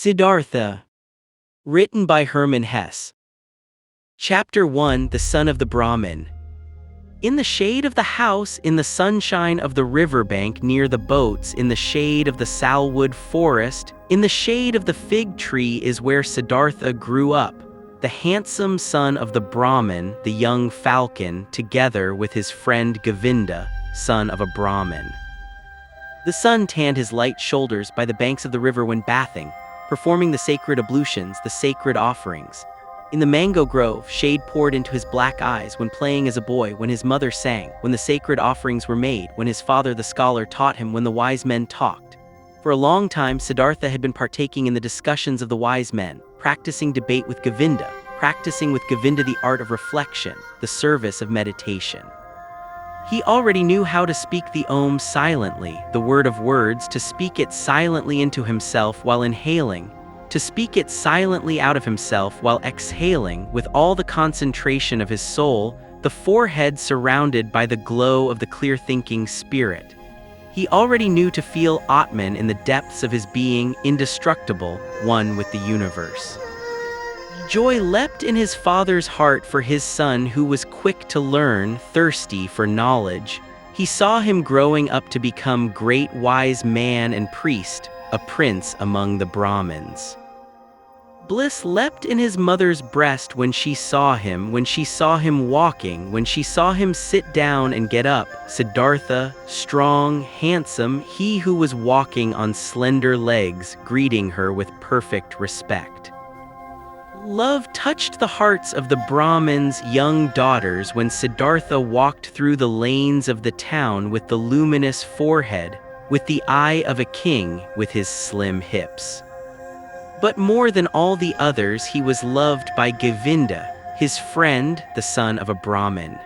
Siddhartha. Written by Hermann Hesse. Chapter 1: The Son of the Brahmin. In the shade of the house, in the sunshine of the riverbank near the boats, in the shade of the salwood forest, in the shade of the fig tree is where Siddhartha grew up, the handsome son of the Brahmin, the young falcon, together with his friend Govinda, son of a Brahmin. The sun tanned his light shoulders by the banks of the river when bathing, performing the sacred ablutions, the sacred offerings. In the mango grove, shade poured into his black eyes when playing as a boy, when his mother sang, when the sacred offerings were made, when his father the scholar taught him, when the wise men talked. For a long time, Siddhartha had been partaking in the discussions of the wise men, practicing debate with Govinda, practicing with Govinda the art of reflection, the service of meditation. He already knew how to speak the Om silently, the word of words, to speak it silently into himself while inhaling, to speak it silently out of himself while exhaling, with all the concentration of his soul, the forehead surrounded by the glow of the clear-thinking spirit. He already knew to feel Atman in the depths of his being, indestructible, one with the universe. Joy leapt in his father's heart for his son, who was quick to learn, thirsty for knowledge. He saw him growing up to become great wise man and priest, a prince among the Brahmins. Bliss leapt in his mother's breast when she saw him walking, when she saw him sit down and get up, Siddhartha, strong, handsome, he who was walking on slender legs, greeting her with perfect respect. Love touched the hearts of the Brahmins' young daughters when Siddhartha walked through the lanes of the town with the luminous forehead, with the eye of a king, with his slim hips. But more than all the others, he was loved by Govinda, his friend, the son of a Brahmin.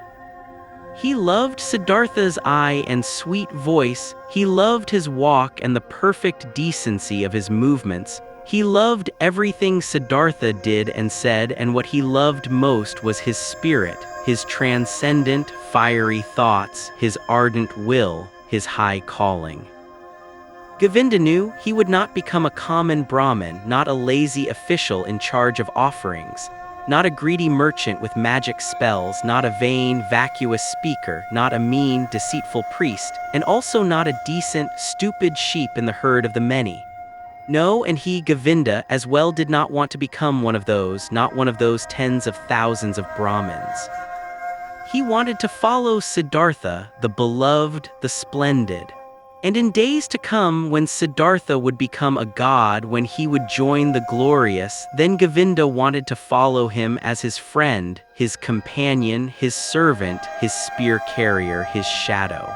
He loved Siddhartha's eye and sweet voice, he loved his walk and the perfect decency of his movements. He loved everything Siddhartha did and said, and what he loved most was his spirit, his transcendent, fiery thoughts, his ardent will, his high calling. Govinda knew he would not become a common Brahmin, not a lazy official in charge of offerings, not a greedy merchant with magic spells, not a vain, vacuous speaker, not a mean, deceitful priest, and also not a decent, stupid sheep in the herd of the many. No, and he, Govinda, as well did not want to become one of those, not one of those tens of thousands of Brahmins. He wanted to follow Siddhartha, the beloved, the splendid. And in days to come, when Siddhartha would become a god, when he would join the glorious, then Govinda wanted to follow him as his friend, his companion, his servant, his spear carrier, his shadow.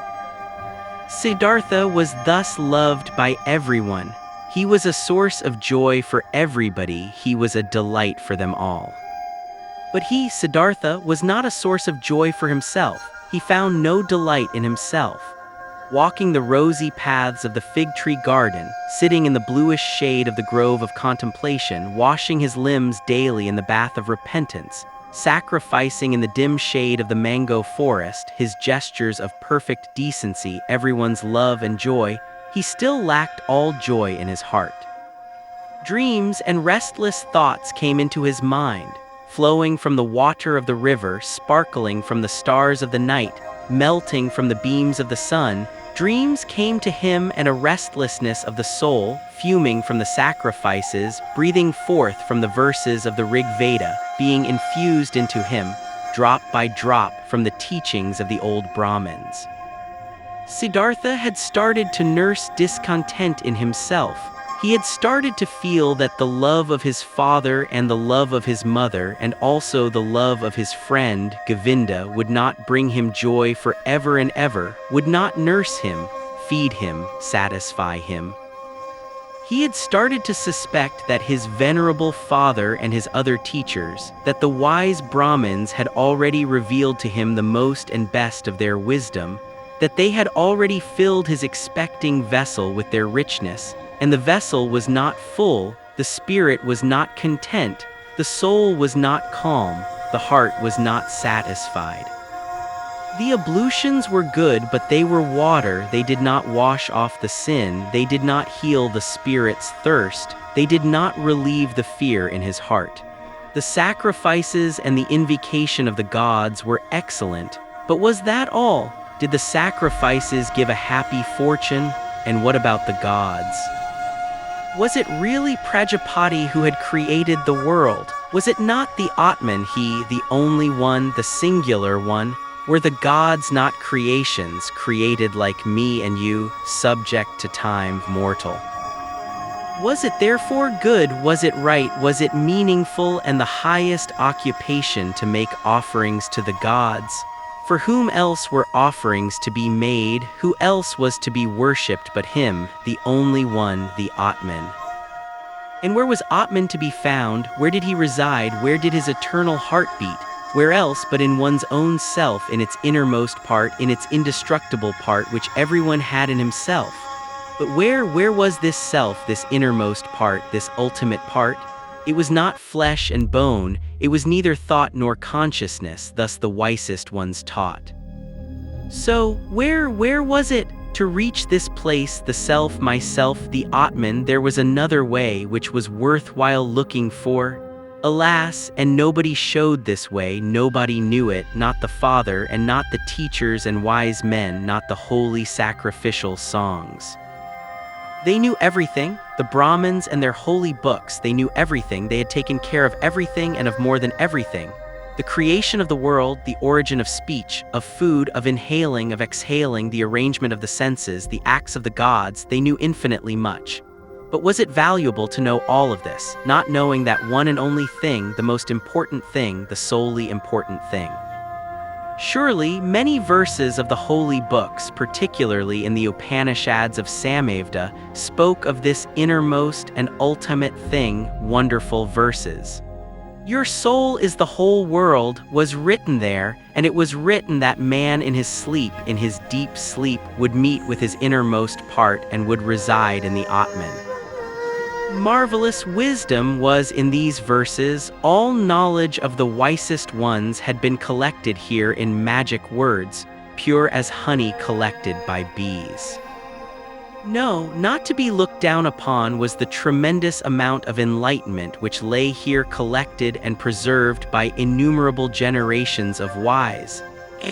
Siddhartha was thus loved by everyone. He was a source of joy for everybody, he was a delight for them all. But he, Siddhartha, was not a source of joy for himself. He found no delight in himself. Walking the rosy paths of the fig tree garden, sitting in the bluish shade of the grove of contemplation, washing his limbs daily in the bath of repentance, sacrificing in the dim shade of the mango forest, his gestures of perfect decency, everyone's love and joy, he still lacked all joy in his heart. Dreams and restless thoughts came into his mind, flowing from the water of the river, sparkling from the stars of the night, melting from the beams of the sun. Dreams came to him, and a restlessness of the soul, fuming from the sacrifices, breathing forth from the verses of the Rig Veda, being infused into him, drop by drop, from the teachings of the old Brahmins. Siddhartha had started to nurse discontent in himself. He had started to feel that the love of his father and the love of his mother and also the love of his friend, Govinda, would not bring him joy forever and ever, would not nurse him, feed him, satisfy him. He had started to suspect that his venerable father and his other teachers, that the wise Brahmins had already revealed to him the most and best of their wisdom, that they had already filled his expecting vessel with their richness, and the vessel was not full, the spirit was not content, the soul was not calm, the heart was not satisfied. The ablutions were good, but they were water. They did not wash off the sin. They did not heal the spirit's thirst. They did not relieve the fear in his heart. The sacrifices and the invocation of the gods were excellent, but was that all? Did the sacrifices give a happy fortune? And what about the gods? Was it really Prajapati who had created the world? Was it not the Atman, he, the only one, the singular one? Were the gods not creations, created like me and you, subject to time, mortal? Was it therefore good? Was it right? Was it meaningful and the highest occupation to make offerings to the gods? For whom else were offerings to be made? Who else was to be worshipped but him, the only one, the Atman? And where was Atman to be found? Where did he reside? Where did his eternal heart beat? Where else but in one's own self, in its innermost part, in its indestructible part which everyone had in himself? But where was this self, this innermost part, this ultimate part? It was not flesh and bone, it was neither thought nor consciousness, thus the wisest ones taught. So, where was it? To reach this place, the self, myself, the Atman, there was another way which was worthwhile looking for. Alas, and nobody showed this way, nobody knew it, not the Father, and not the teachers and wise men, not the holy sacrificial songs. They knew everything, the Brahmins and their holy books, they knew everything, they had taken care of everything and of more than everything. The creation of the world, the origin of speech, of food, of inhaling, of exhaling, the arrangement of the senses, the acts of the gods, they knew infinitely much. But was it valuable to know all of this, not knowing that one and only thing, the most important thing, the solely important thing? Surely, many verses of the holy books, particularly in the Upanishads of Samaveda, spoke of this innermost and ultimate thing, wonderful verses. Your soul is the whole world, was written there, and it was written that man in his sleep, in his deep sleep, would meet with his innermost part and would reside in the Atman. Marvelous wisdom was in these verses. All knowledge of the wisest ones had been collected here in magic words, pure as honey collected by bees. No, not to be looked down upon was the tremendous amount of enlightenment which lay here collected and preserved by innumerable generations of wise.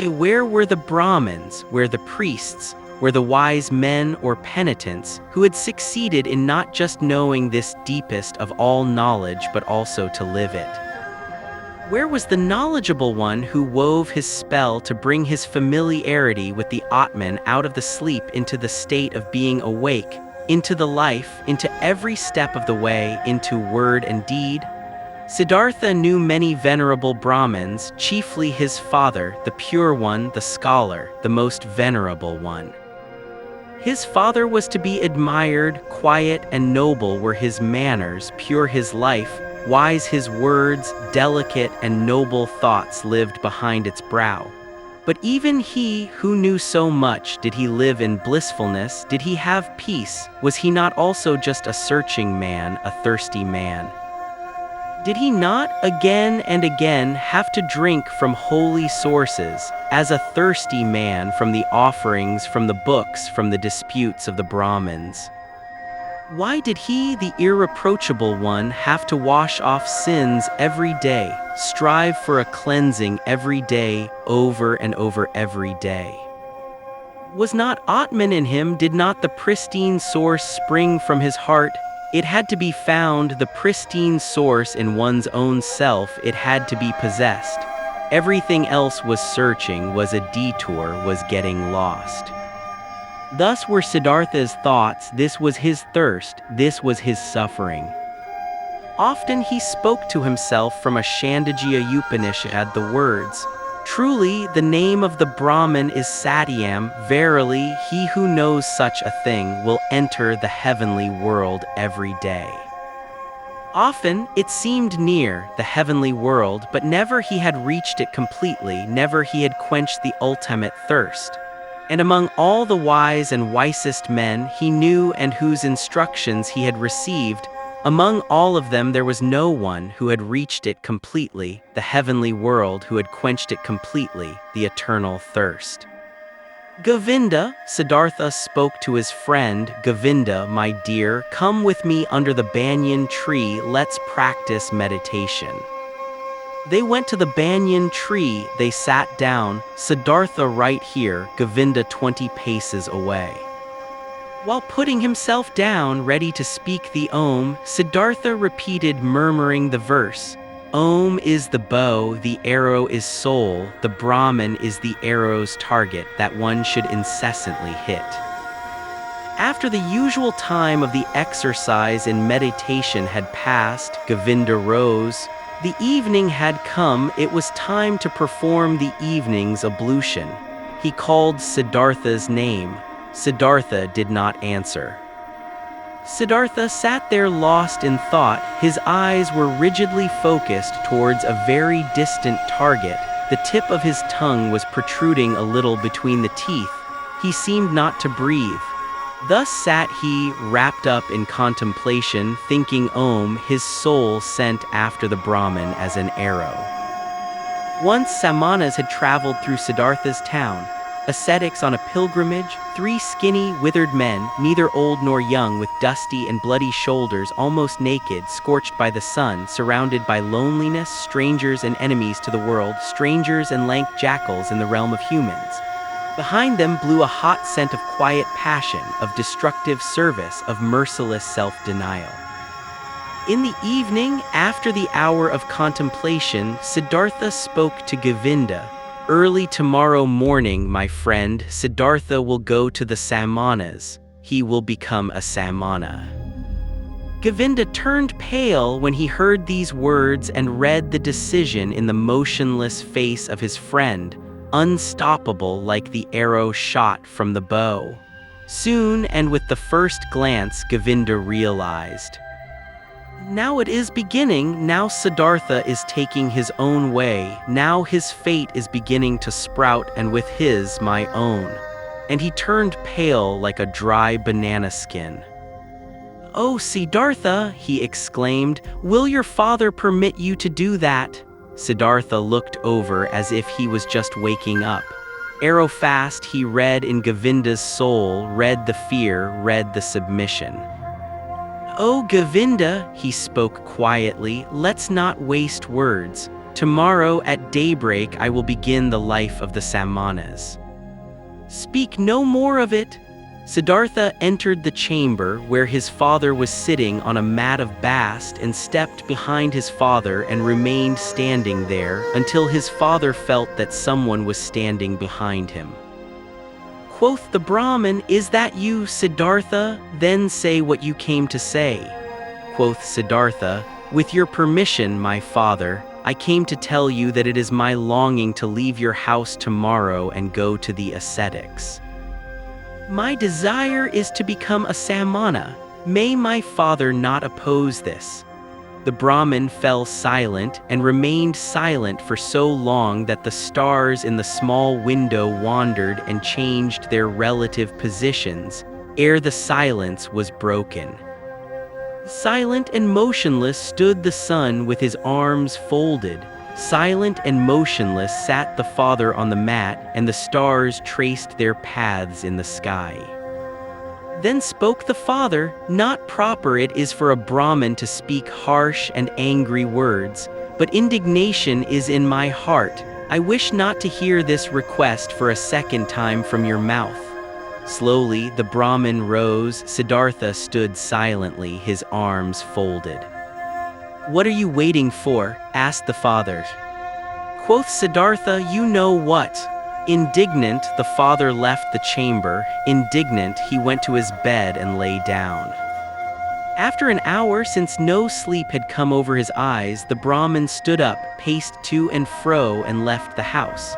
Where were the Brahmins, where the priests, where the wise men or penitents who had succeeded in not just knowing this deepest of all knowledge but also to live it? Where was the knowledgeable one who wove his spell to bring his familiarity with the Atman out of the sleep into the state of being awake, into the life, into every step of the way, into word and deed? Siddhartha knew many venerable Brahmins, chiefly his father, the pure one, the scholar, the most venerable one. His father was to be admired, quiet and noble were his manners, pure his life, wise his words, delicate and noble thoughts lived behind its brow. But even he who knew so much, did he live in blissfulness? Did he have peace? Was he not also just a searching man, a thirsty man? Did he not again and again have to drink from holy sources, as a thirsty man from the offerings, from the books, from the disputes of the Brahmins? Why did he, the irreproachable one, have to wash off sins every day, strive for a cleansing every day, over and over every day? Was not Atman in him? Did not the pristine source spring from his heart? It had to be found, the pristine source in one's own self, it had to be possessed. Everything else was searching, was a detour, was getting lost. Thus were Siddhartha's thoughts, this was his thirst, this was his suffering. Often he spoke to himself from a Shandagya Upanishad the words, "Truly, the name of the Brahmin is Satyam, verily, he who knows such a thing will enter the heavenly world every day." Often, it seemed near, the heavenly world, but never he had reached it completely, never he had quenched the ultimate thirst. And among all the wise and wisest men he knew and whose instructions he had received, Among all of them there was no one who had reached it completely, the heavenly world who had quenched it completely, the eternal thirst. Govinda, Siddhartha spoke to his friend, Govinda, my dear, come with me under the banyan tree, let's practice meditation. They went to the banyan tree, they sat down, Siddhartha right here, Govinda 20 paces away. While putting himself down, ready to speak the Om, Siddhartha repeated murmuring the verse. Om is the bow, the arrow is soul, the Brahmin is the arrow's target that one should incessantly hit. After the usual time of the exercise and meditation had passed, Govinda rose. The evening had come, it was time to perform the evening's ablution. He called Siddhartha's name. Siddhartha did not answer. Siddhartha sat there lost in thought, his eyes were rigidly focused towards a very distant target, the tip of his tongue was protruding a little between the teeth, he seemed not to breathe. Thus sat he, wrapped up in contemplation, thinking Om, his soul sent after the Brahmin as an arrow. Once Samanas had traveled through Siddhartha's town, ascetics on a pilgrimage, 3 skinny, withered men, neither old nor young, with dusty and bloody shoulders, almost naked, scorched by the sun, surrounded by loneliness, strangers and enemies to the world, strangers and lank jackals in the realm of humans. Behind them blew a hot scent of quiet passion, of destructive service, of merciless self-denial. In the evening, after the hour of contemplation, Siddhartha spoke to Govinda. Early tomorrow morning, my friend, Siddhartha will go to the Samanas. He will become a Samana. Govinda turned pale when he heard these words and read the decision in the motionless face of his friend, unstoppable like the arrow shot from the bow. Soon, and with the first glance, Govinda realized. Now it is beginning, now Siddhartha is taking his own way, now his fate is beginning to sprout, and with his, my own. And he turned pale like a dry banana skin. Oh, Siddhartha, he exclaimed, will your father permit you to do that? Siddhartha looked over as if he was just waking up. Arrow fast he read in Govinda's soul, read the fear, read the submission. Oh Govinda, he spoke quietly, let's not waste words. Tomorrow at daybreak I will begin the life of the Samanas. Speak no more of it. Siddhartha entered the chamber where his father was sitting on a mat of bast and stepped behind his father and remained standing there until his father felt that someone was standing behind him. Quoth the Brahmin, is that you, Siddhartha? Then say what you came to say. Quoth Siddhartha, with your permission, my father, I came to tell you that it is my longing to leave your house tomorrow and go to the ascetics. My desire is to become a Samana. May my father not oppose this. The Brahmin fell silent and remained silent for so long that the stars in the small window wandered and changed their relative positions, ere the silence was broken. Silent and motionless stood the sun with his arms folded. Silent and motionless sat the father on the mat, and the stars traced their paths in the sky. Then spoke the father, not proper it is for a Brahmin to speak harsh and angry words, but indignation is in my heart. I wish not to hear this request for a second time from your mouth. Slowly the Brahmin rose, Siddhartha stood silently, his arms folded. What are you waiting for? Asked the father. Quoth Siddhartha, you know what? Indignant, the father left the chamber. Indignant, he went to his bed and lay down. After an hour, since no sleep had come over his eyes, the Brahmin stood up, paced to and fro, and left the house.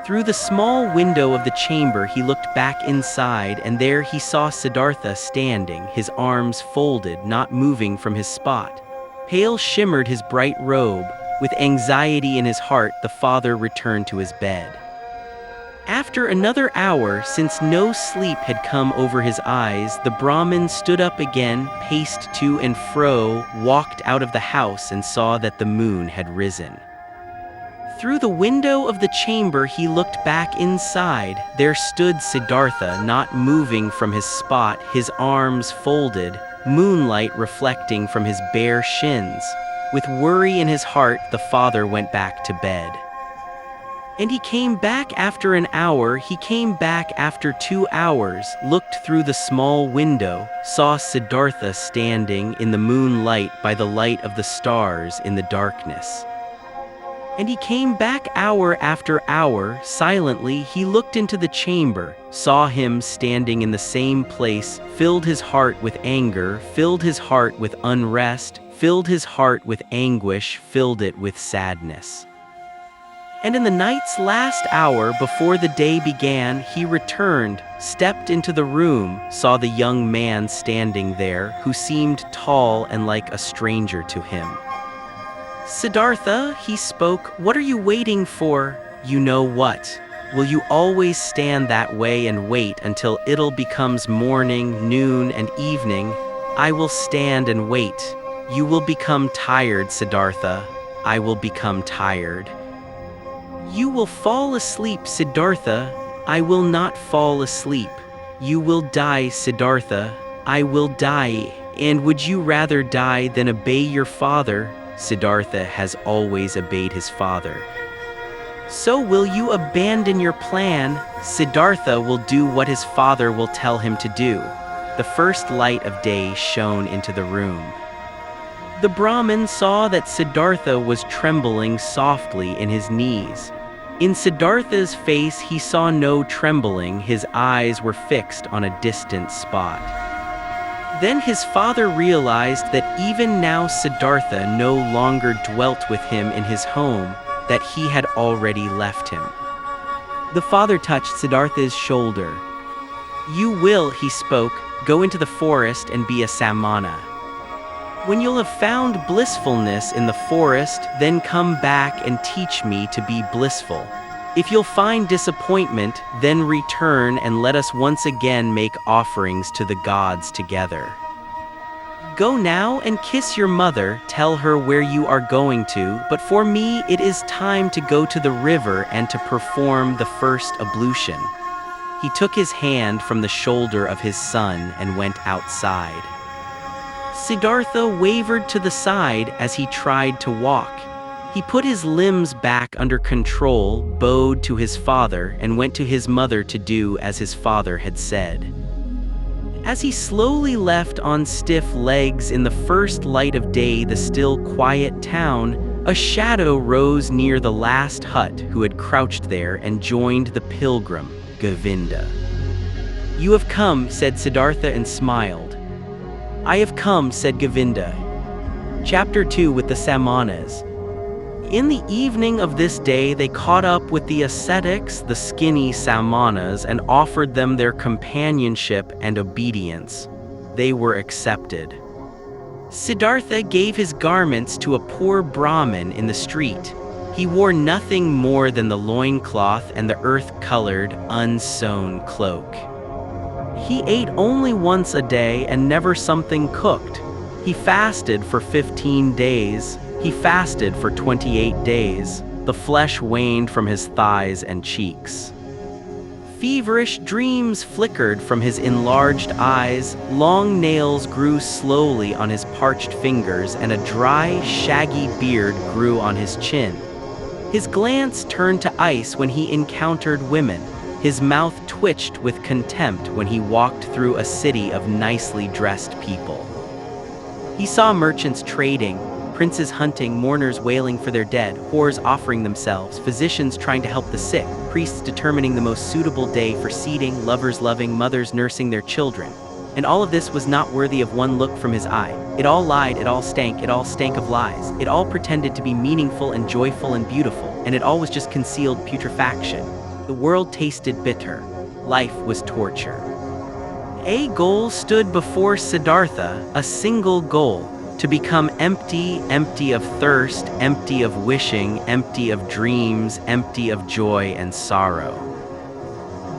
Through the small window of the chamber he looked back inside, and there he saw Siddhartha standing, his arms folded, not moving from his spot. Pale shimmered his bright robe. With anxiety in his heart, the father returned to his bed. After another hour, since no sleep had come over his eyes, the Brahmin stood up again, paced to and fro, walked out of the house and saw that the moon had risen. Through the window of the chamber he looked back inside. There stood Siddhartha, not moving from his spot, his arms folded, moonlight reflecting from his bare shins. With worry in his heart, the father went back to bed. And he came back after an hour, he came back after 2 hours, looked through the small window, saw Siddhartha standing in the moonlight by the light of the stars in the darkness. And he came back hour after hour, silently he looked into the chamber, saw him standing in the same place, filled his heart with anger, filled his heart with unrest, filled his heart with anguish, filled it with sadness. And in the night's last hour before the day began, he returned, stepped into the room, saw the young man standing there, who seemed tall and like a stranger to him. "Siddhartha," he spoke, "what are you waiting for? You know what? Will you always stand that way and wait until it becomes morning, noon, and evening? I will stand and wait. You will become tired, Siddhartha. I will become tired. You will fall asleep, Siddhartha. I will not fall asleep. You will die, Siddhartha. I will die. And would you rather die than obey your father? Siddhartha has always obeyed his father. So will you abandon your plan? Siddhartha will do what his father will tell him to do." The first light of day shone into the room. The Brahmin saw that Siddhartha was trembling softly in his knees. In Siddhartha's face he saw no trembling, his eyes were fixed on a distant spot. Then his father realized that even now Siddhartha no longer dwelt with him in his home, that he had already left him. The father touched Siddhartha's shoulder. "You will," he spoke, "go into the forest and be a Samana. When you'll have found blissfulness in the forest, then come back and teach me to be blissful. If you'll find disappointment, then return and let us once again make offerings to the gods together. Go now and kiss your mother, tell her where you are going to, but for me it is time to go to the river and to perform the first ablution." He took his hand from the shoulder of his son and went outside. Siddhartha wavered to the side as he tried to walk. He put his limbs back under control, bowed to his father, and went to his mother to do as his father had said. As he slowly left on stiff legs in the first light of day the still quiet town, a shadow rose near the last hut who had crouched there and joined the pilgrim, Govinda. "You have come," said Siddhartha and smiled. "I have come," said Govinda. Chapter 2 with the Samanas. In the evening of this day they caught up with the ascetics, the skinny Samanas, and offered them their companionship and obedience. They were accepted. Siddhartha gave his garments to a poor Brahmin in the street. He wore nothing more than the loincloth and the earth-colored, unsewn cloak. He ate only once a day and never something cooked. He fasted for 15 days. He fasted for 28 days. The flesh waned from his thighs and cheeks. Feverish dreams flickered from his enlarged eyes. Long nails grew slowly on his parched fingers, and a dry, shaggy beard grew on his chin. His glance turned to ice when he encountered women. His mouth twitched with contempt when he walked through a city of nicely dressed people. He saw merchants trading, princes hunting, mourners wailing for their dead, whores offering themselves, physicians trying to help the sick, priests determining the most suitable day for seeding, lovers loving, mothers nursing their children. And all of this was not worthy of one look from his eye. It all lied, it all stank of lies. It all pretended to be meaningful and joyful and beautiful, and it all was just concealed putrefaction. The world tasted bitter. Life was torture. A goal stood before Siddhartha, a single goal: to become empty, empty of thirst, empty of wishing, empty of dreams, empty of joy and sorrow.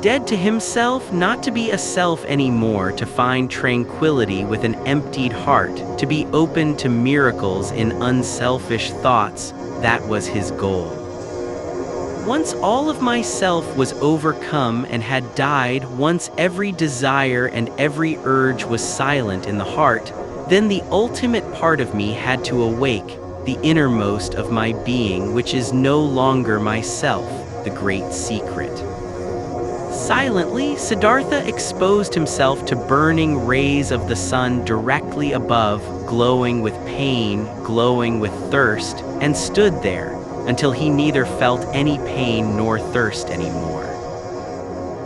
Dead to himself, not to be a self anymore, to find tranquility with an emptied heart, to be open to miracles in unselfish thoughts, that was his goal. Once all of myself was overcome and had died, once every desire and every urge was silent in the heart, then the ultimate part of me had to awake, the innermost of my being, which is no longer myself, the great secret. Silently, Siddhartha exposed himself to burning rays of the sun directly above, glowing with pain, glowing with thirst, and stood there, until he neither felt any pain nor thirst anymore.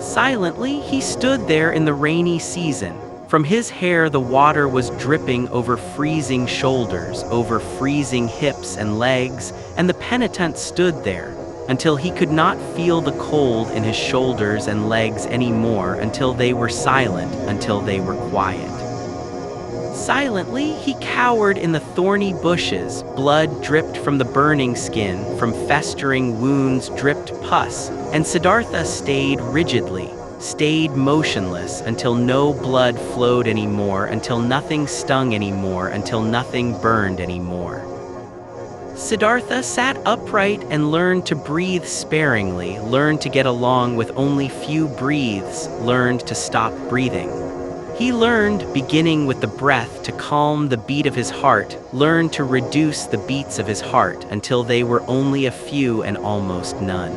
Silently, he stood there in the rainy season. From his hair the water was dripping over freezing shoulders, over freezing hips and legs, and the penitent stood there, until he could not feel the cold in his shoulders and legs anymore, until they were silent, until they were quiet. Silently, he cowered in the thorny bushes, blood dripped from the burning skin, from festering wounds dripped pus, and Siddhartha stayed rigidly, stayed motionless, until no blood flowed anymore, until nothing stung anymore, until nothing burned anymore. Siddhartha sat upright and learned to breathe sparingly, learned to get along with only few breaths, learned to stop breathing. He learned, beginning with the breath, to calm the beat of his heart, learned to reduce the beats of his heart until they were only a few and almost none.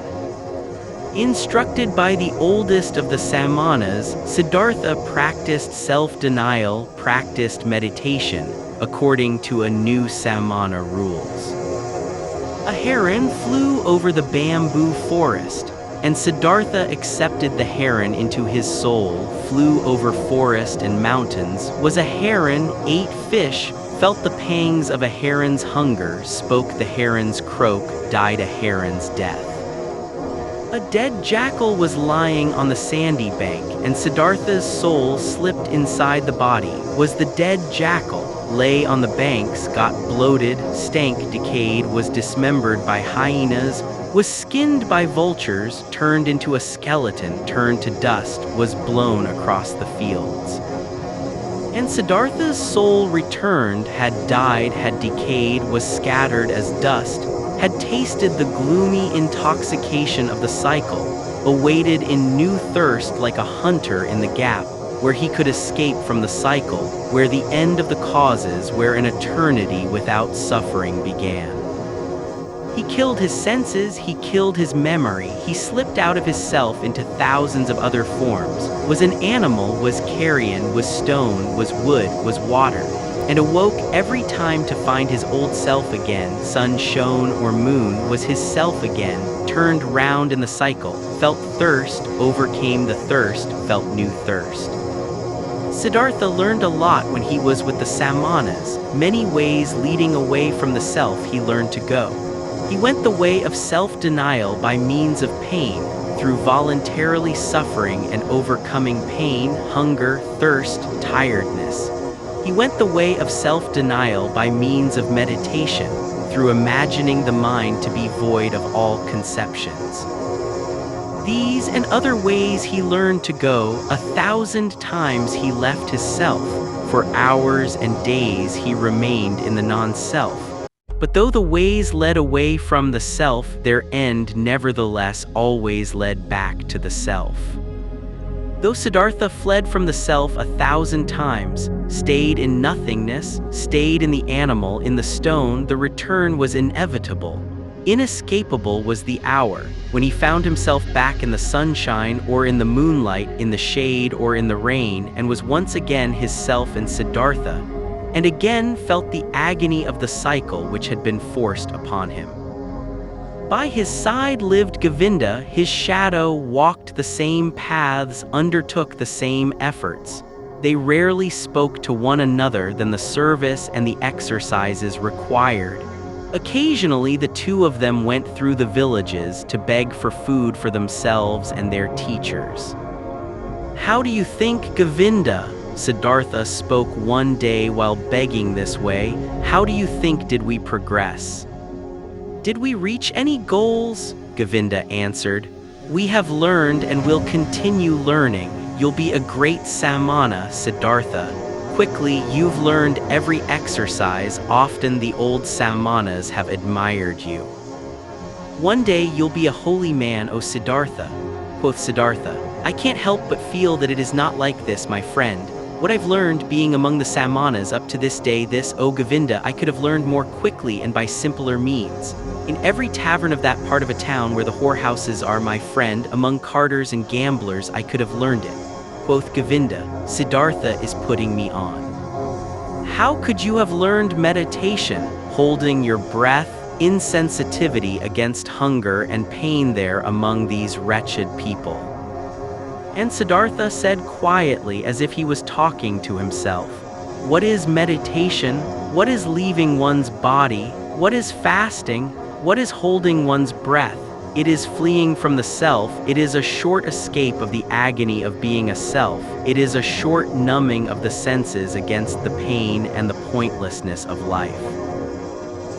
Instructed by the oldest of the Samanas, Siddhartha practiced self-denial, practiced meditation, according to a new Samana rules. A heron flew over the bamboo forest, and Siddhartha accepted the heron into his soul, flew over forest and mountains, was a heron, ate fish, felt the pangs of a heron's hunger, spoke the heron's croak, died a heron's death. A dead jackal was lying on the sandy bank, and Siddhartha's soul slipped inside the body, was the dead jackal, lay on the banks, got bloated, stank, decayed, was dismembered by hyenas, was skinned by vultures, turned into a skeleton, turned to dust, was blown across the fields. And Siddhartha's soul returned, had died, had decayed, was scattered as dust, had tasted the gloomy intoxication of the cycle, awaited in new thirst like a hunter in the gap, where he could escape from the cycle, where the end of the causes, where an eternity without suffering began. He killed his senses, he killed his memory, he slipped out of his self into thousands of other forms, was an animal, was carrion, was stone, was wood, was water, and awoke every time to find his old self again, sun shone or moon, was his self again, turned round in the cycle, felt thirst, overcame the thirst, felt new thirst. Siddhartha learned a lot when he was with the Samanas, many ways leading away from the self he learned to go. He went the way of self-denial by means of pain, through voluntarily suffering and overcoming pain, hunger, thirst, tiredness. He went the way of self-denial by means of meditation, through imagining the mind to be void of all conceptions. These and other ways he learned to go, 1,000 times he left his self, for hours and days he remained in the non-self. But though the ways led away from the self, their end nevertheless always led back to the self. Though Siddhartha fled from the self 1,000 times, stayed in nothingness, stayed in the animal, in the stone, the return was inevitable. Inescapable was the hour, when he found himself back in the sunshine or in the moonlight, in the shade or in the rain, and was once again his self in Siddhartha, and again felt the agony of the cycle which had been forced upon him. By his side lived Govinda, his shadow, walked the same paths, undertook the same efforts. They rarely spoke to one another than the service and the exercises required. Occasionally the two of them went through the villages to beg for food for themselves and their teachers. "How do you think, Govinda?" Siddhartha spoke one day while begging this way. "How do you think did we progress? Did we reach any goals?" Govinda answered. We have learned and will continue learning. You'll be a great Samana, Siddhartha. Quickly, you've learned every exercise. Often the old Samanas have admired you. One day you'll be a holy man, O Siddhartha. Quoth Siddhartha, I can't help but feel that it is not like this, my friend. What I've learned being among the Samanas up to this day, this, O Govinda, I could have learned more quickly and by simpler means. In every tavern of that part of a town where the whorehouses are, my friend, among carters and gamblers, I could have learned it. Quoth Govinda, Siddhartha is putting me on. How could you have learned meditation, holding your breath, insensitivity against hunger and pain there among these wretched people? And Siddhartha said quietly, as if he was talking to himself, what is meditation? What is leaving one's body? What is fasting? What is holding one's breath? It is fleeing from the self. It is a short escape of the agony of being a self. It is a short numbing of the senses against the pain and the pointlessness of life.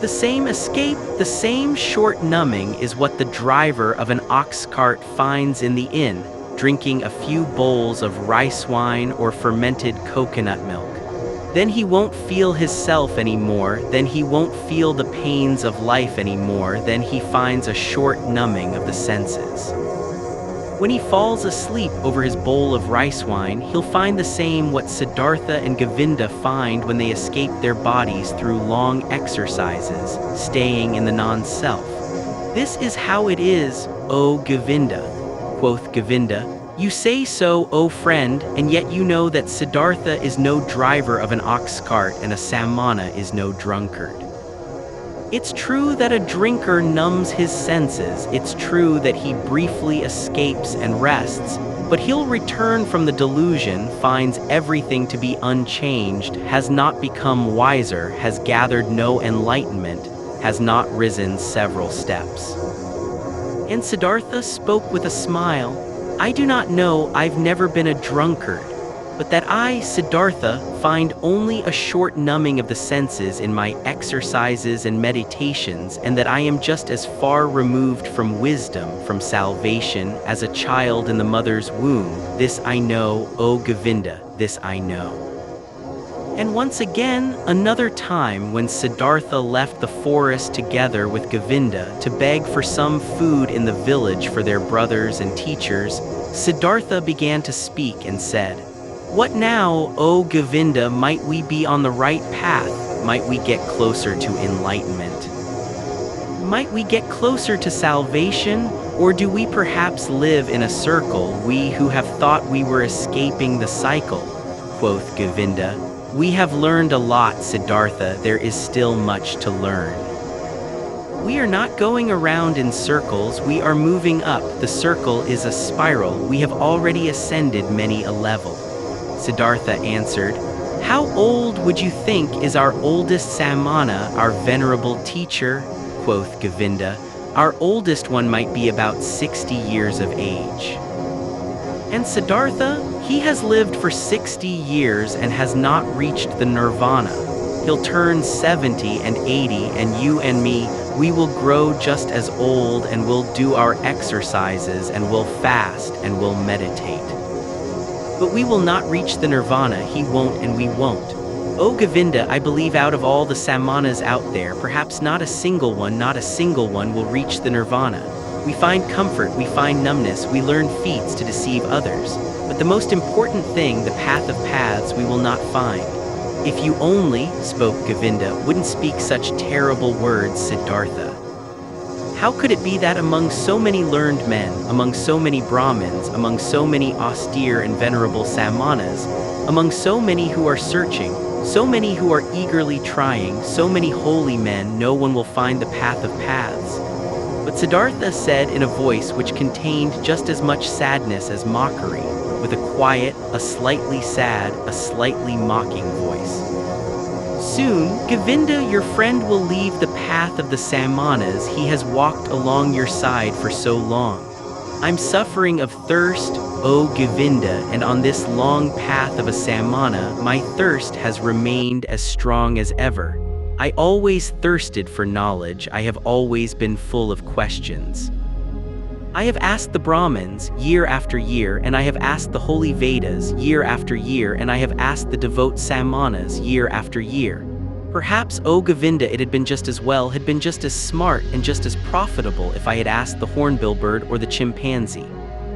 The same escape, the same short numbing is what the driver of an ox cart finds in the inn, drinking a few bowls of rice wine or fermented coconut milk. Then he won't feel his self anymore, then he won't feel the pains of life anymore, then he finds a short numbing of the senses. When he falls asleep over his bowl of rice wine, he'll find the same what Siddhartha and Govinda find when they escape their bodies through long exercises, staying in the non-self. This is how it is, O Govinda. Quoth Govinda, you say so, O friend, and yet you know that Siddhartha is no driver of an ox cart and a Samana is no drunkard. It's true that a drinker numbs his senses, it's true that he briefly escapes and rests, but he'll return from the delusion, finds everything to be unchanged, has not become wiser, has gathered no enlightenment, has not risen several steps. And Siddhartha spoke with a smile, I do not know, I've never been a drunkard, but that I, Siddhartha, find only a short numbing of the senses in my exercises and meditations, and that I am just as far removed from wisdom, from salvation, as a child in the mother's womb. This I know, O Govinda, this I know. And once again, another time when Siddhartha left the forest together with Govinda to beg for some food in the village for their brothers and teachers, Siddhartha began to speak and said, What now, O Govinda, might we be on the right path? Might we get closer to enlightenment? Might we get closer to salvation? Or do we perhaps live in a circle, we who have thought we were escaping the cycle? Quoth Govinda, We have learned a lot, Siddhartha, there is still much to learn. We are not going around in circles, we are moving up. The circle is a spiral, we have already ascended many a level. Siddhartha answered, How old would you think is our oldest Samana, our venerable teacher? Quoth Govinda, Our oldest one might be about 60 years of age. And Siddhartha, he has lived for 60 years and has not reached the nirvana. He'll turn 70 and 80, and you and me, we will grow just as old, and we'll do our exercises, and we'll fast, and we'll meditate. But we will not reach the nirvana, he won't and we won't. O Govinda, I believe out of all the Samanas out there, perhaps not a single one will reach the nirvana. We find comfort, we find numbness, we learn feats to deceive others. But the most important thing, the path of paths, we will not find. If you only, spoke Govinda, wouldn't speak such terrible words, Siddhartha. How could it be that among so many learned men, among so many Brahmins, among so many austere and venerable Samanas, among so many who are searching, so many who are eagerly trying, so many holy men, no one will find the path of paths? But Siddhartha said in a voice which contained just as much sadness as mockery, with a quiet, a slightly sad, a slightly mocking voice. Soon, Govinda, your friend will leave the path of the Samanas. He has walked along your side for so long. I'm suffering of thirst, O Govinda, and on this long path of a Samana, my thirst has remained as strong as ever. I always thirsted for knowledge, I have always been full of questions. I have asked the Brahmins year after year, and I have asked the holy Vedas year after year, and I have asked the devout Samanas year after year. Perhaps, O Govinda, it had been just as well, had been just as smart and just as profitable if I had asked the hornbill bird or the chimpanzee.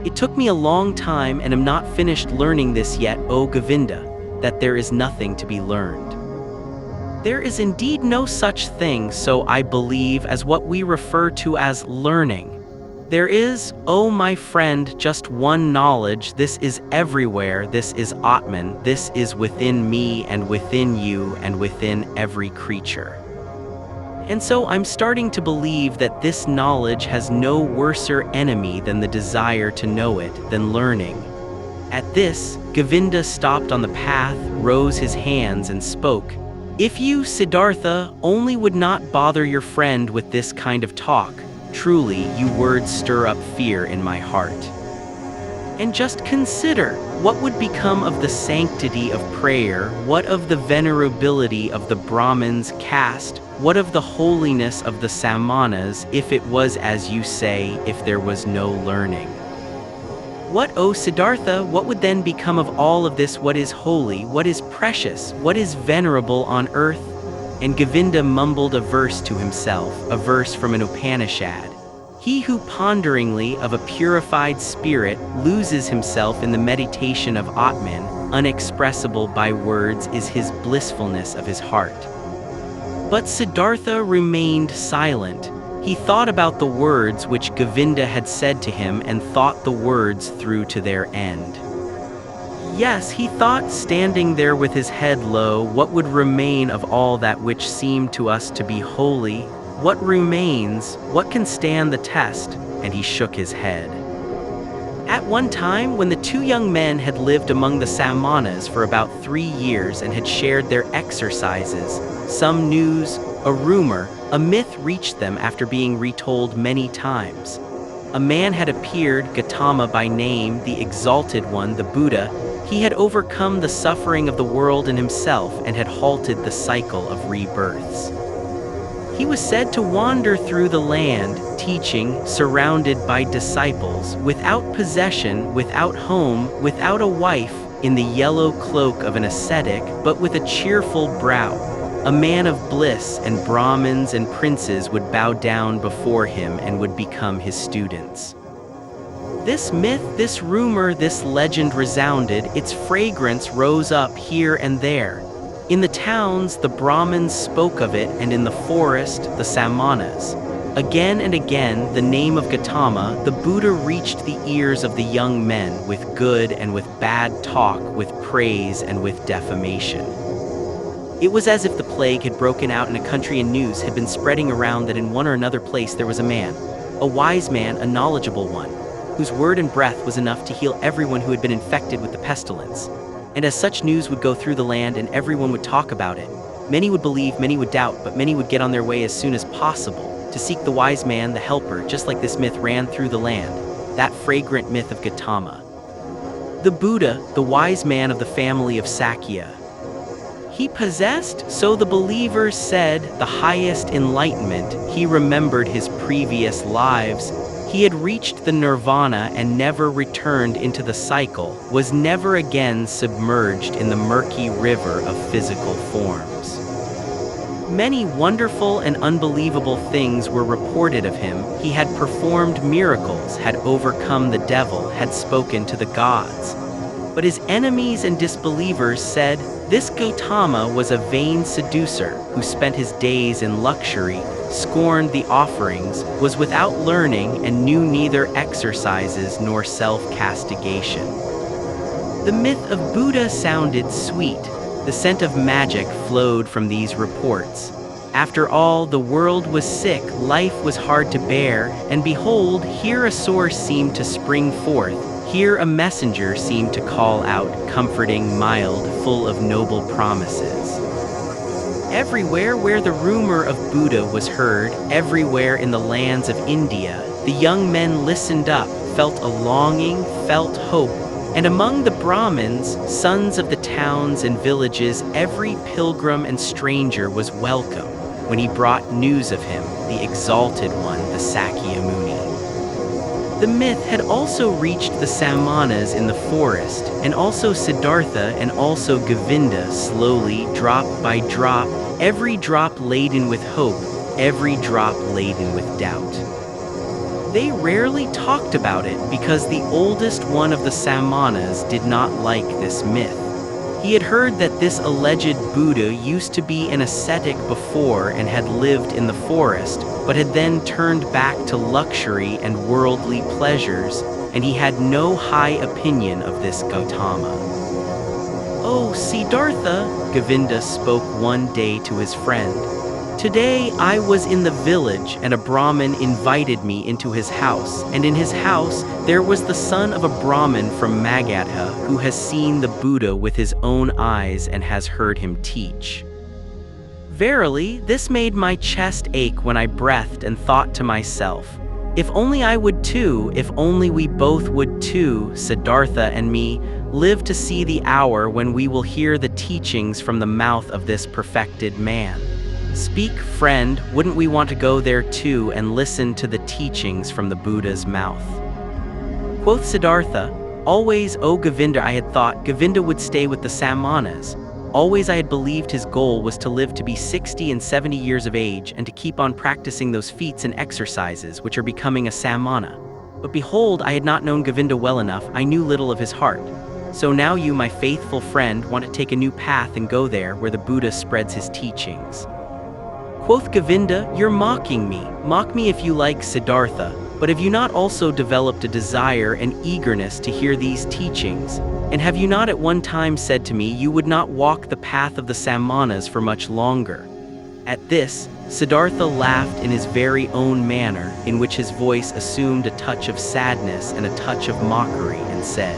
It took me a long time and am not finished learning this yet, O Govinda, that there is nothing to be learned. There is indeed no such thing, so I believe, as what we refer to as learning. There is, O my friend, just one knowledge. This is everywhere. This is Atman. This is within me and within you and within every creature. And so I'm starting to believe that this knowledge has no worser enemy than the desire to know it, than learning. At this, Govinda stopped on the path, rose his hands and spoke. If you, Siddhartha, only would not bother your friend with this kind of talk, truly, you words stir up fear in my heart. And just consider, what would become of the sanctity of prayer, what of the venerability of the Brahmin's caste, what of the holiness of the Samanas, if it was as you say, if there was no learning? What, O Siddhartha, what would then become of all of this? What is holy, what is precious, what is venerable on earth? And Govinda mumbled a verse to himself, a verse from an Upanishad. He who ponderingly of a purified spirit loses himself in the meditation of Atman, unexpressible by words is his blissfulness of his heart. But Siddhartha remained silent. He thought about the words which Govinda had said to him and thought the words through to their end. Yes, he thought, standing there with his head low, what would remain of all that which seemed to us to be holy? What remains? What can stand the test? And he shook his head. At one time, when the two young men had lived among the Samanas for about 3 years and had shared their exercises, some news, a rumor, a myth reached them after being retold many times. A man had appeared, Gotama by name, the exalted one, the Buddha. He had overcome the suffering of the world in himself and had halted the cycle of rebirths. He was said to wander through the land, teaching, surrounded by disciples, without possession, without home, without a wife, in the yellow cloak of an ascetic, but with a cheerful brow. A man of bliss, and Brahmins and princes would bow down before him and would become his students. This myth, this rumor, this legend resounded, its fragrance rose up here and there. In the towns, the Brahmins spoke of it, and in the forest, the Samanas. Again and again, the name of Gotama, the Buddha, reached the ears of the young men with good and with bad talk, with praise and with defamation. It was as if the plague had broken out in a country and news had been spreading around that in one or another place there was a man, a wise man, a knowledgeable one, whose word and breath was enough to heal everyone who had been infected with the pestilence. And as such news would go through the land and everyone would talk about it, many would believe, many would doubt, but many would get on their way as soon as possible to seek the wise man, the helper, just like this myth ran through the land, that fragrant myth of Gotama. The Buddha, the wise man of the family of Sakya. He possessed, so the believers said, the highest enlightenment. He remembered his previous lives. He had reached the nirvana and never returned into the cycle, was never again submerged in the murky river of physical forms. Many wonderful and unbelievable things were reported of him. He had performed miracles, had overcome the devil, had spoken to the gods. But his enemies and disbelievers said, this Gotama was a vain seducer who spent his days in luxury, scorned the offerings, was without learning, and knew neither exercises nor self-castigation. The myth of Buddha sounded sweet. The scent of magic flowed from these reports. After all, the world was sick, life was hard to bear, and behold, here a source seemed to spring forth. Here a messenger seemed to call out, comforting, mild, full of noble promises. Everywhere where the rumor of Buddha was heard, everywhere in the lands of India, the young men listened up, felt a longing, felt hope, and among the Brahmins, sons of the towns and villages, every pilgrim and stranger was welcome when he brought news of him, the exalted one, the Sakya Muni. The myth had also reached the Samanas in the forest, and also Siddhartha and also Govinda slowly, drop by drop, every drop laden with hope, every drop laden with doubt. They rarely talked about it because the oldest one of the Samanas did not like this myth. He had heard that this alleged Buddha used to be an ascetic before and had lived in the forest, but had then turned back to luxury and worldly pleasures, and he had no high opinion of this Gotama. "Oh, Siddhartha," Govinda spoke one day to his friend. "Today I was in the village and a Brahmin invited me into his house, and in his house there was the son of a Brahmin from Magadha who has seen the Buddha with his own eyes and has heard him teach. Verily, this made my chest ache when I breathed and thought to myself, if only I would too, if only we both would too, Siddhartha and me, live to see the hour when we will hear the teachings from the mouth of this perfected man. Speak, friend, wouldn't we want to go there too and listen to the teachings from the Buddha's mouth?" Quoth Siddhartha, "Always, O Govinda, I had thought Govinda would stay with the Samanas. Always I had believed his goal was to live to be 60 and 70 years of age and to keep on practicing those feats and exercises which are becoming a Samana. But behold, I had not known Govinda well enough, I knew little of his heart. So now you, my faithful friend, want to take a new path and go there where the Buddha spreads his teachings." Quoth Govinda, "You're mocking me. Mock me if you like, Siddhartha, but have you not also developed a desire and eagerness to hear these teachings? And have you not at one time said to me you would not walk the path of the Samanas for much longer?" At this, Siddhartha laughed in his very own manner, in which his voice assumed a touch of sadness and a touch of mockery, and said,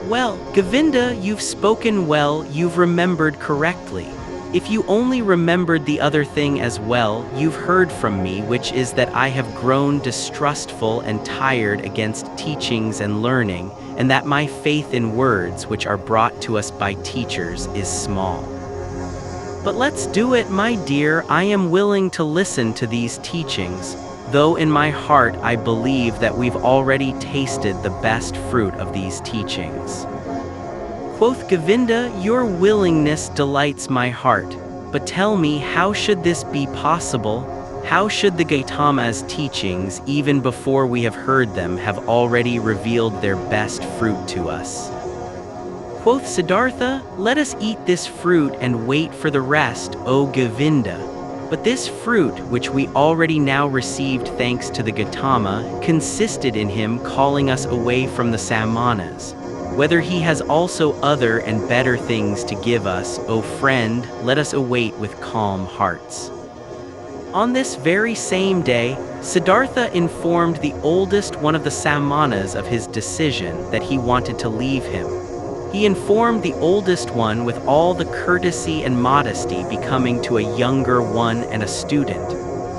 "Well, Govinda, you've spoken well, you've remembered correctly. If you only remembered the other thing as well, you've heard from me, which is that I have grown distrustful and tired against teachings and learning, and that my faith in words which are brought to us by teachers is small. But let's do it, my dear, I am willing to listen to these teachings, though in my heart I believe that we've already tasted the best fruit of these teachings." Quoth Govinda, "Your willingness delights my heart, but tell me, how should this be possible? How should the Gotama's teachings, even before we have heard them, have already revealed their best fruit to us?" Quoth Siddhartha, "Let us eat this fruit and wait for the rest, O Govinda. But this fruit, which we already now received thanks to the Gotama, consisted in him calling us away from the Samanas. Whether he has also other and better things to give us, O friend, let us await with calm hearts." On this very same day, Siddhartha informed the oldest one of the Samanas of his decision that he wanted to leave him. He informed the oldest one with all the courtesy and modesty becoming to a younger one and a student.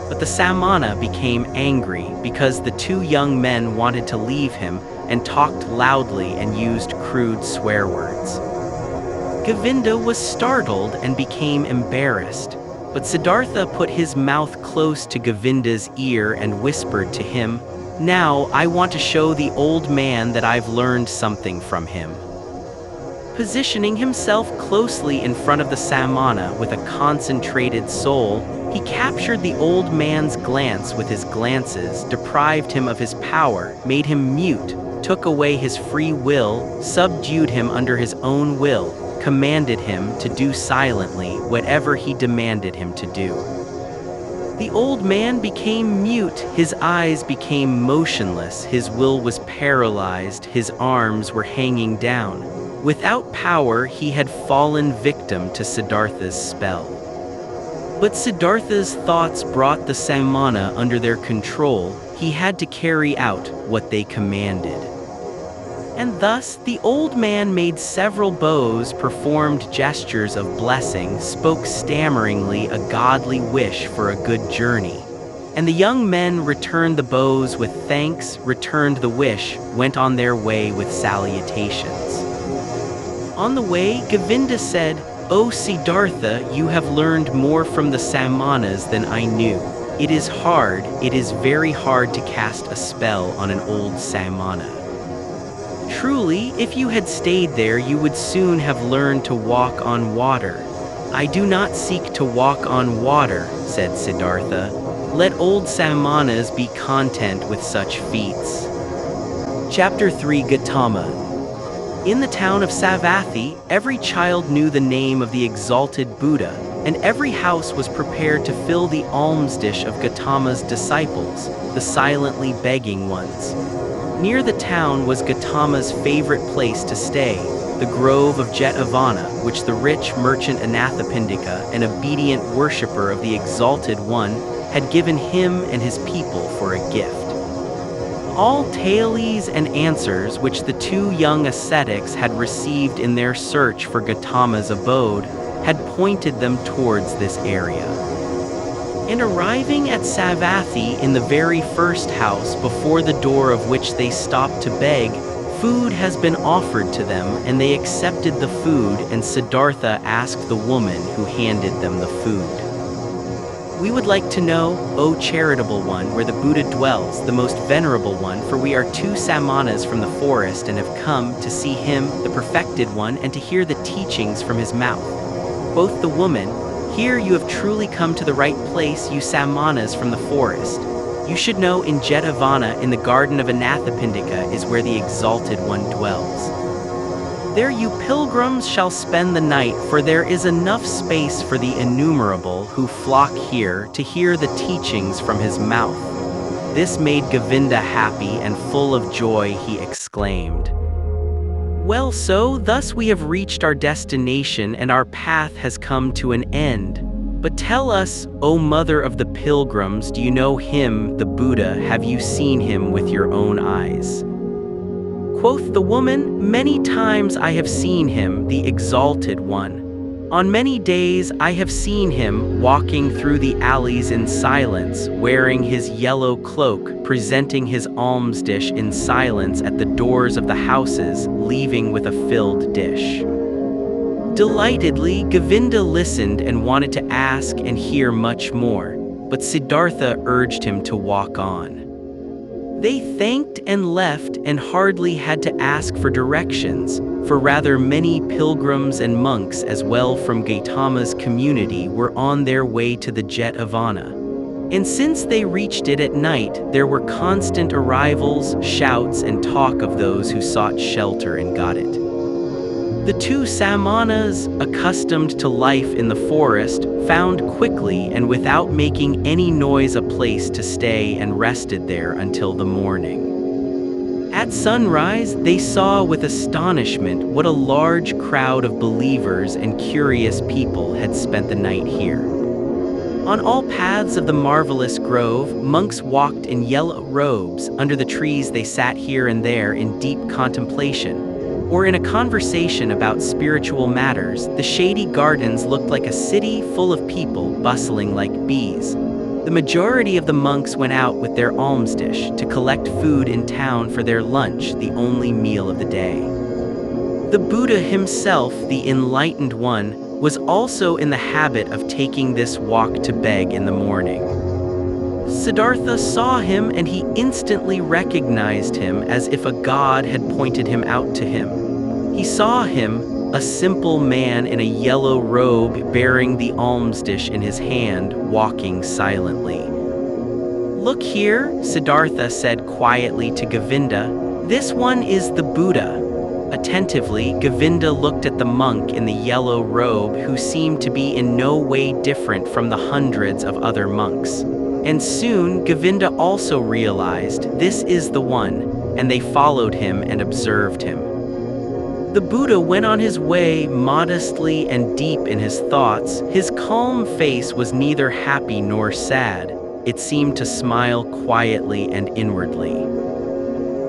But the Samana became angry because the two young men wanted to leave him and talked loudly and used crude swear words. Govinda was startled and became embarrassed, but Siddhartha put his mouth close to Govinda's ear and whispered to him, "Now I want to show the old man that I've learned something from him." Positioning himself closely in front of the Samana with a concentrated soul, he captured the old man's glance with his glances, deprived him of his power, made him mute, took away his free will, subdued him under his own will, commanded him to do silently whatever he demanded him to do. The old man became mute, his eyes became motionless, his will was paralyzed, his arms were hanging down. Without power, he had fallen victim to Siddhartha's spell. But Siddhartha's thoughts brought the Samana under their control. He had to carry out what they commanded. And thus, the old man made several bows, performed gestures of blessing, spoke stammeringly a godly wish for a good journey. And the young men returned the bows with thanks, returned the wish, went on their way with salutations. On the way, Govinda said, "O Siddhartha, you have learned more from the Samanas than I knew. It is very hard to cast a spell on an old Samana. Truly, if you had stayed there you would soon have learned to walk on water. I do not seek to walk on water, said Siddhartha. Let old Samanas be content with such feats. Chapter 3 Gotama. In the town of Savatthi, every child knew the name of the exalted Buddha, and every house was prepared to fill the alms dish of Gotama's disciples, the silently begging ones. Near the town was Gotama's favorite place to stay, the grove of Jetavana, which the rich merchant Anathapindika, an obedient worshipper of the exalted one, had given him and his people for a gift. All tales and answers which the two young ascetics had received in their search for Gotama's abode had pointed them towards this area. And arriving at Savatthi in the very first house before the door of which they stopped to beg, food has been offered to them, and they accepted the food, and Siddhartha asked the woman who handed them the food. We would like to know, O charitable one, where the Buddha dwells, the most venerable one, for we are two Samanas from the forest and have come to see him, the perfected one, and to hear the teachings from his mouth. Quoth the woman, Here you have truly come to the right place, you Samanas from the forest. You should know in Jetavana, in the garden of Anathapindika, is where the exalted one dwells. There you pilgrims shall spend the night, for there is enough space for the innumerable who flock here to hear the teachings from his mouth. This made Govinda happy, and full of joy he exclaimed, Well, so thus we have reached our destination, and our path has come to an end. But tell us, O mother of the pilgrims, do you know him, the Buddha? Have you seen him with your own eyes? Quoth the woman, Many times I have seen him, the exalted one. On many days I have seen him walking through the alleys in silence, wearing his yellow cloak, presenting his alms dish in silence at the doors of the houses, leaving with a filled dish. Delightedly, Govinda listened and wanted to ask and hear much more, but Siddhartha urged him to walk on. They thanked and left, and hardly had to ask for directions, for rather many pilgrims and monks as well from Gotama's community were on their way to the Jetavana. And since they reached it at night, there were constant arrivals, shouts, and talk of those who sought shelter and got it. The two Samanas, accustomed to life in the forest, found quickly and without making any noise a place to stay, and rested there until the morning. At sunrise, they saw with astonishment what a large crowd of believers and curious people had spent the night here. On all paths of the marvelous grove, monks walked in yellow robes. Under the trees they sat here and there in deep contemplation, or in a conversation about spiritual matters. The shady gardens looked like a city full of people bustling like bees. The majority of the monks went out with their alms dish to collect food in town for their lunch, the only meal of the day. The Buddha himself, the enlightened one, was also in the habit of taking this walk to beg in the morning. Siddhartha saw him, and he instantly recognized him as if a god had pointed him out to him. He saw him, a simple man in a yellow robe bearing the alms dish in his hand, walking silently. Look here, Siddhartha said quietly to Govinda. This one is the Buddha. Attentively, Govinda looked at the monk in the yellow robe, who seemed to be in no way different from the hundreds of other monks. And soon Govinda also realized, this is the one, and they followed him and observed him. The Buddha went on his way modestly and deep in his thoughts. His calm face was neither happy nor sad. It seemed to smile quietly and inwardly.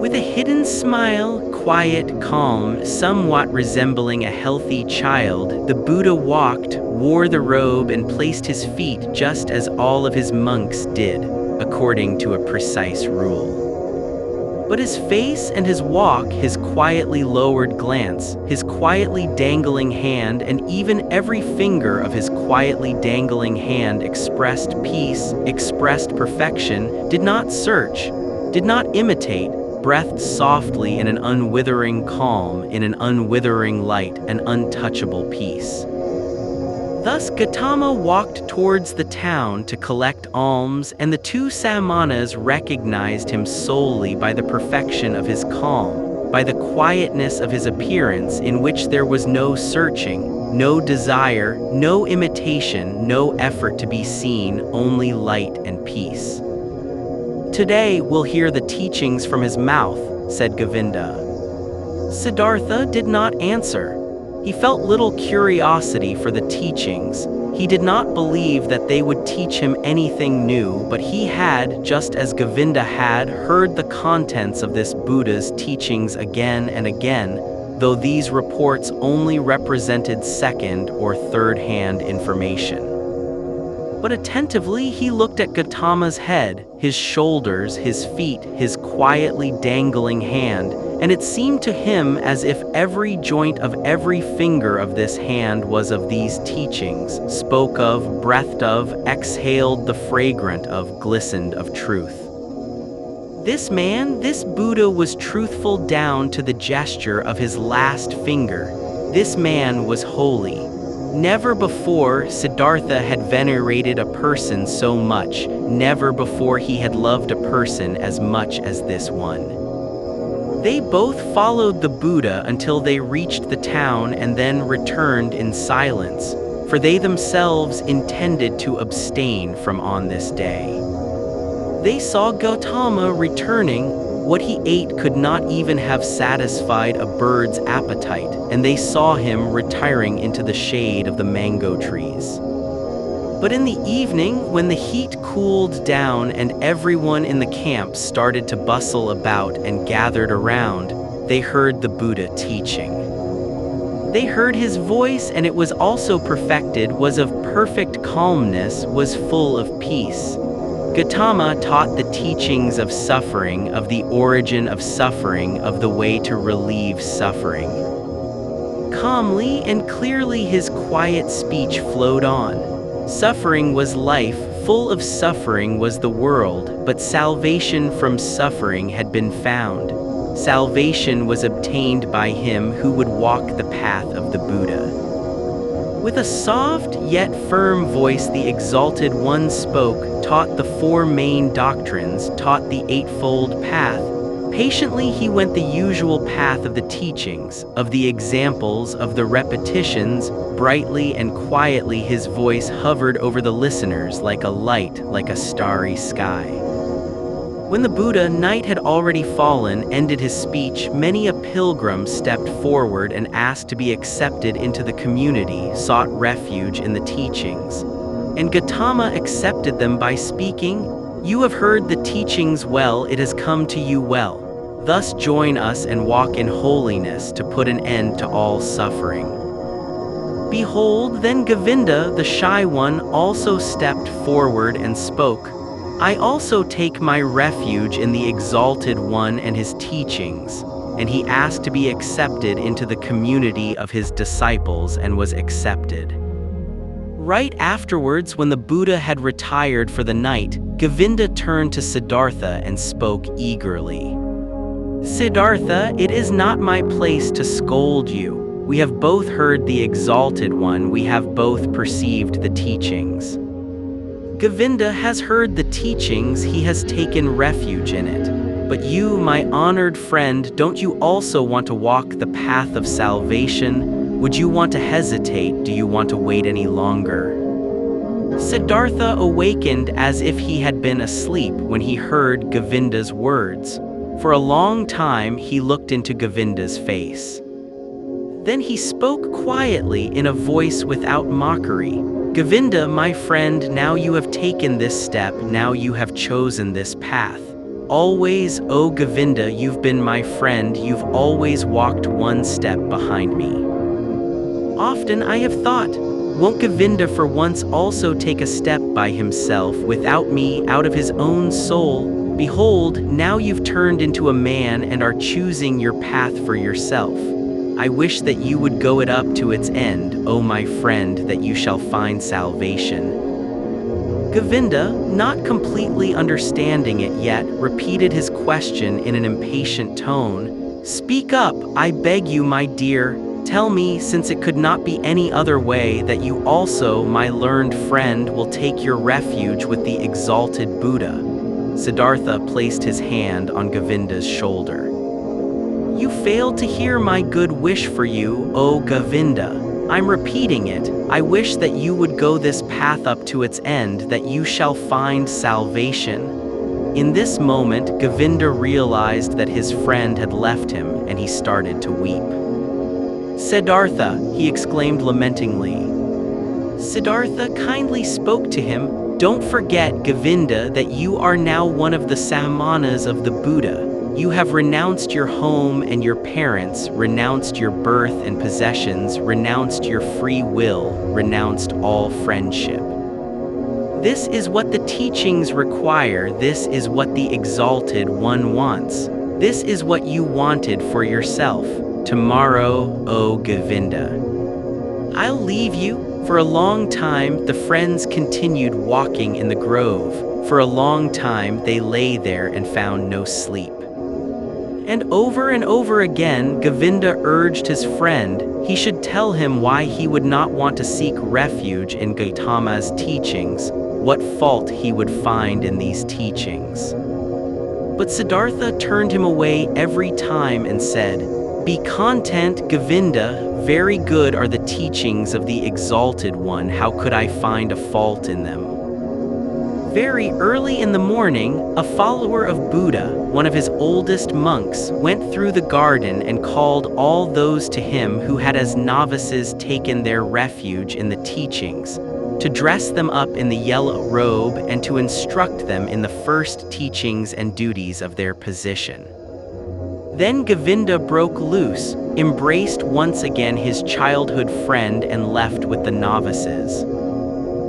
With a hidden smile, quiet, calm, somewhat resembling a healthy child, the Buddha walked, wore the robe, and placed his feet just as all of his monks did, according to a precise rule. But his face and his walk, his quietly lowered glance, his quietly dangling hand, and even every finger of his quietly dangling hand expressed peace, expressed perfection, did not search, did not imitate, breathed softly in an unwithering calm, in an unwithering light, an untouchable peace. Thus Gotama walked towards the town to collect alms, and the two Samanas recognized him solely by the perfection of his calm, by the quietness of his appearance in which there was no searching, no desire, no imitation, no effort to be seen, only light and peace. "Today we'll hear the teachings from his mouth," said Govinda. Siddhartha did not answer. He felt little curiosity for the teachings. He did not believe that they would teach him anything new, but he had, just as Govinda had, heard the contents of this Buddha's teachings again and again, though these reports only represented second or third-hand information. But attentively he looked at Gotama's head, his shoulders, his feet, his quietly dangling hand, and it seemed to him as if every joint of every finger of this hand was of these teachings, spoke of, breathed of, exhaled the fragrant of, glistened of truth. This man, this Buddha, was truthful down to the gesture of his last finger. This man was holy. Never before Siddhartha had venerated a person so much, never before he had loved a person as much as this one. They both followed the Buddha until they reached the town and then returned in silence, for they themselves intended to abstain from on this day. They saw Gotama returning. What he ate could not even have satisfied a bird's appetite, and they saw him retiring into the shade of the mango trees. But in the evening, when the heat cooled down and everyone in the camp started to bustle about and gathered around, they heard the Buddha teaching. They heard his voice, and it was also perfected, was of perfect calmness, was full of peace. Gotama taught the teachings of suffering, of the origin of suffering, of the way to relieve suffering. Calmly and clearly his quiet speech flowed on. Suffering was life, full of suffering was the world, but salvation from suffering had been found. Salvation was obtained by him who would walk the path of the Buddha. With a soft yet firm voice the Exalted One spoke, taught the four main doctrines, taught the eightfold path. Patiently he went the usual path of the teachings, of the examples, of the repetitions. Brightly and quietly his voice hovered over the listeners like a light, like a starry sky. When the Buddha, night had already fallen, ended his speech, many a pilgrim stepped forward and asked to be accepted into the community, sought refuge in the teachings. And Gotama accepted them by speaking, "You have heard the teachings well, it has come to you well. Thus join us and walk in holiness to put an end to all suffering." Behold, then Govinda, the shy one, also stepped forward and spoke, "I also take my refuge in the Exalted One and his teachings," and he asked to be accepted into the community of his disciples and was accepted. Right afterwards, when the Buddha had retired for the night, Govinda turned to Siddhartha and spoke eagerly. "Siddhartha, it is not my place to scold you. We have both heard the Exalted One, we have both perceived the teachings. Govinda has heard the teachings, he has taken refuge in it. But you, my honored friend, don't you also want to walk the path of salvation? Would you want to hesitate? Do you want to wait any longer?" Siddhartha awakened as if he had been asleep when he heard Govinda's words. For a long time he looked into Govinda's face. Then he spoke quietly in a voice without mockery. "Govinda, my friend, now you have taken this step, now you have chosen this path. Always, oh Govinda, you've been my friend, you've always walked one step behind me. Often I have thought, Won't Govinda for once also take a step by himself without me out of his own soul? Behold, now you've turned into a man and are choosing your path for yourself. I wish that you would go it up to its end, O my friend, that you shall find salvation." Govinda, not completely understanding it yet, repeated his question in an impatient tone. "Speak up, I beg you, my dear. Tell me, since it could not be any other way, that you also, my learned friend, will take your refuge with the exalted Buddha." Siddhartha placed his hand on Govinda's shoulder. "You failed to hear my good wish for you, O Govinda. I'm repeating it. I wish that you would go this path up to its end, that you shall find salvation." In this moment, Govinda realized that his friend had left him, and he started to weep. "Siddhartha," he exclaimed lamentingly. Siddhartha kindly spoke to him. "Don't forget, Govinda, that you are now one of the Samanas of the Buddha. You have renounced your home and your parents, renounced your birth and possessions, renounced your free will, renounced all friendship. This is what the teachings require. This is what the Exalted One wants. This is what you wanted for yourself. Tomorrow, O Govinda. I'll leave you." For a long time, the friends continued walking in the grove. For a long time, they lay there and found no sleep. And over again, Govinda urged his friend he should tell him why he would not want to seek refuge in Gotama's teachings, what fault he would find in these teachings. But Siddhartha turned him away every time and said, "Be content, Govinda. Very good are the teachings of the Exalted One. How could I find a fault in them?" Very early in the morning, a follower of Buddha, one of his oldest monks, went through the garden and called all those to him who had as novices taken their refuge in the teachings, to dress them up in the yellow robe and to instruct them in the first teachings and duties of their position. Then Govinda broke loose, embraced once again his childhood friend, and left with the novices.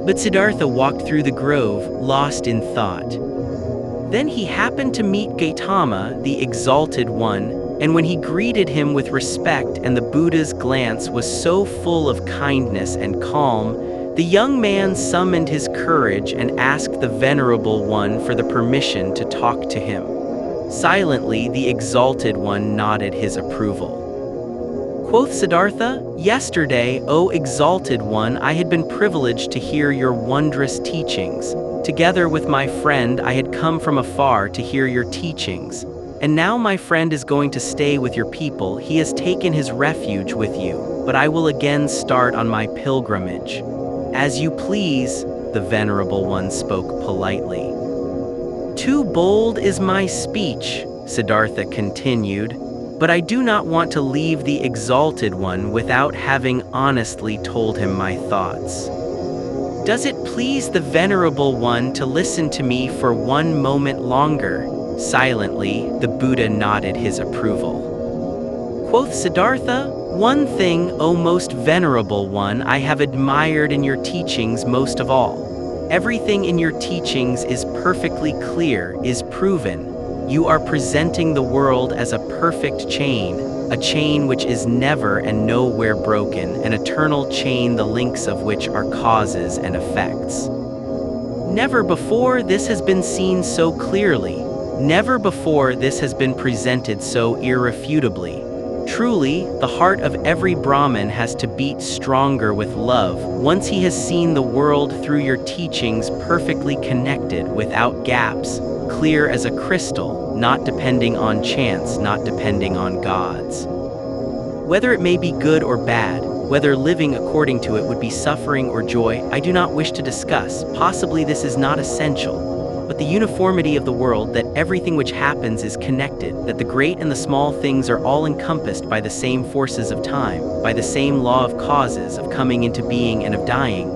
But Siddhartha walked through the grove, lost in thought. Then he happened to meet Gotama, the Exalted One, and when he greeted him with respect and the Buddha's glance was so full of kindness and calm, the young man summoned his courage and asked the Venerable One for the permission to talk to him. Silently, the Exalted One nodded his approval. Quoth Siddhartha, "Yesterday, O Exalted One, I had been privileged to hear your wondrous teachings. Together with my friend, I had come from afar to hear your teachings. And now my friend is going to stay with your people. He has taken his refuge with you, but I will again start on my pilgrimage." "As you please," the Venerable One spoke politely. "Too bold is my speech," Siddhartha continued, "but I do not want to leave the Exalted One without having honestly told him my thoughts. Does it please the Venerable One to listen to me for one moment longer?" Silently, the Buddha nodded his approval. Quoth Siddhartha, "One thing, O most Venerable One, I have admired in your teachings most of all. Everything in your teachings is perfectly clear, is proven. You are presenting the world as a perfect chain, a chain which is never and nowhere broken, an eternal chain the links of which are causes and effects. Never before this has been seen so clearly. Never before this has been presented so irrefutably. Truly, the heart of every Brahmin has to beat stronger with love once he has seen the world through your teachings perfectly connected, without gaps, clear as a crystal, not depending on chance, not depending on gods. Whether it may be good or bad, whether living according to it would be suffering or joy, I do not wish to discuss. Possibly this is not essential. But the uniformity of the world, that everything which happens is connected, that the great and the small things are all encompassed by the same forces of time, by the same law of causes, of coming into being and of dying.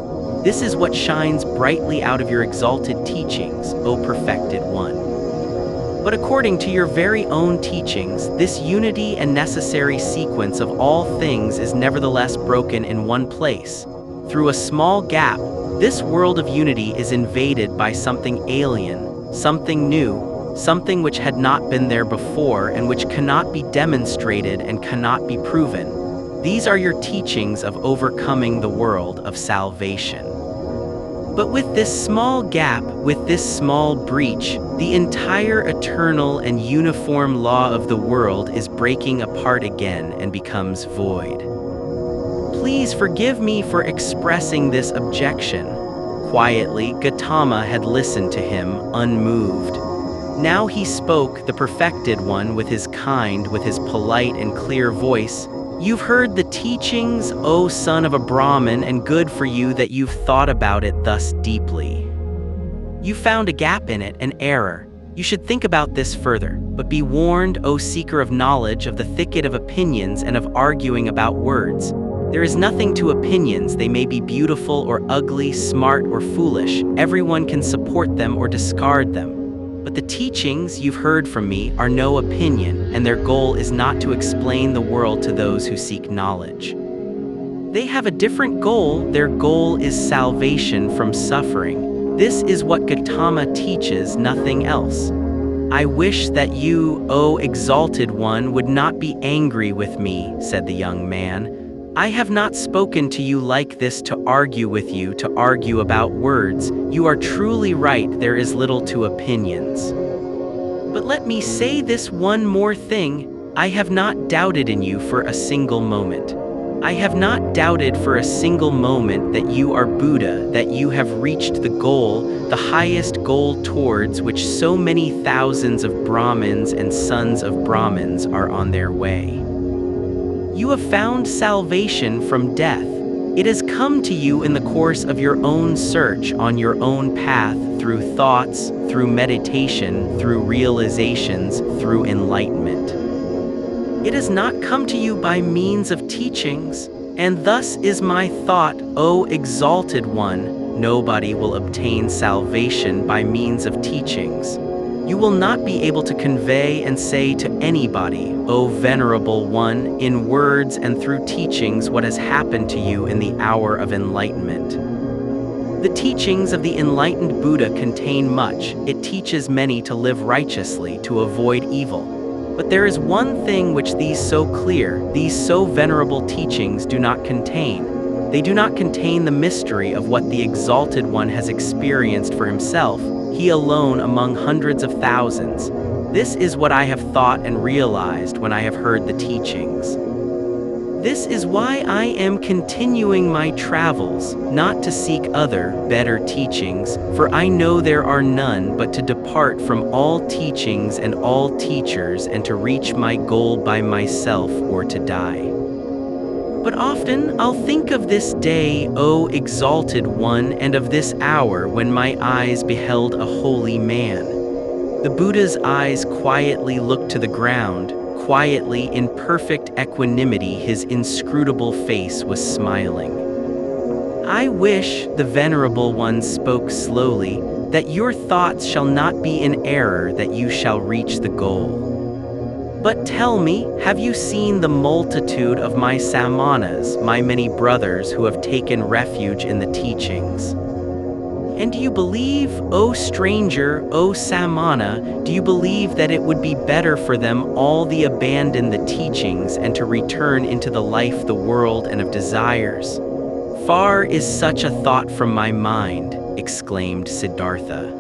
This is what shines brightly out of your exalted teachings, O perfected one. But according to your very own teachings, this unity and necessary sequence of all things is nevertheless broken in one place. through a small gap, this world of unity is invaded by something alien, something new, something which had not been there before and which cannot be demonstrated and cannot be proven. These are your teachings of overcoming the world of salvation. But with this small gap, with this small breach, the entire eternal and uniform law of the world is breaking apart again and becomes void. Please forgive me for expressing this objection. Quietly, Gotama had listened to him, unmoved. Now he spoke, the perfected one, with his polite and clear voice. You've heard the teachings, O son of a Brahmin, and good for you that you've thought about it thus deeply. You found a gap in it, an error. You should think about this further, but be warned, O seeker of knowledge, of the thicket of opinions and of arguing about words. There is nothing to opinions, they may be beautiful or ugly, smart or foolish. Everyone can support them or discard them. But the teachings you've heard from me are no opinion, and their goal is not to explain the world to those who seek knowledge. They have a different goal. Their goal is salvation from suffering. This is what Gotama teaches, nothing else. I wish that you, O exalted one, would not be angry with me, said the young man. I have not spoken to you like this to argue with you, to argue about words. You are truly right, there is little to opinions. But let me say this one more thing. I have not doubted in you for a single moment. I have not doubted for a single moment that you are Buddha, that you have reached the goal, the highest goal towards which so many thousands of Brahmins and sons of Brahmins are on their way. You have found salvation from death. It has come to you in the course of your own search, on your own path, through thoughts, through meditation, through realizations, through enlightenment. It has not come to you by means of teachings, and thus is my thought, O exalted one, nobody will obtain salvation by means of teachings. You will not be able to convey and say to anybody, O venerable one, in words and through teachings what has happened to you in the hour of enlightenment. The teachings of the enlightened Buddha contain much. It teaches many to live righteously, to avoid evil. But there is one thing which these so clear, these so venerable teachings do not contain. They do not contain the mystery of what the exalted one has experienced for himself, he alone among hundreds of thousands. This is what I have thought and realized when I have heard the teachings. This is why I am continuing my travels, not to seek other, better teachings, for I know there are none, but to depart from all teachings and all teachers and to reach my goal by myself or to die. But often I'll think of this day, O exalted one, and of this hour when my eyes beheld a holy man. The Buddha's eyes quietly looked to the ground. Quietly, in perfect equanimity, his inscrutable face was smiling. I wish, the Venerable One spoke slowly, that your thoughts shall not be in error, that you shall reach the goal. But tell me, have you seen the multitude of my Samanas, my many brothers who have taken refuge in the teachings? And do you believe, O stranger, O Samana, do you believe that it would be better for them all to abandon the teachings and to return into the life, the world, and of desires? Far is such a thought from my mind, exclaimed Siddhartha.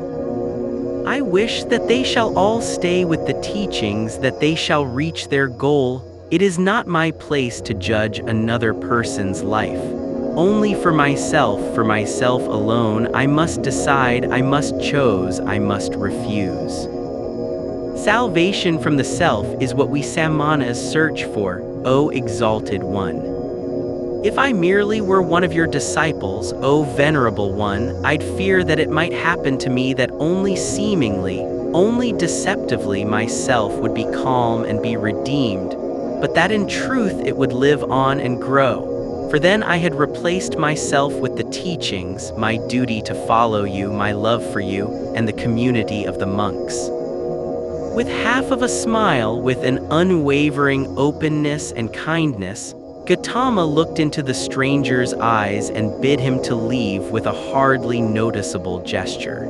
I wish that they shall all stay with the teachings, that they shall reach their goal. It is not my place to judge another person's life. Only for myself alone, I must decide, I must choose, I must refuse. Salvation from the self is what we Samanas search for, O exalted one. If I merely were one of your disciples, O venerable one, I'd fear that it might happen to me that only seemingly, only deceptively myself would be calm and be redeemed, but that in truth it would live on and grow. For then I had replaced myself with the teachings, my duty to follow you, my love for you, and the community of the monks. With half of a smile, with an unwavering openness and kindness, Gotama looked into the stranger's eyes and bid him to leave with a hardly noticeable gesture.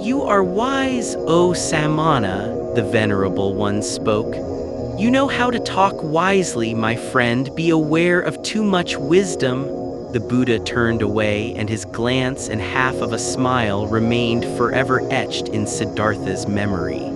"You are wise, O Samana," the Venerable One spoke. "You know how to talk wisely, my friend. Be aware of too much wisdom." The Buddha turned away, and his glance and half of a smile remained forever etched in Siddhartha's memory.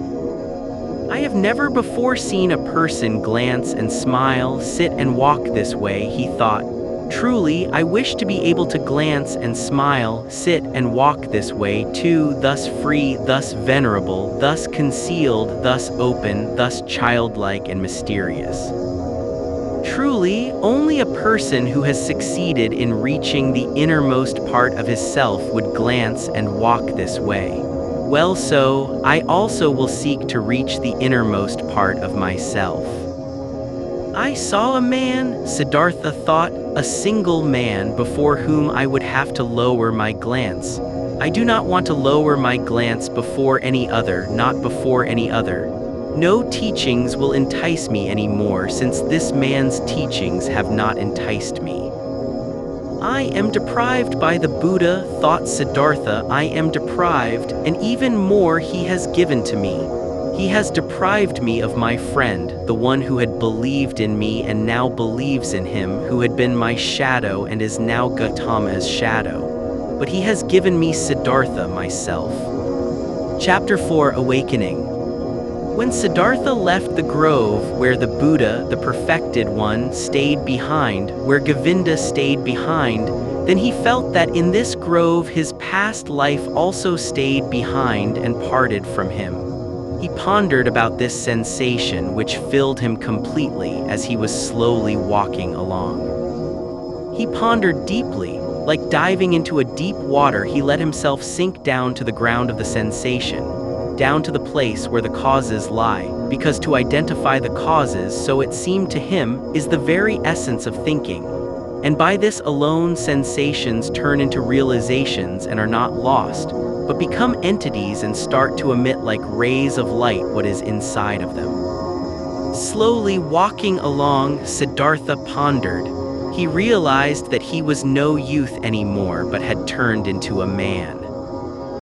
"I have never before seen a person glance and smile, sit and walk this way," he thought. "Truly, I wish to be able to glance and smile, sit and walk this way too, thus free, thus venerable, thus concealed, thus open, thus childlike and mysterious." Truly, only a person who has succeeded in reaching the innermost part of his self would glance and walk this way. Well, so, I also will seek to reach the innermost part of myself. I saw a man, Siddhartha thought, a single man before whom I would have to lower my glance. I do not want to lower my glance before any other, not before any other. No teachings will entice me anymore, since this man's teachings have not enticed me. I am deprived by the Buddha, thought Siddhartha. I am deprived, and even more he has given to me. He has deprived me of my friend, the one who had believed in me and now believes in him, who had been my shadow and is now Gotama's shadow. But he has given me Siddhartha myself. Chapter 4, Awakening. When Siddhartha left the grove where the Buddha, the perfected one, stayed behind, where Govinda stayed behind, then he felt that in this grove his past life also stayed behind and parted from him. He pondered about this sensation which filled him completely as he was slowly walking along. He pondered deeply, like diving into a deep water. He let himself sink down to the ground of the sensation, down to the place where the causes lie, because to identify the causes, so it seemed to him, is the very essence of thinking. And by this alone sensations turn into realizations and are not lost, but become entities and start to emit like rays of light what is inside of them. Slowly walking along, Siddhartha pondered. He realized that he was no youth anymore but had turned into a man.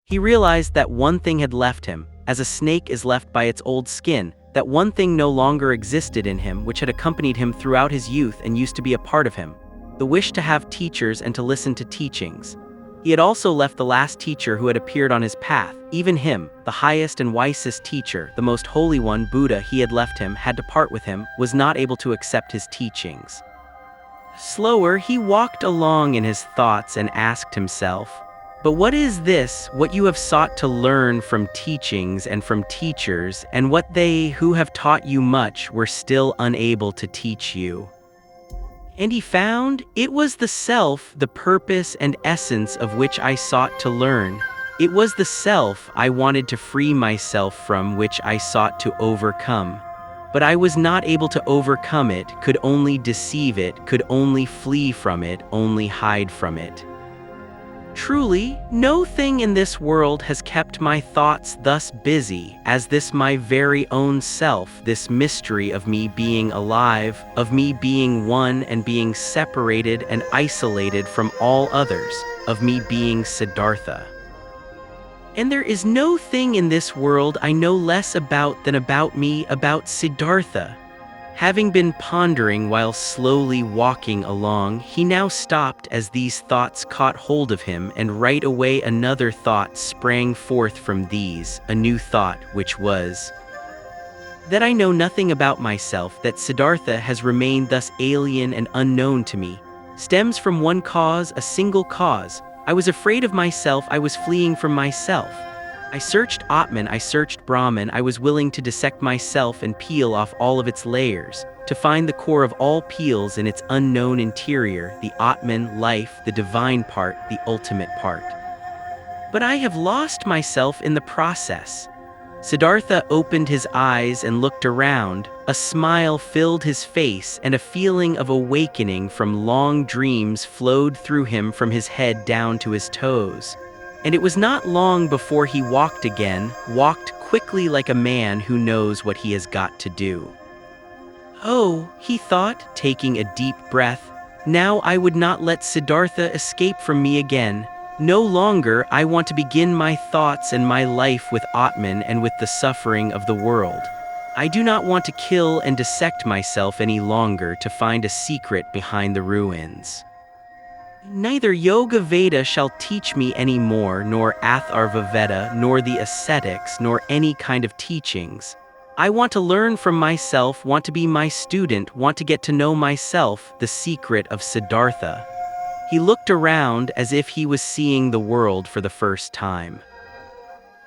He realized that one thing had left him, as a snake is left by its old skin, that one thing no longer existed in him which had accompanied him throughout his youth and used to be a part of him, the wish to have teachers and to listen to teachings. He had also left the last teacher who had appeared on his path, even him, the highest and wisest teacher, the most holy one, Buddha. He had left him, had to part with him, was not able to accept his teachings. Slower, he walked along in his thoughts and asked himself, "But what is this, what you have sought to learn from teachings and from teachers, and what they who have taught you much were still unable to teach you?" And he found, it was the self, the purpose and essence of which I sought to learn. It was the self I wanted to free myself from, which I sought to overcome. But I was not able to overcome it, could only deceive it, could only flee from it, only hide from it. Truly, no thing in this world has kept my thoughts thus busy as this my very own self, this mystery of me being alive, of me being one and being separated and isolated from all others, of me being Siddhartha. And there is no thing in this world I know less about than about me, about Siddhartha. Having been pondering while slowly walking along, he now stopped as these thoughts caught hold of him, and right away another thought sprang forth from these, a new thought, which was that I know nothing about myself, that Siddhartha has remained thus alien and unknown to me, stems from one cause, a single cause. I was afraid of myself, I was fleeing from myself. I searched Atman, I searched Brahmin, I was willing to dissect myself and peel off all of its layers, to find the core of all peels in its unknown interior, the Atman, life, the divine part, the ultimate part. But I have lost myself in the process. Siddhartha opened his eyes and looked around. A smile filled his face, and a feeling of awakening from long dreams flowed through him from his head down to his toes. And it was not long before he walked again, walked quickly like a man who knows what he has got to do. Oh, he thought, taking a deep breath, now I would not let Siddhartha escape from me again. No longer I want to begin my thoughts and my life with Atman and with the suffering of the world. I do not want to kill and dissect myself any longer to find a secret behind the ruins. Neither Yoga Veda shall teach me any more, nor Atharva Veda, nor the ascetics, nor any kind of teachings. I want to learn from myself, want to be my student, want to get to know myself, the secret of Siddhartha. He looked around as if he was seeing the world for the first time.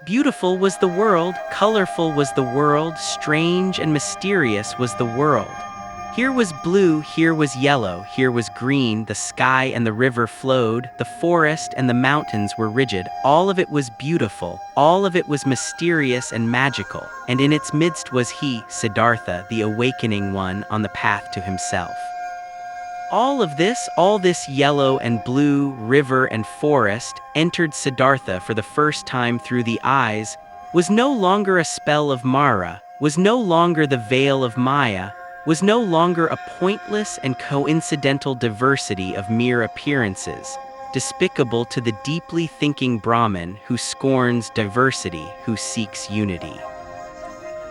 Beautiful was the world, colorful was the world, strange and mysterious was the world. Here was blue, here was yellow, here was green, the sky and the river flowed, the forest and the mountains were rigid, all of it was beautiful, all of it was mysterious and magical, and in its midst was he, Siddhartha, the awakening one on the path to himself. All this yellow and blue, river and forest, entered Siddhartha for the first time through the eyes, was no longer a spell of Mara, was no longer the veil of Maya, was no longer a pointless and coincidental diversity of mere appearances, despicable to the deeply thinking Brahmin who scorns diversity, who seeks unity.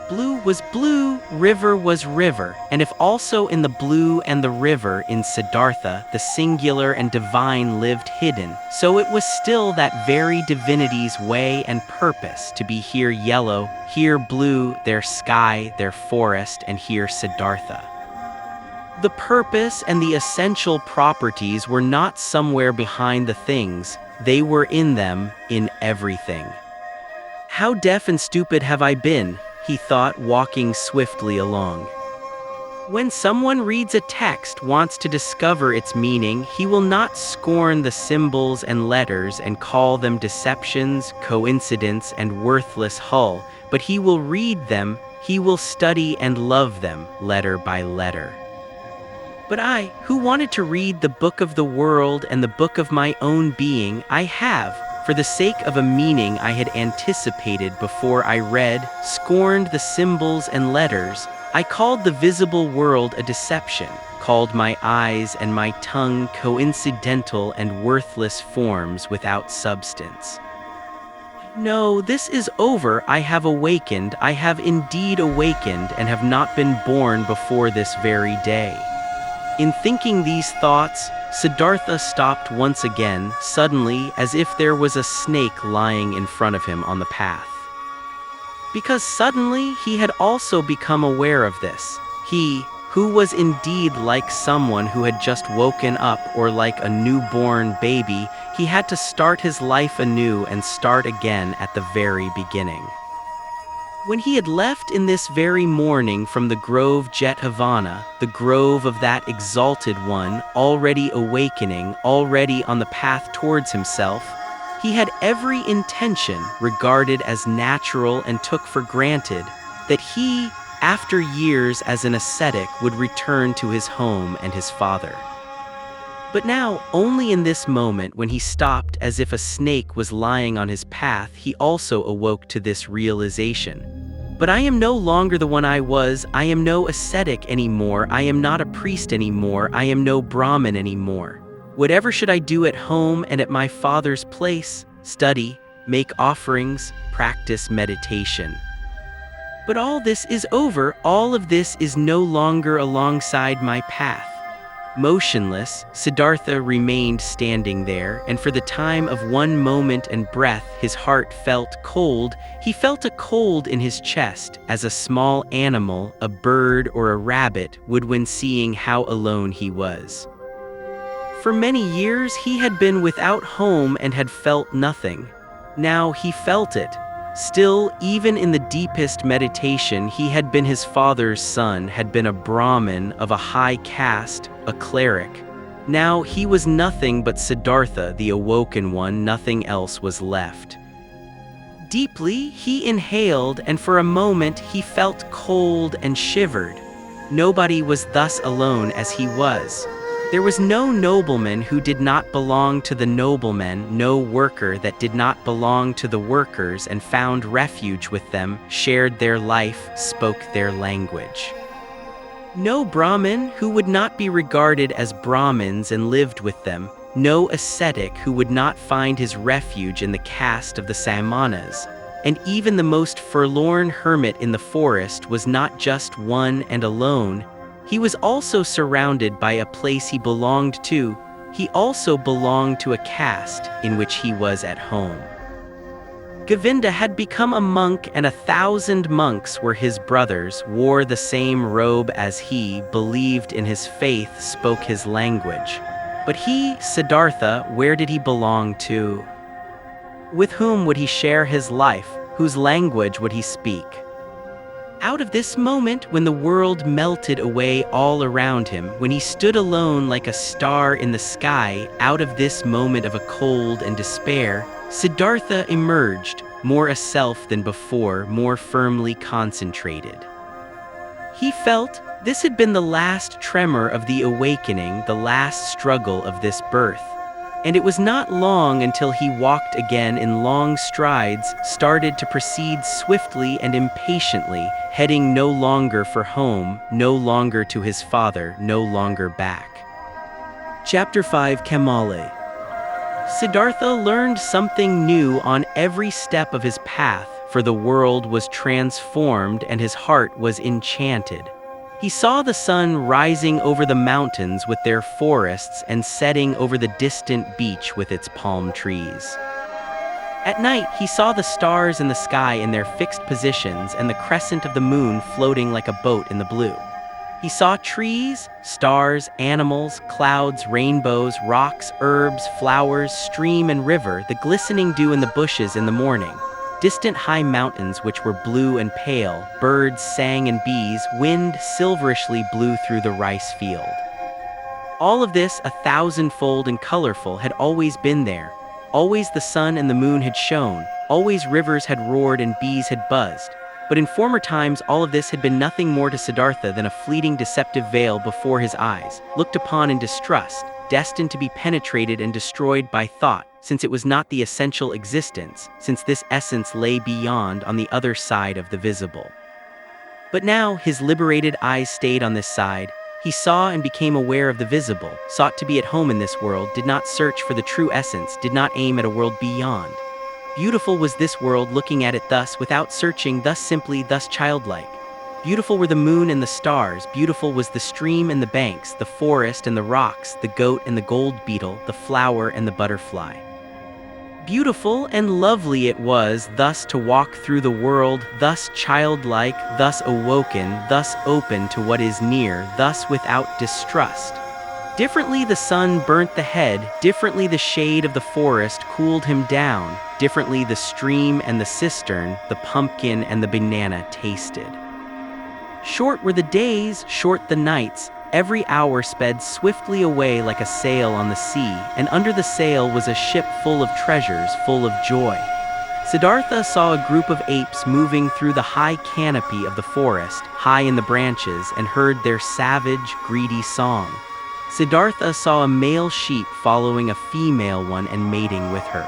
Blue was blue, river was river, and if also in the blue and the river in Siddhartha the singular and divine lived hidden, so it was still that very divinity's way and purpose to be here yellow, here blue, there sky, there forest, and here Siddhartha. The purpose and the essential properties were not somewhere behind the things, they were in them, in everything. How deaf and stupid have I been, he thought, walking swiftly along. When someone reads a text, wants to discover its meaning, he will not scorn the symbols and letters and call them deceptions, coincidence, and worthless hull, but he will read them, he will study and love them, letter by letter. But I, who wanted to read the book of the world and the book of my own being, I have, for the sake of a meaning I had anticipated before I read, scorned the symbols and letters. I called the visible world a deception, called my eyes and my tongue coincidental and worthless forms without substance. No, this is over, I have awakened, I have indeed awakened and have not been born before this very day. In thinking these thoughts, Siddhartha stopped once again, suddenly, as if there was a snake lying in front of him on the path. Because suddenly he had also become aware of this. He, who was indeed like someone who had just woken up or like a newborn baby, he had to start his life anew and start again at the very beginning. When he had left in this very morning from the grove Jethavana, the grove of that exalted one, already awakening, already on the path towards himself, he had every intention, regarded as natural and took for granted, that he, after years as an ascetic, would return to his home and his father. But now, only in this moment when he stopped as if a snake was lying on his path, he also awoke to this realization. But I am no longer the one I was, I am no ascetic anymore, I am not a priest anymore, I am no Brahmin anymore. Whatever should I do at home and at my father's place? Study, make offerings, practice meditation. But all this is over, all of this is no longer alongside my path. Motionless, Siddhartha remained standing there, and for the time of one moment and breath his heart felt cold. He felt a cold in his chest, as a small animal, a bird or a rabbit, would when seeing how alone he was. For many years he had been without home and had felt nothing. Now he felt it. Still, even in the deepest meditation, he had been his father's son, had been a Brahmin of a high caste, a cleric. Now he was nothing but Siddhartha, the awoken one, nothing else was left. Deeply he inhaled, and for a moment he felt cold and shivered. Nobody was thus alone as he was. There was no nobleman who did not belong to the noblemen, no worker that did not belong to the workers and found refuge with them, shared their life, spoke their language. No Brahmin who would not be regarded as Brahmins and lived with them, no ascetic who would not find his refuge in the caste of the Samanas, and even the most forlorn hermit in the forest was not just one and alone. He was also surrounded by a place he belonged to. He also belonged to a caste in which he was at home. Govinda had become a monk, and 1,000 monks were his brothers, wore the same robe as he, believed in his faith, spoke his language. But he, Siddhartha, where did he belong to? With whom would he share his life? Whose language would he speak? Out of this moment, when the world melted away all around him, when he stood alone like a star in the sky, out of this moment of a cold and despair, Siddhartha emerged, more a self than before, more firmly concentrated. He felt this had been the last tremor of the awakening, the last struggle of this birth. And it was not long until he walked again in long strides, started to proceed swiftly and impatiently, heading no longer for home, no longer to his father, no longer back. Chapter 5, KAMALA. Siddhartha learned something new on every step of his path, for the world was transformed and his heart was enchanted. He saw the sun rising over the mountains with their forests and setting over the distant beach with its palm trees. At night, he saw the stars in the sky in their fixed positions and the crescent of the moon floating like a boat in the blue. He saw trees, stars, animals, clouds, rainbows, rocks, herbs, flowers, stream and river, the glistening dew in the bushes in the morning. Distant high mountains which were blue and pale, birds sang and bees, wind silverishly blew through the rice field. All of this, 1,000-fold and colorful, had always been there. Always the sun and the moon had shone, always rivers had roared and bees had buzzed. But in former times all of this had been nothing more to Siddhartha than a fleeting deceptive veil before his eyes, looked upon in distrust, destined to be penetrated and destroyed by thought, since it was not the essential existence, since this essence lay beyond on the other side of the visible. But now his liberated eyes stayed on this side. He saw and became aware of the visible, sought to be at home in this world, did not search for the true essence, did not aim at a world beyond. Beautiful was this world, looking at it thus, without searching, thus simply, thus childlike. Beautiful were the moon and the stars, beautiful was the stream and the banks, the forest and the rocks, the goat and the gold beetle, the flower and the butterfly. Beautiful and lovely it was thus to walk through the world, thus childlike, thus awoken, thus open to what is near, thus without distrust. Differently the sun burnt the head, differently the shade of the forest cooled him down, differently the stream and the cistern, the pumpkin and the banana tasted. Short were the days, short the nights, every hour sped swiftly away like a sail on the sea, and under the sail was a ship full of treasures, full of joy. Siddhartha saw a group of apes moving through the high canopy of the forest, high in the branches, and heard their savage, greedy song. Siddhartha saw a male sheep following a female one and mating with her.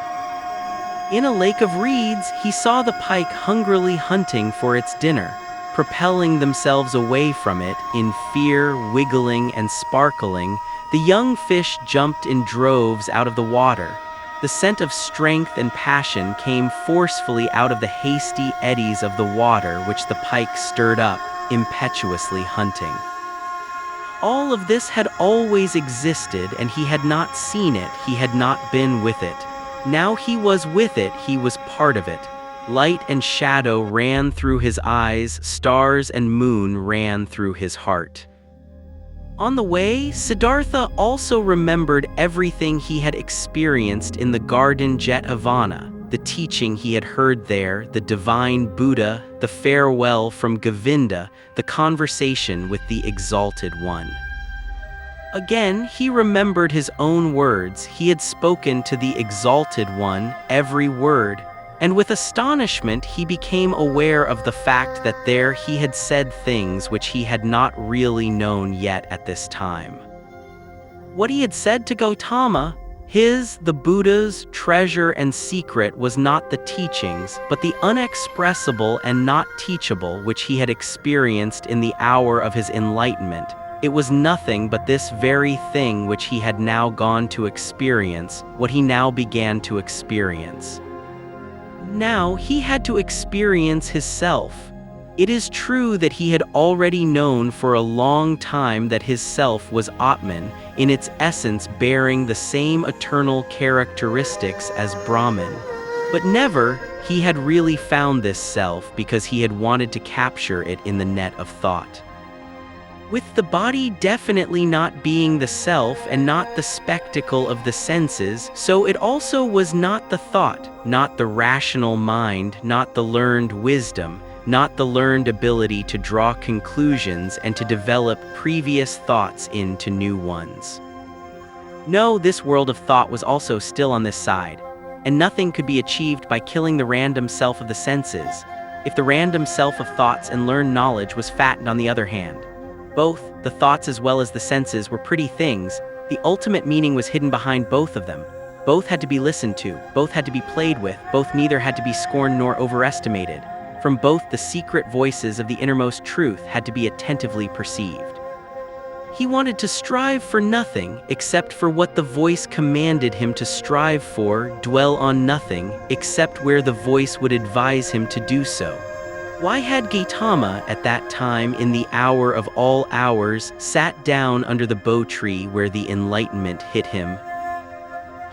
In a lake of reeds, he saw the pike hungrily hunting for its dinner, propelling themselves away from it, in fear, wiggling and sparkling. The young fish jumped in droves out of the water. The scent of strength and passion came forcefully out of the hasty eddies of the water which the pike stirred up, impetuously hunting. All of this had always existed, and he had not seen it, he had not been with it. Now he was with it, he was part of it. Light and shadow ran through his eyes, stars and moon ran through his heart. On the way, Siddhartha also remembered everything he had experienced in the garden Jetavana, the teaching he had heard there, the divine Buddha, the farewell from Govinda, the conversation with the Exalted One. Again, he remembered his own words. He had spoken to the Exalted One, every word, and with astonishment he became aware of the fact that there he had said things which he had not really known yet at this time. What he had said to Gotama, The Buddha's, treasure and secret was not the teachings, but the unexpressible and not teachable which he had experienced in the hour of his enlightenment. It was nothing but this very thing which he had now gone to experience, what he now began to experience. Now he had to experience his self. It is true that he had already known for a long time that his self was Atman, in its essence bearing the same eternal characteristics as Brahmin. But never he had really found this self because he had wanted to capture it in the net of thought. With the body definitely not being the self and not the spectacle of the senses, so it also was not the thought, not the rational mind, not the learned wisdom, not the learned ability to draw conclusions and to develop previous thoughts into new ones. No, this world of thought was also still on this side, and nothing could be achieved by killing the random self of the senses, if the random self of thoughts and learned knowledge was fattened on the other hand. Both, the thoughts as well as the senses, were pretty things. The ultimate meaning was hidden behind both of them. Both had to be listened to, both had to be played with, both neither had to be scorned nor overestimated. From both the secret voices of the innermost truth had to be attentively perceived. He wanted to strive for nothing except for what the voice commanded him to strive for, dwell on nothing except where the voice would advise him to do so. Why had Gotama, at that time in the hour of all hours, sat down under the bo tree where the enlightenment hit him?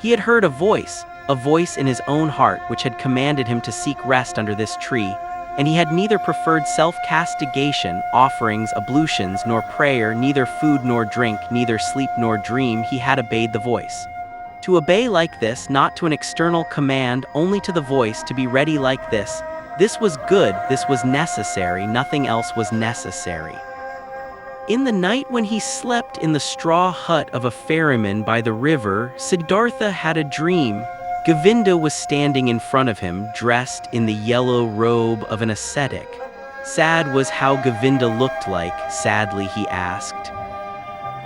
He had heard a voice in his own heart which had commanded him to seek rest under this tree, and he had neither preferred self-castigation, offerings, ablutions, nor prayer, neither food nor drink, neither sleep nor dream. He had obeyed the voice. To obey like this, not to an external command, only to the voice, to be ready like this was good, this was necessary, nothing else was necessary. In the night when he slept in the straw hut of a ferryman by the river, Siddhartha had a dream. Govinda was standing in front of him, dressed in the yellow robe of an ascetic. Sad was how Govinda looked like. Sadly he asked,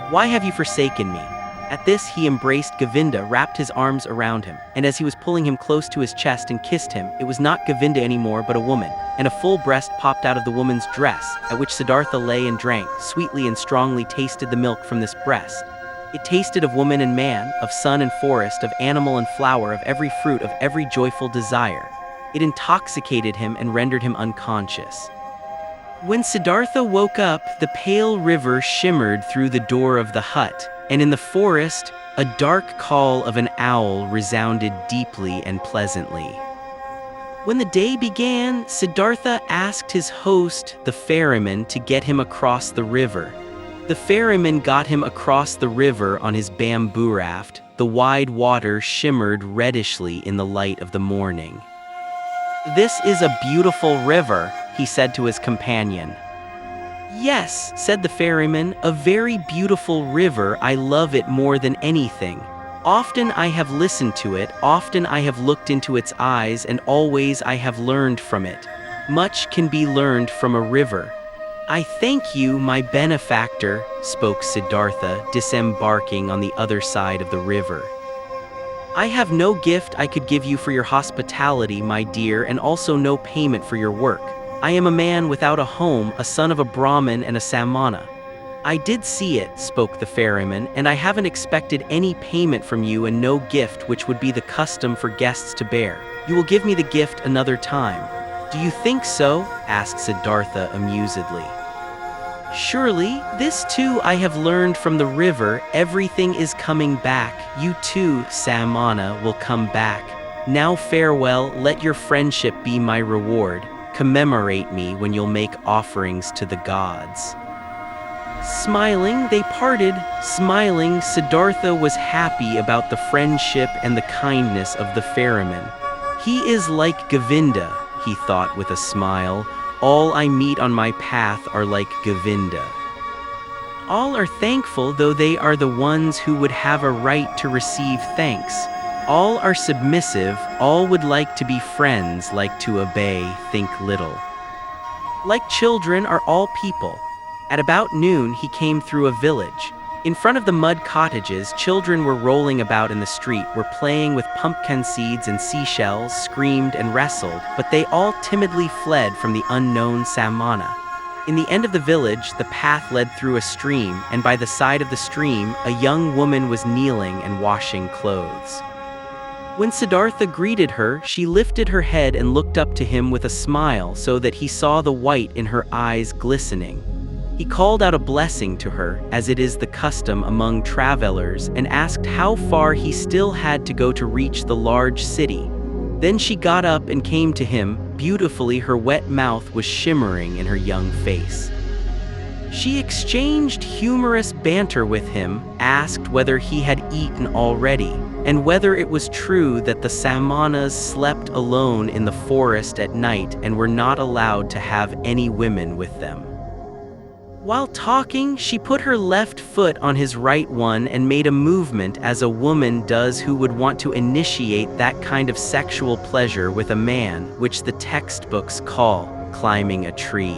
"Why have you forsaken me?" At this he embraced Govinda, wrapped his arms around him, and as he was pulling him close to his chest and kissed him, it was not Govinda anymore but a woman, and a full breast popped out of the woman's dress, at which Siddhartha lay and drank, sweetly and strongly tasted the milk from this breast. It tasted of woman and man, of sun and forest, of animal and flower, of every fruit, of every joyful desire. It intoxicated him and rendered him unconscious. When Siddhartha woke up, the pale river shimmered through the door of the hut, and in the forest, a dark call of an owl resounded deeply and pleasantly. When the day began, Siddhartha asked his host, the ferryman, to get him across the river. The ferryman got him across the river on his bamboo raft. The wide water shimmered reddishly in the light of the morning. "This is a beautiful river," he said to his companion. "Yes," said the ferryman, "a very beautiful river. I love it more than anything. Often I have listened to it, often I have looked into its eyes, and always I have learned from it. Much can be learned from a river." "I thank you, my benefactor," spoke Siddhartha, disembarking on the other side of the river. "I have no gift I could give you for your hospitality, my dear, and also no payment for your work. I am a man without a home, a son of a Brahmin and a Samana." "I did see it," spoke the ferryman, "and I haven't expected any payment from you and no gift which would be the custom for guests to bear. You will give me the gift another time." "Do you think so?" asked Siddhartha amusedly. "Surely, this too I have learned from the river. Everything is coming back. You too, Samana, will come back. Now farewell, let your friendship be my reward. Commemorate me when you'll make offerings to the gods." Smiling, they parted. Smiling, Siddhartha was happy about the friendship and the kindness of the ferryman. "He is like Govinda," he thought with a smile. "All I meet on my path are like Govinda." All are thankful, though they are the ones who would have a right to receive thanks. All are submissive, all would like to be friends, like to obey, think little. Like children are all people. At about noon he came through a village. In front of the mud cottages, children were rolling about in the street, were playing with pumpkin seeds and seashells, screamed and wrestled, but they all timidly fled from the unknown Samana. In the end of the village, the path led through a stream, and by the side of the stream, a young woman was kneeling and washing clothes. When Siddhartha greeted her, she lifted her head and looked up to him with a smile so that he saw the white in her eyes glistening. He called out a blessing to her, as it is the custom among travelers, and asked how far he still had to go to reach the large city. Then she got up and came to him. Beautifully, her wet mouth was shimmering in her young face. She exchanged humorous banter with him, asked whether he had eaten already, and whether it was true that the Samanas slept alone in the forest at night and were not allowed to have any women with them. While talking, she put her left foot on his right one and made a movement as a woman does who would want to initiate that kind of sexual pleasure with a man, which the textbooks call climbing a tree.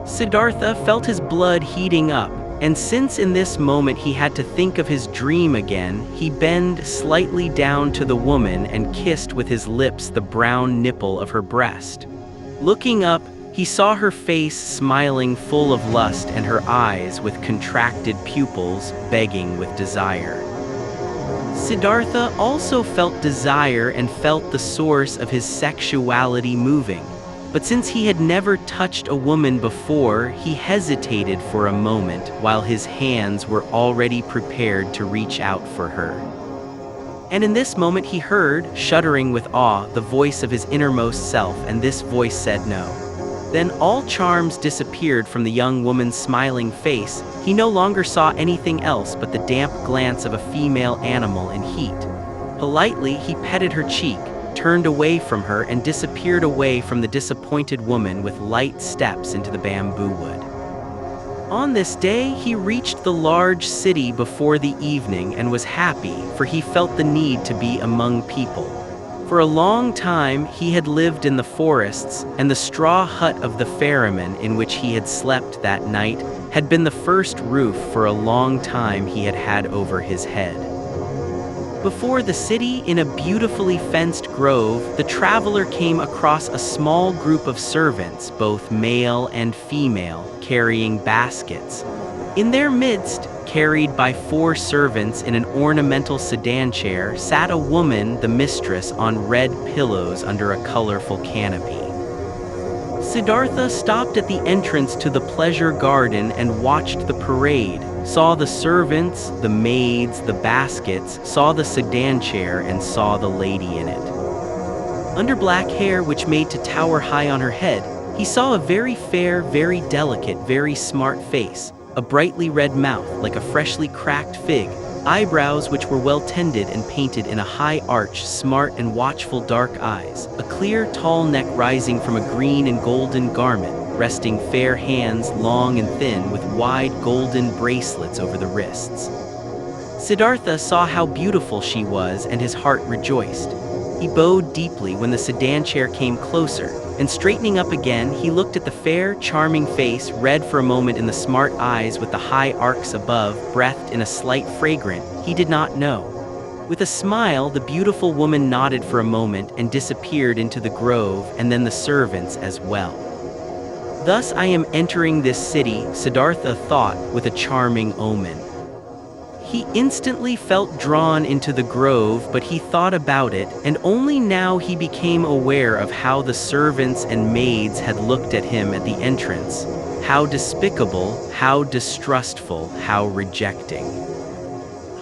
Siddhartha felt his blood heating up, and since in this moment he had to think of his dream again, he bent slightly down to the woman and kissed with his lips the brown nipple of her breast. Looking up, he saw her face smiling full of lust and her eyes with contracted pupils begging with desire. Siddhartha also felt desire and felt the source of his sexuality moving. But since he had never touched a woman before, he hesitated for a moment while his hands were already prepared to reach out for her. And in this moment he heard, shuddering with awe, the voice of his innermost self, and this voice said no. Then all charms disappeared from the young woman's smiling face. He no longer saw anything else but the damp glance of a female animal in heat. Politely, he petted her cheek, turned away from her, and disappeared away from the disappointed woman with light steps into the bamboo wood. On this day, he reached the large city before the evening and was happy, for he felt the need to be among people. For a long time, he had lived in the forests, and the straw hut of the ferryman in which he had slept that night had been the first roof for a long time he had had over his head. Before the city, in a beautifully fenced grove, the traveler came across a small group of servants, both male and female, carrying baskets. In their midst, carried by 4 servants in an ornamental sedan chair, sat a woman, the mistress, on red pillows under a colorful canopy. Siddhartha stopped at the entrance to the pleasure garden and watched the parade, saw the servants, the maids, the baskets, saw the sedan chair, and saw the lady in it. Under black hair which made to tower high on her head, he saw a very fair, very delicate, very smart face, a brightly red mouth like a freshly cracked fig, eyebrows which were well tended and painted in a high arch, smart and watchful dark eyes, a clear tall neck rising from a green and golden garment, resting fair hands long and thin with wide golden bracelets over the wrists. Siddhartha saw how beautiful she was and his heart rejoiced. He bowed deeply when the sedan chair came closer, and straightening up again, he looked at the fair, charming face, read for a moment in the smart eyes with the high arcs above, breathed in a slight fragrance, he did not know. With a smile, the beautiful woman nodded for a moment and disappeared into the grove, and then the servants as well. Thus I am entering this city, Siddhartha thought, with a charming omen. He instantly felt drawn into the grove, but he thought about it, and only now he became aware of how the servants and maids had looked at him at the entrance. How despicable, how distrustful, how rejecting.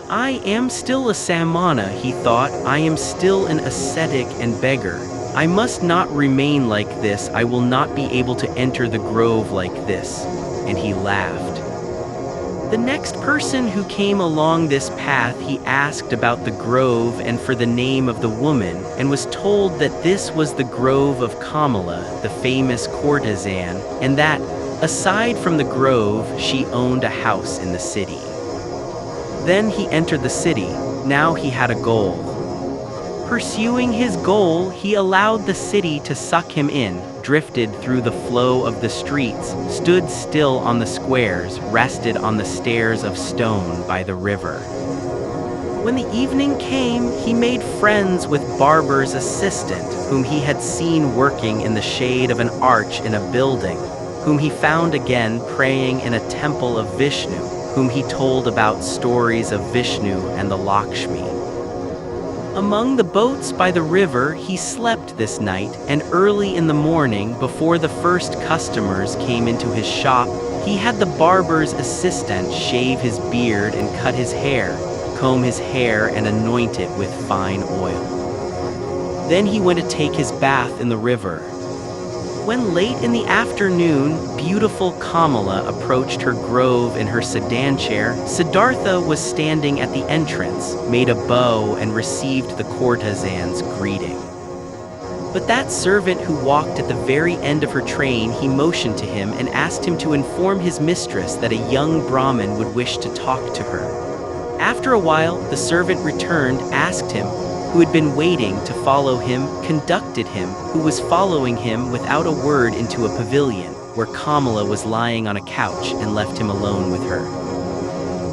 I am still a Samana, he thought. I am still an ascetic and beggar. I must not remain like this. I will not be able to enter the grove like this. And he laughed. The next person who came along this path, he asked about the grove and for the name of the woman, and was told that this was the grove of KAMALA, the famous courtesan, and that, aside from the grove, she owned a house in the city. Then he entered the city. Now he had a goal. Pursuing his goal, he allowed the city to suck him in, drifted through the flow of the streets, stood still on the squares, rested on the stairs of stone by the river. When the evening came, he made friends with Barber's assistant, whom he had seen working in the shade of an arch in a building, whom he found again praying in a temple of Vishnu, whom he told about stories of Vishnu and the Lakshmi. Among the boats by the river he slept this night, and early in the morning, before the first customers came into his shop, he had the barber's assistant shave his beard and cut his hair, comb his hair and anoint it with fine oil. Then he went to take his bath in the river. When late in the afternoon, beautiful KAMALA approached her grove in her sedan chair, Siddhartha was standing at the entrance, made a bow and received the courtesan's greeting. But that servant who walked at the very end of her train, he motioned to him and asked him to inform his mistress that a young Brahmin would wish to talk to her. After a while, the servant returned, asked him, who had been waiting to follow him, conducted him, who was following him without a word, into a pavilion, where KAMALA was lying on a couch, and left him alone with her.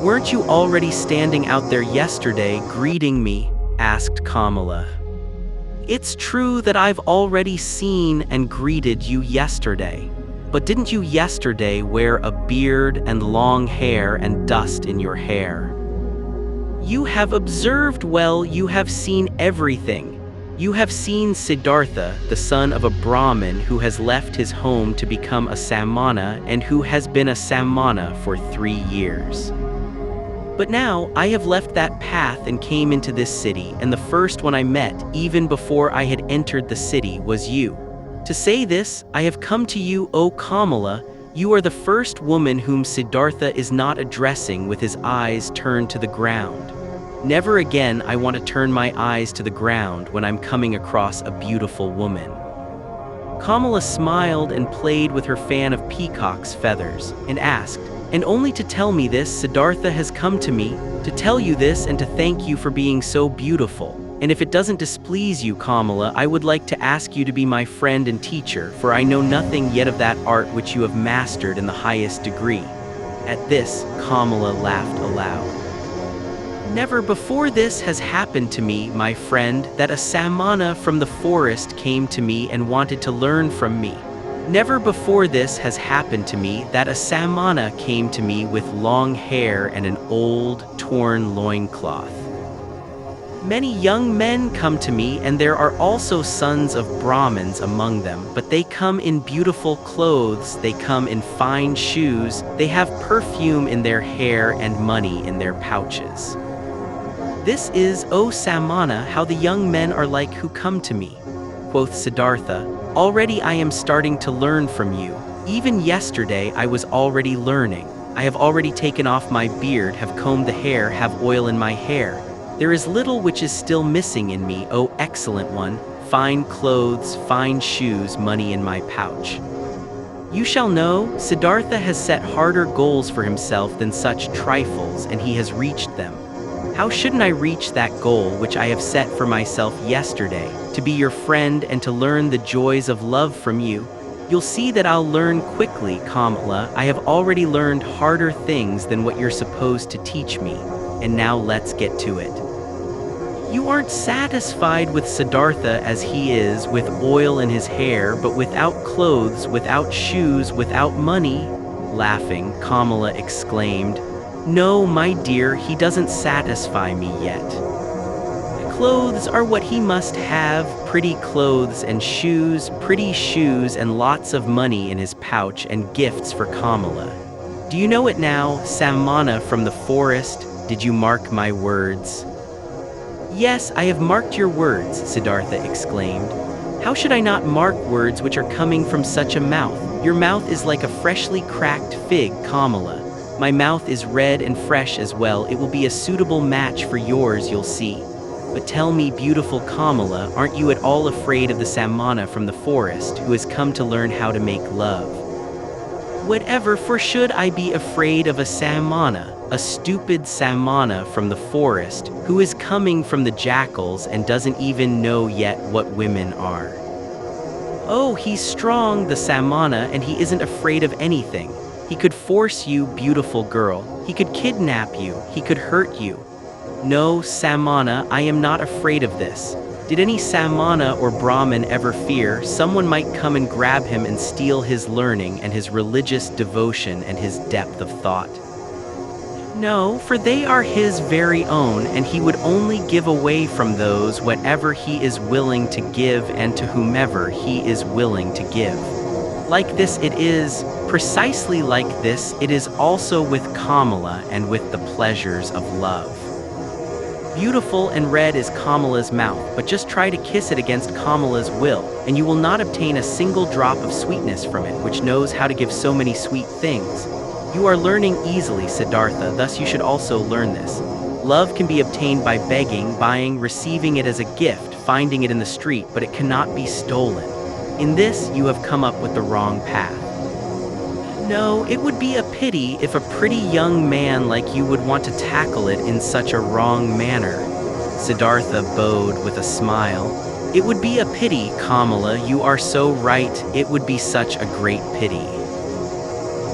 "Weren't you already standing out there yesterday, greeting me?" asked KAMALA. "It's true that I've already seen and greeted you yesterday. But didn't you yesterday wear a beard and long hair and dust in your hair? You have observed well, you have seen everything. You have seen Siddhartha, the son of a Brahmin who has left his home to become a Samana and who has been a Samana for 3 years. But now I have left that path and came into this city, and the first one I met, even before I had entered the city, was you. To say this, I have come to you, O KAMALA. You are the first woman whom Siddhartha is not addressing with his eyes turned to the ground. Never again I want to turn my eyes to the ground when I'm coming across a beautiful woman." KAMALA smiled and played with her fan of peacock's feathers, and asked, "And only to tell me this, Siddhartha has come to me, to tell you this and to thank you for being so beautiful. And if it doesn't displease you, KAMALA, I would like to ask you to be my friend and teacher, for I know nothing yet of that art which you have mastered in the highest degree." At this, KAMALA laughed aloud. "Never before this has happened to me, my friend, that a Samana from the forest came to me and wanted to learn from me. Never before this has happened to me that a Samana came to me with long hair and an old, torn loincloth. Many young men come to me, and there are also sons of Brahmins among them, but they come in beautiful clothes, they come in fine shoes, they have perfume in their hair and money in their pouches. This is, O Samana, how the young men are like who come to me." Quoth Siddhartha, "Already I am starting to learn from you. Even yesterday I was already learning. I have already taken off my beard, have combed the hair, have oil in my hair. There is little which is still missing in me, O excellent one, fine clothes, fine shoes, money in my pouch. You shall know, Siddhartha has set harder goals for himself than such trifles, and he has reached them. How shouldn't I reach that goal which I have set for myself yesterday, to be your friend and to learn the joys of love from you? You'll see that I'll learn quickly, KAMALA. I have already learned harder things than what you're supposed to teach me, and now let's get to it. You aren't satisfied with Siddhartha as he is, with oil in his hair, but without clothes, without shoes, without money?" Laughing, KAMALA exclaimed, "No, my dear, he doesn't satisfy me yet. Clothes are what he must have, pretty clothes and shoes, pretty shoes and lots of money in his pouch and gifts for KAMALA. Do you know it now, Samana from the forest? Did you mark my words?" "Yes, I have marked your words," Siddhartha exclaimed. "How should I not mark words which are coming from such a mouth? Your mouth is like a freshly cracked fig, KAMALA. My mouth is red and fresh as well. It will be a suitable match for yours, you'll see. But tell me, beautiful KAMALA, aren't you at all afraid of the Samana from the forest, who has come to learn how to make love?" "Whatever for should I be afraid of a Samana? a stupid Samana from the forest who is coming from the jackals and doesn't even know yet what women are. Oh, he's strong, the Samana, and he isn't afraid of anything. He could force you, beautiful girl. He could kidnap you. He could hurt you. No, Samana, I am not afraid of this. Did any Samana or Brahmin ever fear someone might come and grab him and steal his learning and his religious devotion and his depth of thought? No, for they are his very own, and he would only give away from those whatever he is willing to give and to whomever he is willing to give. Like this it is, precisely like this it is also with KAMALA and with the pleasures of love. Beautiful and red is KAMALA's mouth, but just try to kiss it against KAMALA's will, and you will not obtain a single drop of sweetness from it, which knows how to give so many sweet things. You are learning easily, Siddhartha, thus you should also learn this. Love can be obtained by begging, buying, receiving it as a gift, finding it in the street, but it cannot be stolen. In this, you have come up with the wrong path. No, it would be a pity if a pretty young man like you would want to tackle it in such a wrong manner. Siddhartha bowed with a smile. It would be a pity, KAMALA, you are so right, it would be such a great pity.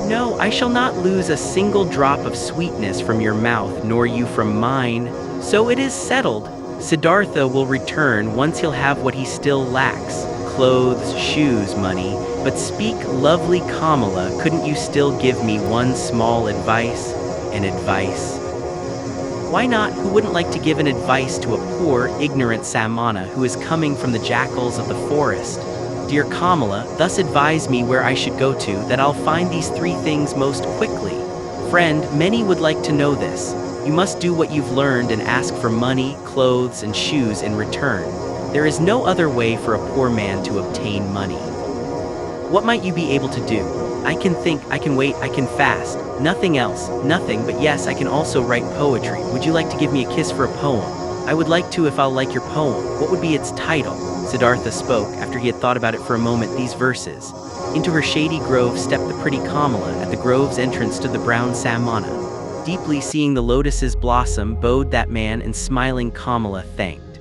No, I shall not lose a single drop of sweetness from your mouth, nor you from mine. So it is settled. Siddhartha will return once he'll have what he still lacks. Clothes, shoes, money. But speak, lovely KAMALA, couldn't you still give me one small advice? An advice? Why not? Who wouldn't like to give an advice to a poor, ignorant Samana who is coming from the jackals of the forest? Dear KAMALA, thus advise me where I should go to, that I'll find these three things most quickly. Friend, many would like to know this. You must do what you've learned and ask for money, clothes, and shoes in return. There is no other way for a poor man to obtain money. What might you be able to do? I can think, I can wait, I can fast. Nothing else, nothing, but yes, I can also write poetry. Would you like to give me a kiss for a poem? I would like to if I'll like your poem. What would be its title? Siddhartha spoke, after he had thought about it for a moment, these verses. Into her shady grove stepped the pretty KAMALA. At the grove's entrance stood the brown Samana. Deeply seeing the lotuses blossom, bowed that man, and smiling KAMALA thanked.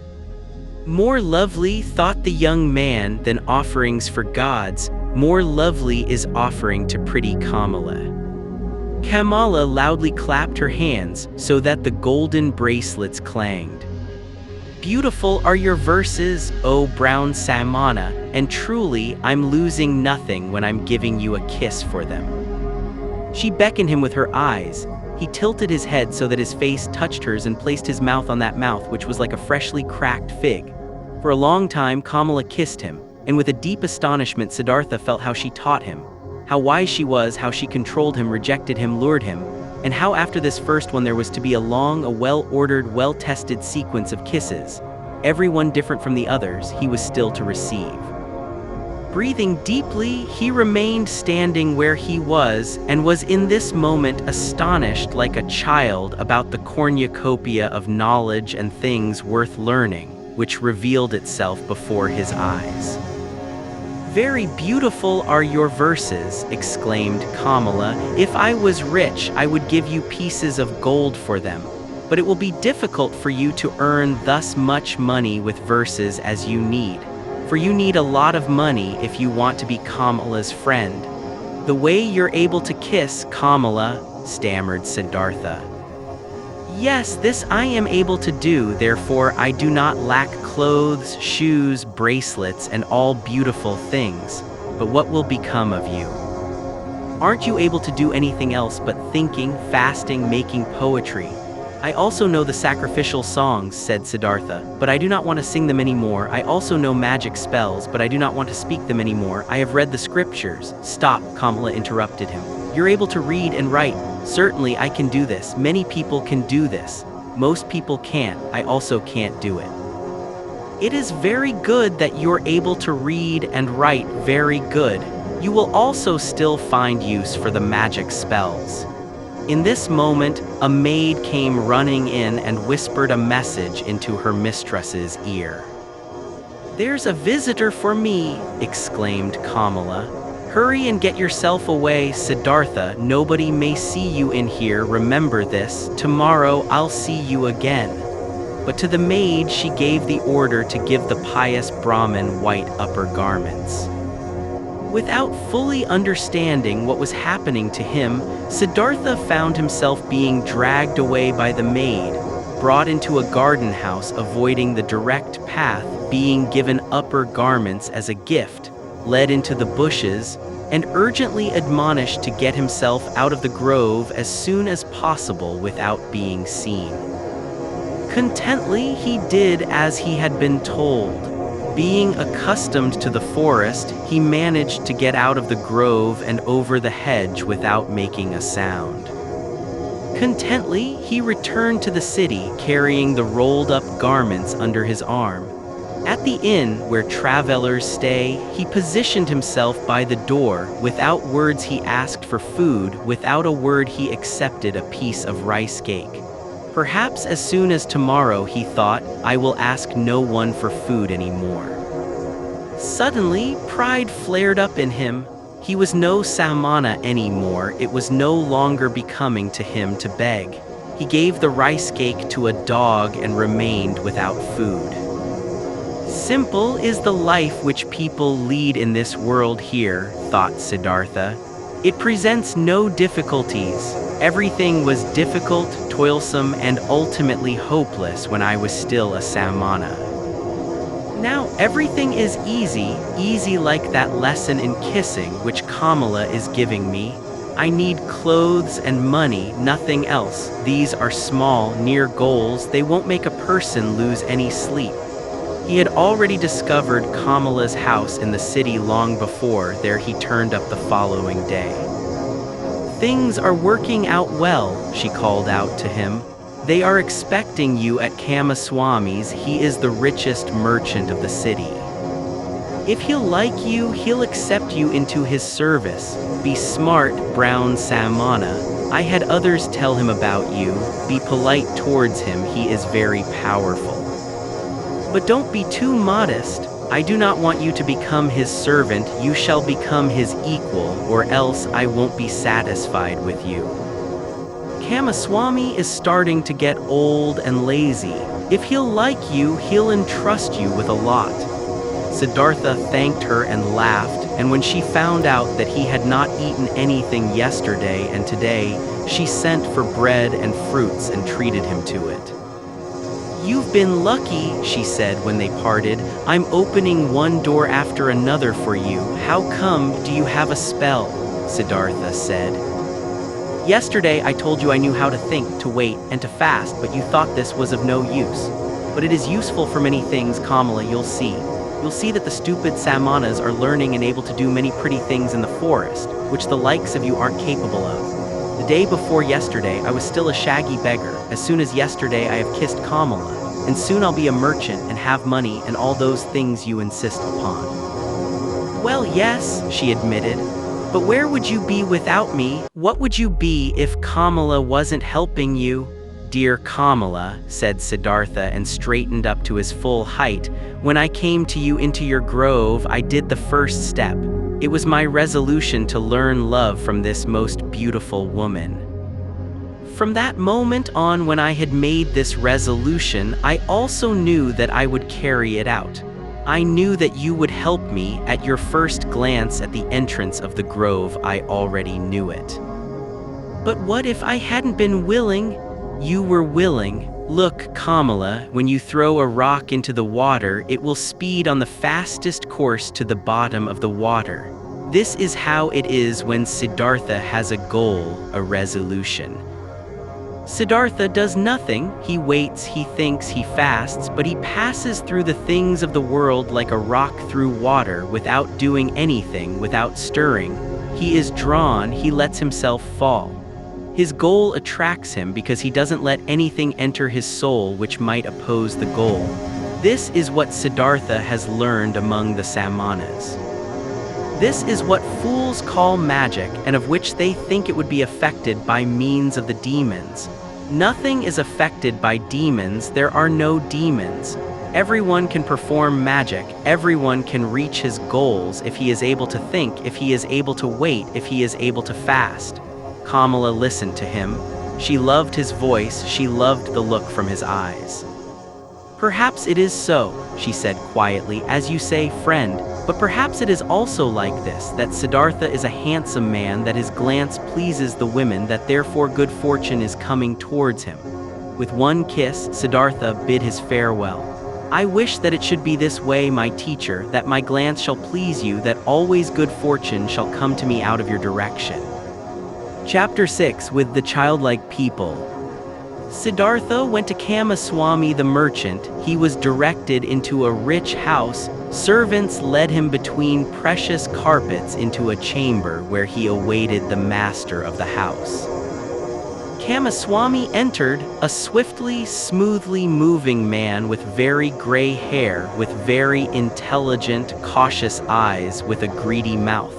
More lovely, thought the young man, than offerings for gods, more lovely is offering to pretty KAMALA. KAMALA loudly clapped her hands, so that the golden bracelets clanged. Beautiful are your verses, O brown Samana, and truly I'm losing nothing when I'm giving you a kiss for them. She beckoned him with her eyes. He tilted his head so that his face touched hers and placed his mouth on that mouth which was like a freshly cracked fig. For a long time KAMALA kissed him, and with a deep astonishment Siddhartha felt how she taught him, how wise she was, how she controlled him, rejected him, lured him, and how after this first one there was to be a long, a well-ordered, well-tested sequence of kisses, every one different from the others, he was still to receive. Breathing deeply, he remained standing where he was, and was in this moment astonished like a child about the cornucopia of knowledge and things worth learning, which revealed itself before his eyes. Very beautiful are your verses, exclaimed KAMALA. If I was rich, I would give you pieces of gold for them. But it will be difficult for you to earn thus much money with verses as you need. For you need a lot of money if you want to be KAMALA's friend. The way you're able to kiss KAMALA, stammered Siddhartha. Yes, this I am able to do, therefore I do not lack clothes, shoes, bracelets, and all beautiful things. But what will become of you? Aren't you able to do anything else but thinking, fasting, making poetry? I also know the sacrificial songs, said Siddhartha, but I do not want to sing them anymore. I also know magic spells, but I do not want to speak them anymore. I have read the scriptures. Stop, KAMALA interrupted him. You're able to read and write. Certainly I can do this. Many people can do this. Most people can't. I also can't do it. It is very good that you're able to read and write. Very good. You will also still find use for the magic spells. In this moment, a maid came running in and whispered a message into her mistress's ear. There's a visitor for me, exclaimed KAMALA. Hurry and get yourself away, Siddhartha. Nobody may see you in here. Remember this. Tomorrow I'll see you again." But to the maid she gave the order to give the pious Brahmin white upper garments. Without fully understanding what was happening to him, Siddhartha found himself being dragged away by the maid, brought into a garden house avoiding the direct path, being given upper garments as a gift, led into the bushes, and urgently admonished to get himself out of the grove as soon as possible without being seen. Contently he did as he had been told. Being accustomed to the forest, he managed to get out of the grove and over the hedge without making a sound. Contently, he returned to the city carrying the rolled-up garments under his arm. At the inn where travelers stay, he positioned himself by the door. Without words he asked for food, without a word he accepted a piece of rice cake. Perhaps as soon as tomorrow, he thought, I will ask no one for food anymore. Suddenly, pride flared up in him. He was no Samana anymore. It was no longer becoming to him to beg. He gave the rice cake to a dog and remained without food. Simple is the life which people lead in this world here, thought Siddhartha. It presents no difficulties. Everything was difficult, toilsome, and ultimately hopeless when I was still a Samana. Now everything is easy, easy like that lesson in kissing which KAMALA is giving me. I need clothes and money, nothing else. These are small, near goals. They won't make a person lose any sleep. He had already discovered KAMALA's house in the city long before. There he turned up the following day. Things are working out well, she called out to him. They are expecting you at Kamaswami's. He is the richest merchant of the city. If he'll like you, he'll accept you into his service. Be smart, brown Samana. I had others tell him about you. Be polite towards him, he is very powerful. But don't be too modest. I do not want you to become his servant. You shall become his equal, or else I won't be satisfied with you. Kamaswami is starting to get old and lazy. If he'll like you, he'll entrust you with a lot. Siddhartha thanked her and laughed, and when she found out that he had not eaten anything yesterday and today, she sent for bread and fruits and treated him to it. You've been lucky, she said when they parted. I'm opening one door after another for you. How come? Do you have a spell? Siddhartha said. Yesterday I told you I knew how to think, to wait, and to fast, but you thought this was of no use. But it is useful for many things, KAMALA, you'll see. You'll see that the stupid Samanas are learning and able to do many pretty things in the forest, which the likes of you aren't capable of. The day before yesterday, I was still a shaggy beggar. As soon as yesterday, I have kissed KAMALA, and soon I'll be a merchant and have money and all those things you insist upon. Well, yes, she admitted, but where would you be without me? What would you be if KAMALA wasn't helping you? Dear KAMALA, said Siddhartha and straightened up to his full height, when I came to you into your grove, I did the first step. It was my resolution to learn love from this most beautiful woman. From that moment on, when I had made this resolution, I also knew that I would carry it out. I knew that you would help me. At your first glance at the entrance of the grove, I already knew it. But what if I hadn't been willing? You were willing. Look, KAMALA, when you throw a rock into the water, it will speed on the fastest course to the bottom of the water. This is how it is when Siddhartha has a goal, a resolution. Siddhartha does nothing. He waits, he thinks, he fasts, but he passes through the things of the world like a rock through water, without doing anything, without stirring. He is drawn, he lets himself fall. His goal attracts him because he doesn't let anything enter his soul which might oppose the goal. This is what Siddhartha has learned among the Samanas. This is what fools call magic, and of which they think it would be affected by means of the demons. Nothing is affected by demons. There are no demons. Everyone can perform magic, everyone can reach his goals if he is able to think, if he is able to wait, if he is able to fast. Kamala listened to him. She loved his voice, she loved the look from his eyes. Perhaps it is so, she said quietly, as you say, friend, but perhaps it is also like this, that Siddhartha is a handsome man, that his glance pleases the women, that therefore good fortune is coming towards him. With one kiss, Siddhartha bid his farewell. I wish that it should be this way, my teacher, that my glance shall please you, that always good fortune shall come to me out of your direction. Chapter 6 With the Childlike People. Siddhartha went to Kamaswami the merchant. He was directed into a rich house. Servants led him between precious carpets into a chamber where he awaited the master of the house. Kamaswami entered, a swiftly, smoothly moving man with very gray hair, with very intelligent, cautious eyes, with a greedy mouth.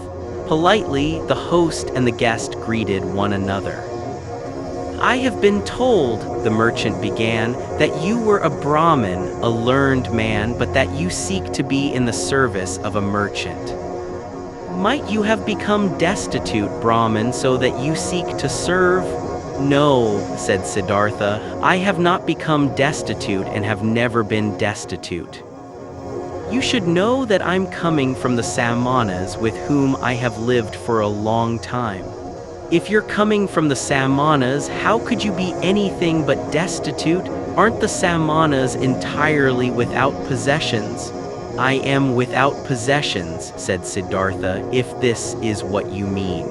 Politely, the host and the guest greeted one another. I have been told, the merchant began, that you were a Brahmin, a learned man, but that you seek to be in the service of a merchant. Might you have become destitute, Brahmin, so that you seek to serve? No, said Siddhartha, I have not become destitute and have never been destitute. You should know that I'm coming from the Samanas, with whom I have lived for a long time. If you're coming from the Samanas, how could you be anything but destitute? Aren't the Samanas entirely without possessions? I am without possessions, said Siddhartha, if this is what you mean.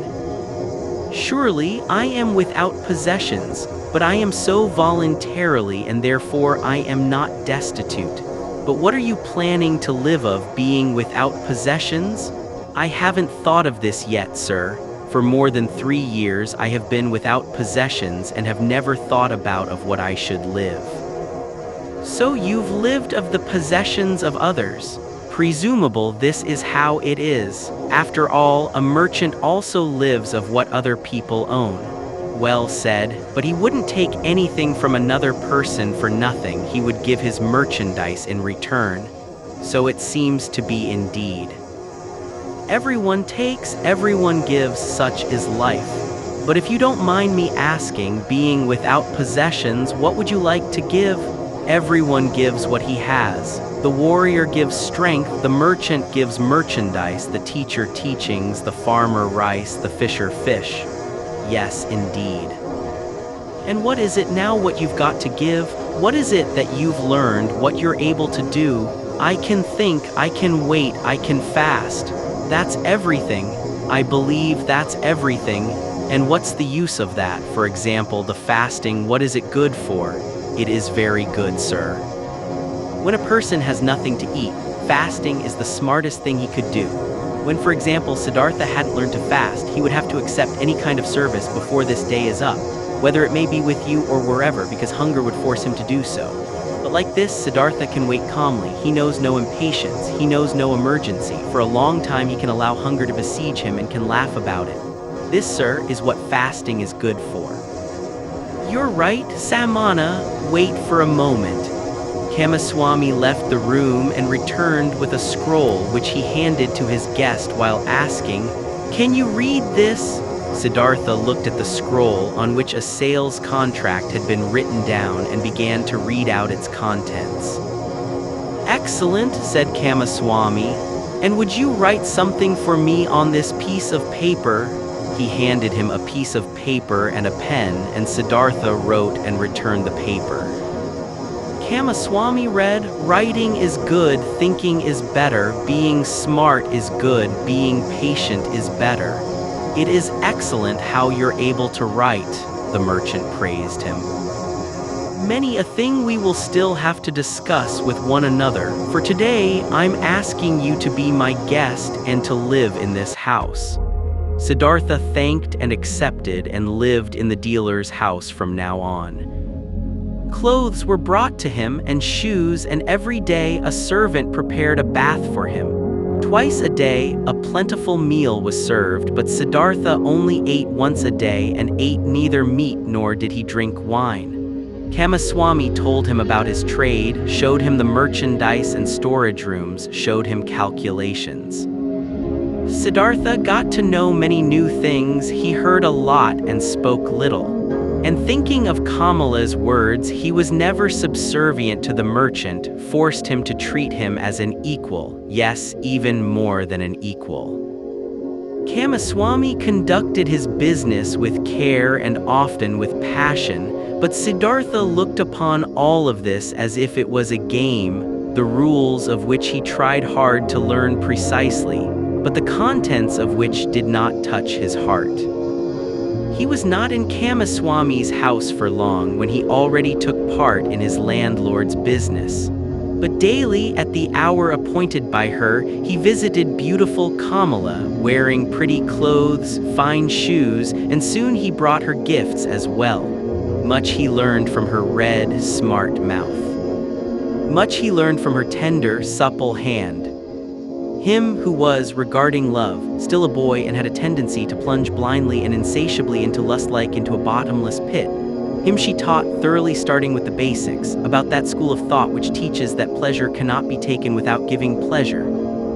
Surely, I am without possessions, but I am so voluntarily and therefore I am not destitute. But what are you planning to live of, being without possessions? I haven't thought of this yet, sir. For more than 3 years I have been without possessions and have never thought about of what I should live. So you've lived of the possessions of others. Presumable this is how it is. After all, a merchant also lives of what other people own. Well said, but he wouldn't take anything from another person for nothing. He would give his merchandise in return. So it seems to be indeed. Everyone takes, everyone gives, such is life. But if you don't mind me asking, being without possessions, what would you like to give? Everyone gives what he has. The warrior gives strength, the merchant gives merchandise, the teacher teachings, the farmer rice, the fisher fish. Yes, indeed. And what is it now what you've got to give? What is it that you've learned, what you're able to do? I can think, I can wait, I can fast. That's everything. I believe that's everything. And what's the use of that? For example, the fasting, what is it good for? It is very good, sir. When a person has nothing to eat, fasting is the smartest thing he could do. When, for example, Siddhartha hadn't learned to fast, he would have to accept any kind of service before this day is up, whether it may be with you or wherever, because hunger would force him to do so. But like this, Siddhartha can wait calmly. He knows no impatience. He knows no emergency. For a long time he can allow hunger to besiege him and can laugh about it. This, sir, is what fasting is good for. You're right, Samana. Wait for a moment. Kamaswami left the room and returned with a scroll which he handed to his guest while asking, "Can you read this?" Siddhartha looked at the scroll on which a sales contract had been written down and began to read out its contents. "Excellent," said Kamaswami. "And would you write something for me on this piece of paper?" He handed him a piece of paper and a pen, and Siddhartha wrote and returned the paper. Kamaswami read, "Writing is good, thinking is better, being smart is good, being patient is better. It is excellent how you're able to write," the merchant praised him. "Many a thing we will still have to discuss with one another. For today, I'm asking you to be my guest and to live in this house." Siddhartha thanked and accepted and lived in the dealer's house from now on. Clothes were brought to him and shoes, and every day a servant prepared a bath for him. Twice a day, a plentiful meal was served, but Siddhartha only ate once a day and ate neither meat nor did he drink wine. Kamaswami told him about his trade, showed him the merchandise and storage rooms, showed him calculations. Siddhartha got to know many new things, he heard a lot and spoke little. And thinking of Kamala's words, he was never subservient to the merchant, forced him to treat him as an equal, yes, even more than an equal. Kamaswami conducted his business with care and often with passion, but Siddhartha looked upon all of this as if it was a game, the rules of which he tried hard to learn precisely, but the contents of which did not touch his heart. He was not in Kamaswami's house for long when he already took part in his landlord's business. But daily, at the hour appointed by her, he visited beautiful Kamala, wearing pretty clothes, fine shoes, and soon he brought her gifts as well. Much he learned from her red, smart mouth. Much he learned from her tender, supple hand. Him who was, regarding love, still a boy and had a tendency to plunge blindly and insatiably into lust like into a bottomless pit. Him she taught thoroughly, starting with the basics, about that school of thought which teaches that pleasure cannot be taken without giving pleasure,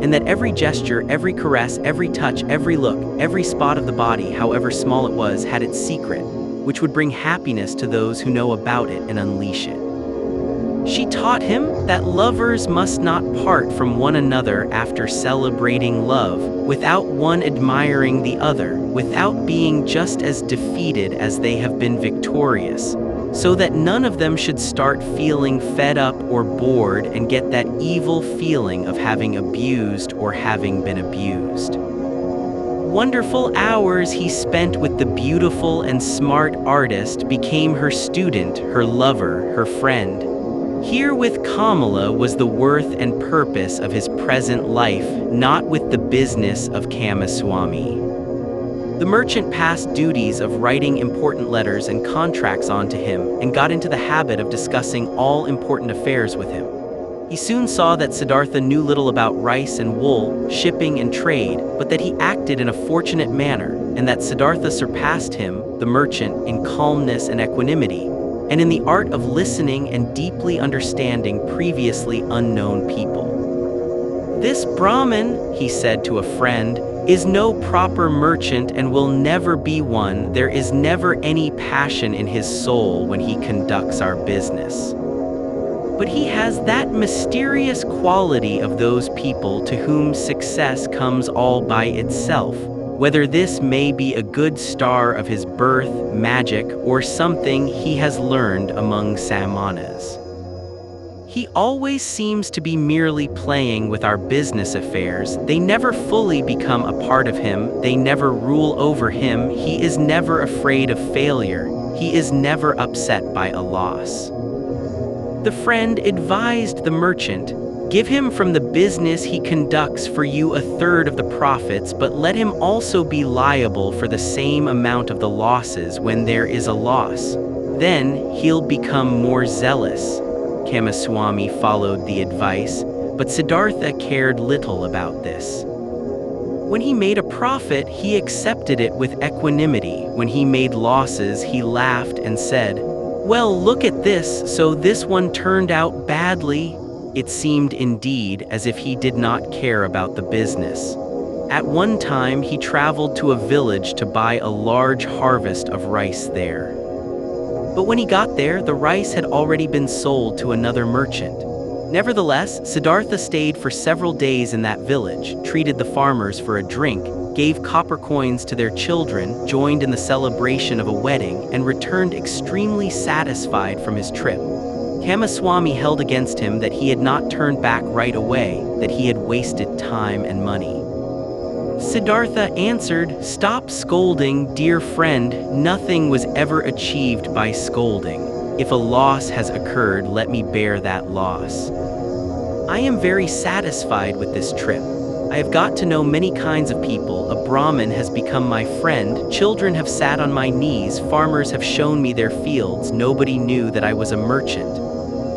and that every gesture, every caress, every touch, every look, every spot of the body, however small it was, had its secret, which would bring happiness to those who know about it and unleash it. She taught him that lovers must not part from one another after celebrating love, without one admiring the other, without being just as defeated as they have been victorious, so that none of them should start feeling fed up or bored and get that evil feeling of having abused or having been abused. Wonderful hours he spent with the beautiful and smart artist, became her student, her lover, her friend. Here with Kamala was the worth and purpose of his present life, not with the business of Kamaswami. The merchant passed duties of writing important letters and contracts on to him and got into the habit of discussing all important affairs with him. He soon saw that Siddhartha knew little about rice and wool, shipping and trade, but that he acted in a fortunate manner, and that Siddhartha surpassed him, the merchant, in calmness and equanimity, and in the art of listening and deeply understanding previously unknown people. This Brahmin, he said to a friend, is no proper merchant and will never be one. There is never any passion in his soul when he conducts our business. But he has that mysterious quality of those people to whom success comes all by itself, whether this may be a good star of his birth, magic, or something he has learned among Samanas. He always seems to be merely playing with our business affairs. They never fully become a part of him. They never rule over him. He is never afraid of failure. He is never upset by a loss. The friend advised the merchant, "Give him from the business he conducts for you a third of the profits, but let him also be liable for the same amount of the losses when there is a loss. Then he'll become more zealous." Kamaswami followed the advice, but Siddhartha cared little about this. When he made a profit, he accepted it with equanimity. When he made losses, he laughed and said, "Well, look at this, so this one turned out badly." It seemed indeed as if he did not care about the business. At one time he traveled to a village to buy a large harvest of rice there. But when he got there, the rice had already been sold to another merchant. Nevertheless, Siddhartha stayed for several days in that village, treated the farmers for a drink, gave copper coins to their children, joined in the celebration of a wedding, and returned extremely satisfied from his trip. Kamaswami held against him that he had not turned back right away, that he had wasted time and money. Siddhartha answered, "Stop scolding, dear friend. Nothing was ever achieved by scolding. If a loss has occurred, let me bear that loss. I am very satisfied with this trip. I have got to know many kinds of people. A Brahmin has become my friend. Children have sat on my knees. Farmers have shown me their fields. Nobody knew that I was a merchant."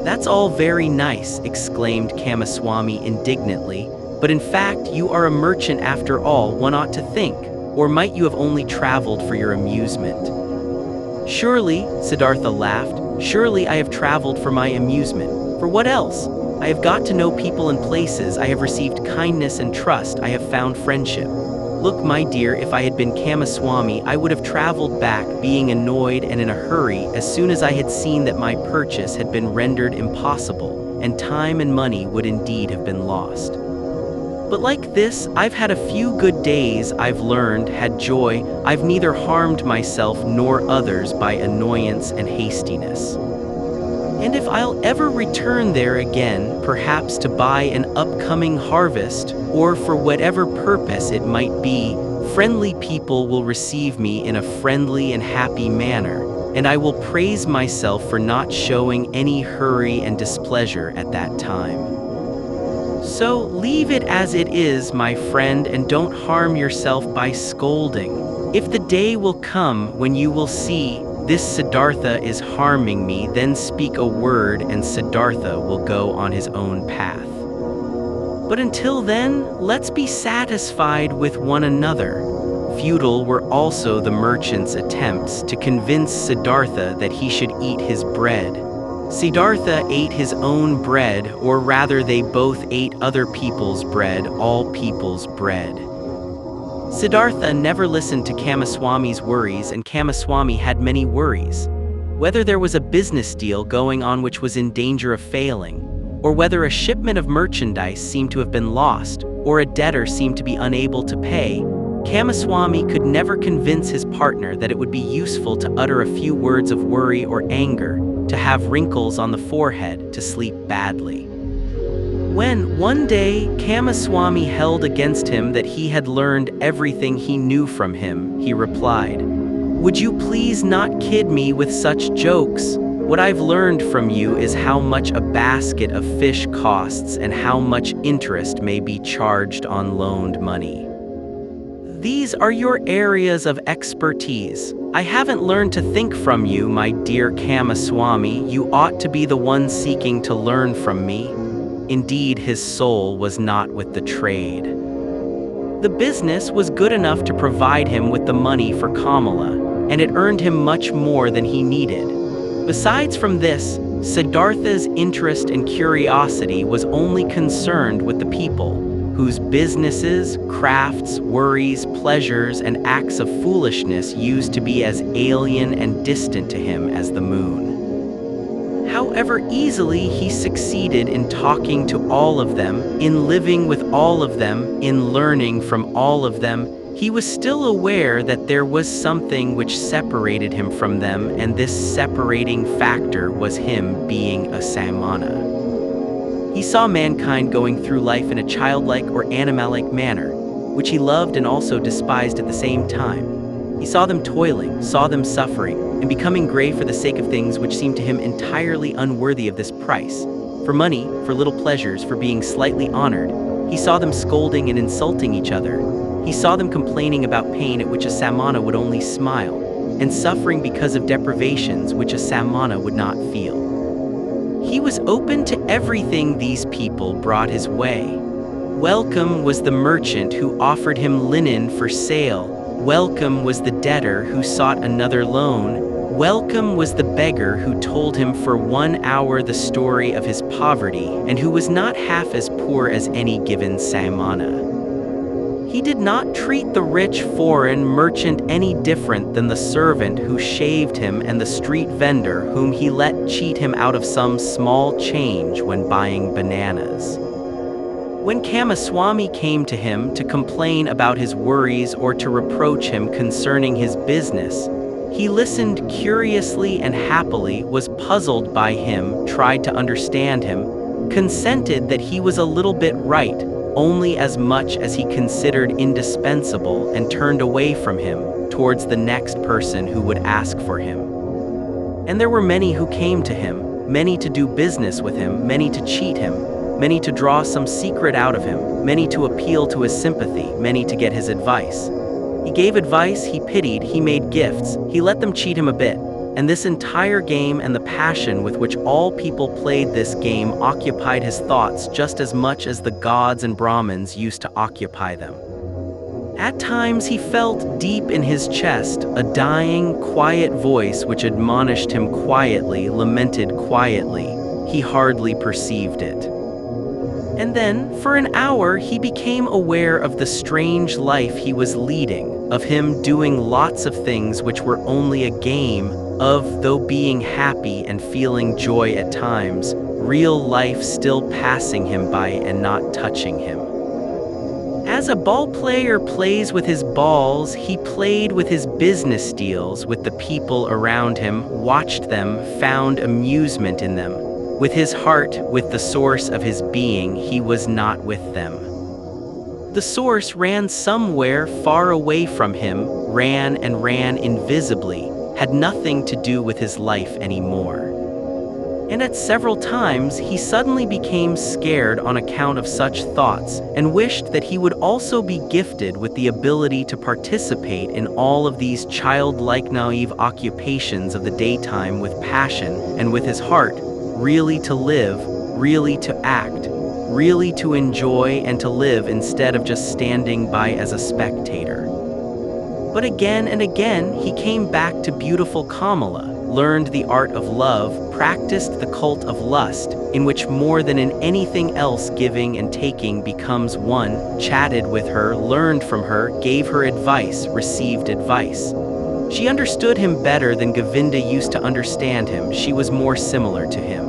"That's all very nice," exclaimed Kamaswami indignantly, "but in fact you are a merchant after all, one ought to think, or might you have only traveled for your amusement?" "Surely," Siddhartha laughed, Surely I have traveled for my amusement. For what else? I have got to know people and places, I have received kindness and trust, I have found friendship. Look, my dear, if I had been Kamaswami, I would have traveled back, being annoyed and in a hurry, as soon as I had seen that my purchase had been rendered impossible, and time and money would indeed have been lost. But like this, I've had a few good days, I've learned, had joy, I've neither harmed myself nor others by annoyance and hastiness. And if I'll ever return there again, perhaps to buy an upcoming harvest, or for whatever purpose it might be, friendly people will receive me in a friendly and happy manner, and I will praise myself for not showing any hurry and displeasure at that time. So leave it as it is, my friend, and don't harm yourself by scolding. If the day will come when you will see, this Siddhartha is harming me, then speak a word and Siddhartha will go on his own path. But until then, let's be satisfied with one another. Futile were also the merchant's attempts to convince Siddhartha that he should eat his bread. Siddhartha ate his own bread, or rather they both ate other people's bread, all people's bread. Siddhartha never listened to Kamaswami's worries, and Kamaswami had many worries. Whether there was a business deal going on which was in danger of failing, or whether a shipment of merchandise seemed to have been lost, or a debtor seemed to be unable to pay, Kamaswami could never convince his partner that it would be useful to utter a few words of worry or anger, to have wrinkles on the forehead, to sleep badly. When, one day, Kamaswami held against him that he had learned everything he knew from him, he replied, "Would you please not kid me with such jokes? What I've learned from you is how much a basket of fish costs and how much interest may be charged on loaned money. These are your areas of expertise. I haven't learned to think from you, my dear Kamaswami. You ought to be the one seeking to learn from me." Indeed, his soul was not with the trade. The business was good enough to provide him with the money for KAMALA, and it earned him much more than he needed. Besides from this, Siddhartha's interest and curiosity was only concerned with the people, whose businesses, crafts, worries, pleasures, and acts of foolishness used to be as alien and distant to him as the moon. However easily he succeeded in talking to all of them, in living with all of them, in learning from all of them, he was still aware that there was something which separated him from them, and this separating factor was him being a Samana. He saw mankind going through life in a childlike or animal-like manner, which he loved and also despised at the same time. He saw them toiling, saw them suffering, and becoming gray for the sake of things which seemed to him entirely unworthy of this price. For money, for little pleasures, for being slightly honored, he saw them scolding and insulting each other. He saw them complaining about pain at which a Samana would only smile, and suffering because of deprivations which a Samana would not feel. He was open to everything these people brought his way. Welcome was the merchant who offered him linen for sale. Welcome was the debtor who sought another loan. Welcome was the beggar who told him for 1 hour the story of his poverty, and who was not half as poor as any given Samana. He did not treat the rich foreign merchant any different than the servant who shaved him and the street vendor whom he let cheat him out of some small change when buying bananas. When Kamaswami came to him to complain about his worries or to reproach him concerning his business, he listened curiously and happily, was puzzled by him, tried to understand him, consented that he was a little bit right, only as much as he considered indispensable, and turned away from him, towards the next person who would ask for him. And there were many who came to him, many to do business with him, many to cheat him, many to draw some secret out of him, many to appeal to his sympathy, many to get his advice. He gave advice, he pitied, he made gifts, he let them cheat him a bit, and this entire game and the passion with which all people played this game occupied his thoughts just as much as the gods and Brahmins used to occupy them. At times he felt deep in his chest a dying, quiet voice which admonished him quietly, lamented quietly. He hardly perceived it. And then, for an hour, he became aware of the strange life he was leading, of him doing lots of things which were only a game, of, though being happy and feeling joy at times, real life still passing him by and not touching him. As a ball player plays with his balls, he played with his business deals with the people around him, watched them, found amusement in them. With his heart, with the source of his being, he was not with them. The source ran somewhere far away from him, ran and ran invisibly, had nothing to do with his life anymore. And at several times he suddenly became scared on account of such thoughts, and wished that he would also be gifted with the ability to participate in all of these childlike naive occupations of the daytime with passion and with his heart, really to live, really to act, really to enjoy and to live instead of just standing by as a spectator. But again and again he came back to beautiful KAMALA, learned the art of love, practiced the cult of lust, in which more than in anything else giving and taking becomes one, chatted with her, learned from her, gave her advice, received advice. She understood him better than Govinda used to understand him. She was more similar to him.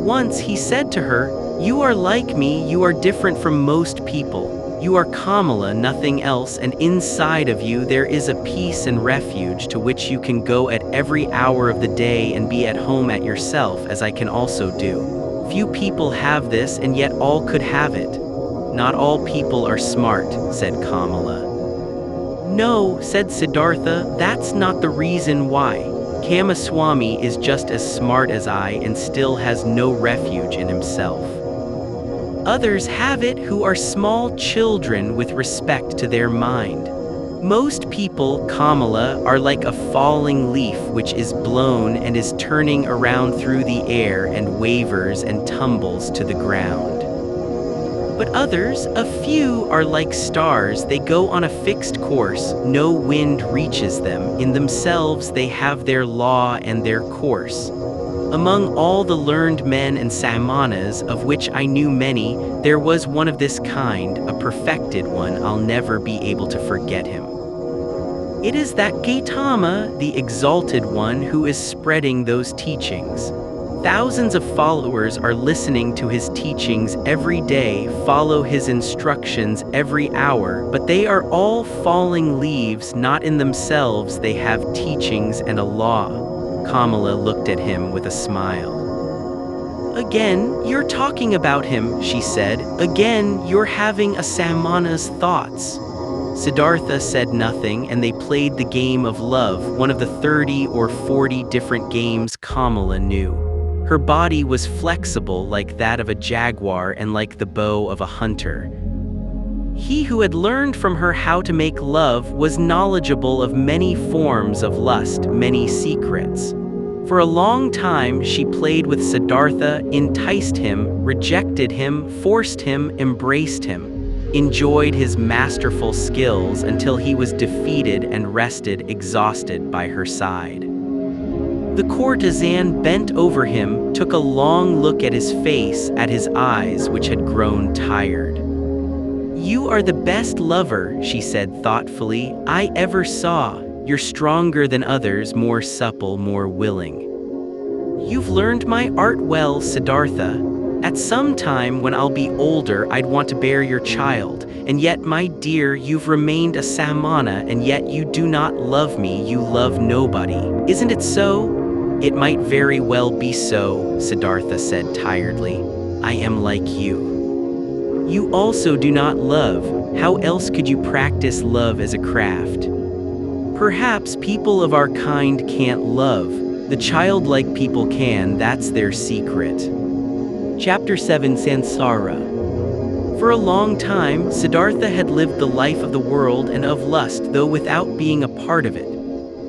Once he said to her, "You are like me, you are different from most people. You are KAMALA, nothing else, and inside of you there is a peace and refuge to which you can go at every hour of the day and be at home at yourself, as I can also do. Few people have this, and yet all could have it. Not all people are smart," said KAMALA. "No," said Siddhartha, "that's not the reason why. Kamaswami is just as smart as I and still has no refuge in himself. Others have it who are small children with respect to their mind. Most people, KAMALA, are like a falling leaf which is blown and is turning around through the air and wavers and tumbles to the ground. But others, a few, are like stars. They go on a fixed course, no wind reaches them. In themselves they have their law and their course. Among all the learned men and Samanas, of which I knew many, there was one of this kind, a perfected one. I'll never be able to forget him. It is that Gotama, the exalted one, who is spreading those teachings. Thousands of followers are listening to his teachings every day, follow his instructions every hour, but they are all falling leaves. Not in themselves they have teachings and a law." KAMALA looked at him with a smile. "Again, you're talking about him," she said. "Again, you're having a Samana's thoughts." Siddhartha said nothing, and they played the game of love, one of the 30 or 40 different games KAMALA knew. Her body was flexible like that of a jaguar and like the bow of a hunter. He who had learned from her how to make love was knowledgeable of many forms of lust, many secrets. For a long time she played with Siddhartha, enticed him, rejected him, forced him, embraced him, enjoyed his masterful skills until he was defeated and rested exhausted by her side. The courtesan bent over him, took a long look at his face, at his eyes which had grown tired. "You are the best lover," she said thoughtfully, "I ever saw. You're stronger than others, more supple, more willing. You've learned my art well, Siddhartha. At some time when I'll be older I'd want to bear your child, and yet, my dear, you've remained a Samana, and yet you do not love me, you love nobody. Isn't it so?" "It might very well be so," Siddhartha said tiredly. "I am like you. You also do not love. How else could you practice love as a craft? Perhaps people of our kind can't love. The childlike people can, that's their secret." Chapter 7, Sansara. For a long time, Siddhartha had lived the life of the world and of lust, though without being a part of it.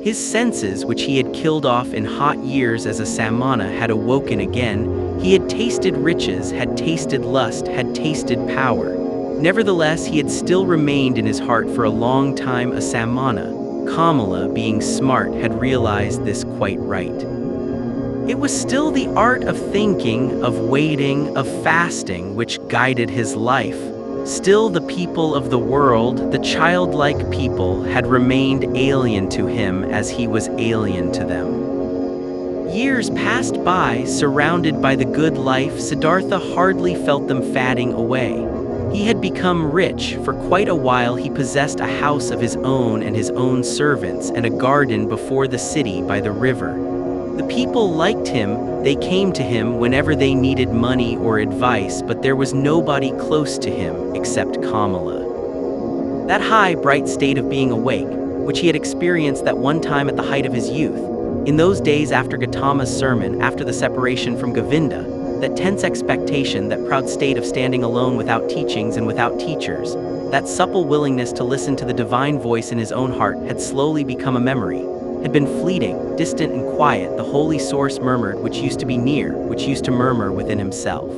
His senses, which he had killed off in hot years as a Samana, had awoken again. He had tasted riches, had tasted lust, had tasted power. Nevertheless, he had still remained in his heart for a long time a Samana. KAMALA, being smart, had realized this quite right. It was still the art of thinking, of waiting, of fasting which guided his life. Still the people of the world, the childlike people, had remained alien to him as he was alien to them. Years passed by, surrounded by the good life. Siddhartha hardly felt them fading away. He had become rich. For quite a while he possessed a house of his own and his own servants, and a garden before the city by the river. The people liked him. They came to him whenever they needed money or advice, but there was nobody close to him except KAMALA. That high, bright state of being awake, which he had experienced that one time at the height of his youth, in those days after Gotama's sermon, after the separation from Govinda, that tense expectation, that proud state of standing alone without teachings and without teachers, that supple willingness to listen to the divine voice in his own heart had slowly become a memory, had been fleeting, distant and quiet. The holy source murmured, which used to be near, which used to murmur within himself.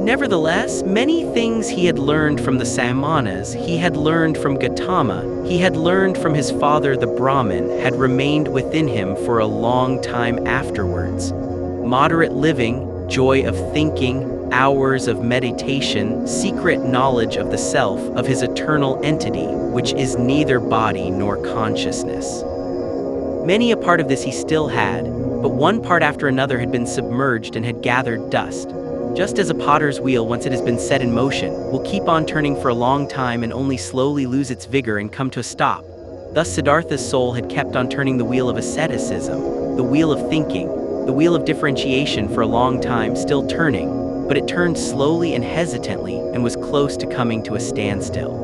Nevertheless, many things he had learned from the Samanas, he had learned from Gotama, he had learned from his father the Brahmin, had remained within him for a long time afterwards. Moderate living, joy of thinking, hours of meditation, secret knowledge of the self, of his eternal entity, which is neither body nor consciousness. Many a part of this he still had, but one part after another had been submerged and had gathered dust. Just as a potter's wheel, once it has been set in motion, will keep on turning for a long time and only slowly lose its vigor and come to a stop. Thus Siddhartha's soul had kept on turning the wheel of asceticism, the wheel of thinking, the wheel of differentiation for a long time, still turning, but it turned slowly and hesitantly and was close to coming to a standstill.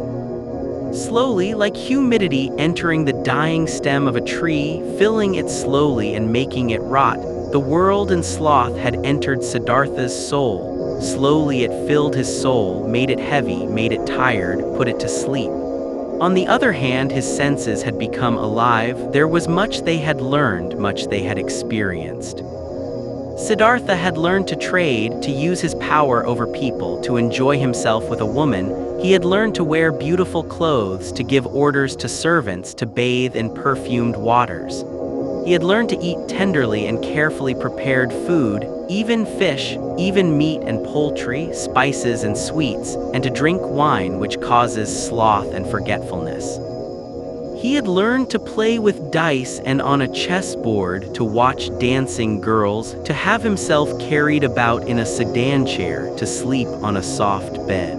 Slowly, like humidity entering the dying stem of a tree, filling it slowly and making it rot, the world and sloth had entered Siddhartha's soul. Slowly it filled his soul, made it heavy, made it tired, put it to sleep. On the other hand, his senses had become alive. There was much they had learned, much they had experienced. Siddhartha had learned to trade, to use his power over people, to enjoy himself with a woman. He had learned to wear beautiful clothes, to give orders to servants, to bathe in perfumed waters. He had learned to eat tenderly and carefully prepared food, even fish, even meat and poultry, spices and sweets, and to drink wine, which causes sloth and forgetfulness. He had learned to play with dice and on a chessboard, to watch dancing girls, to have himself carried about in a sedan chair, to sleep on a soft bed.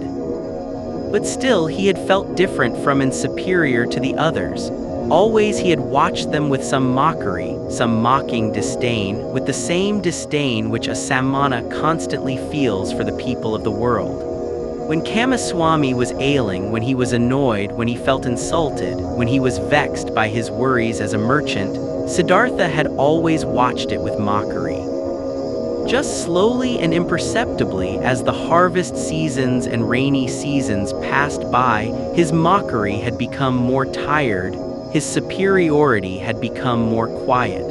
But still he had felt different from and superior to the others. Always he had watched them with some mockery, some mocking disdain, with the same disdain which a Samana constantly feels for the people of the world. When Kamaswami was ailing, when he was annoyed, when he felt insulted, when he was vexed by his worries as a merchant, Siddhartha had always watched it with mockery. Just slowly and imperceptibly, as the harvest seasons and rainy seasons passed by, his mockery had become more tired, his superiority had become more quiet.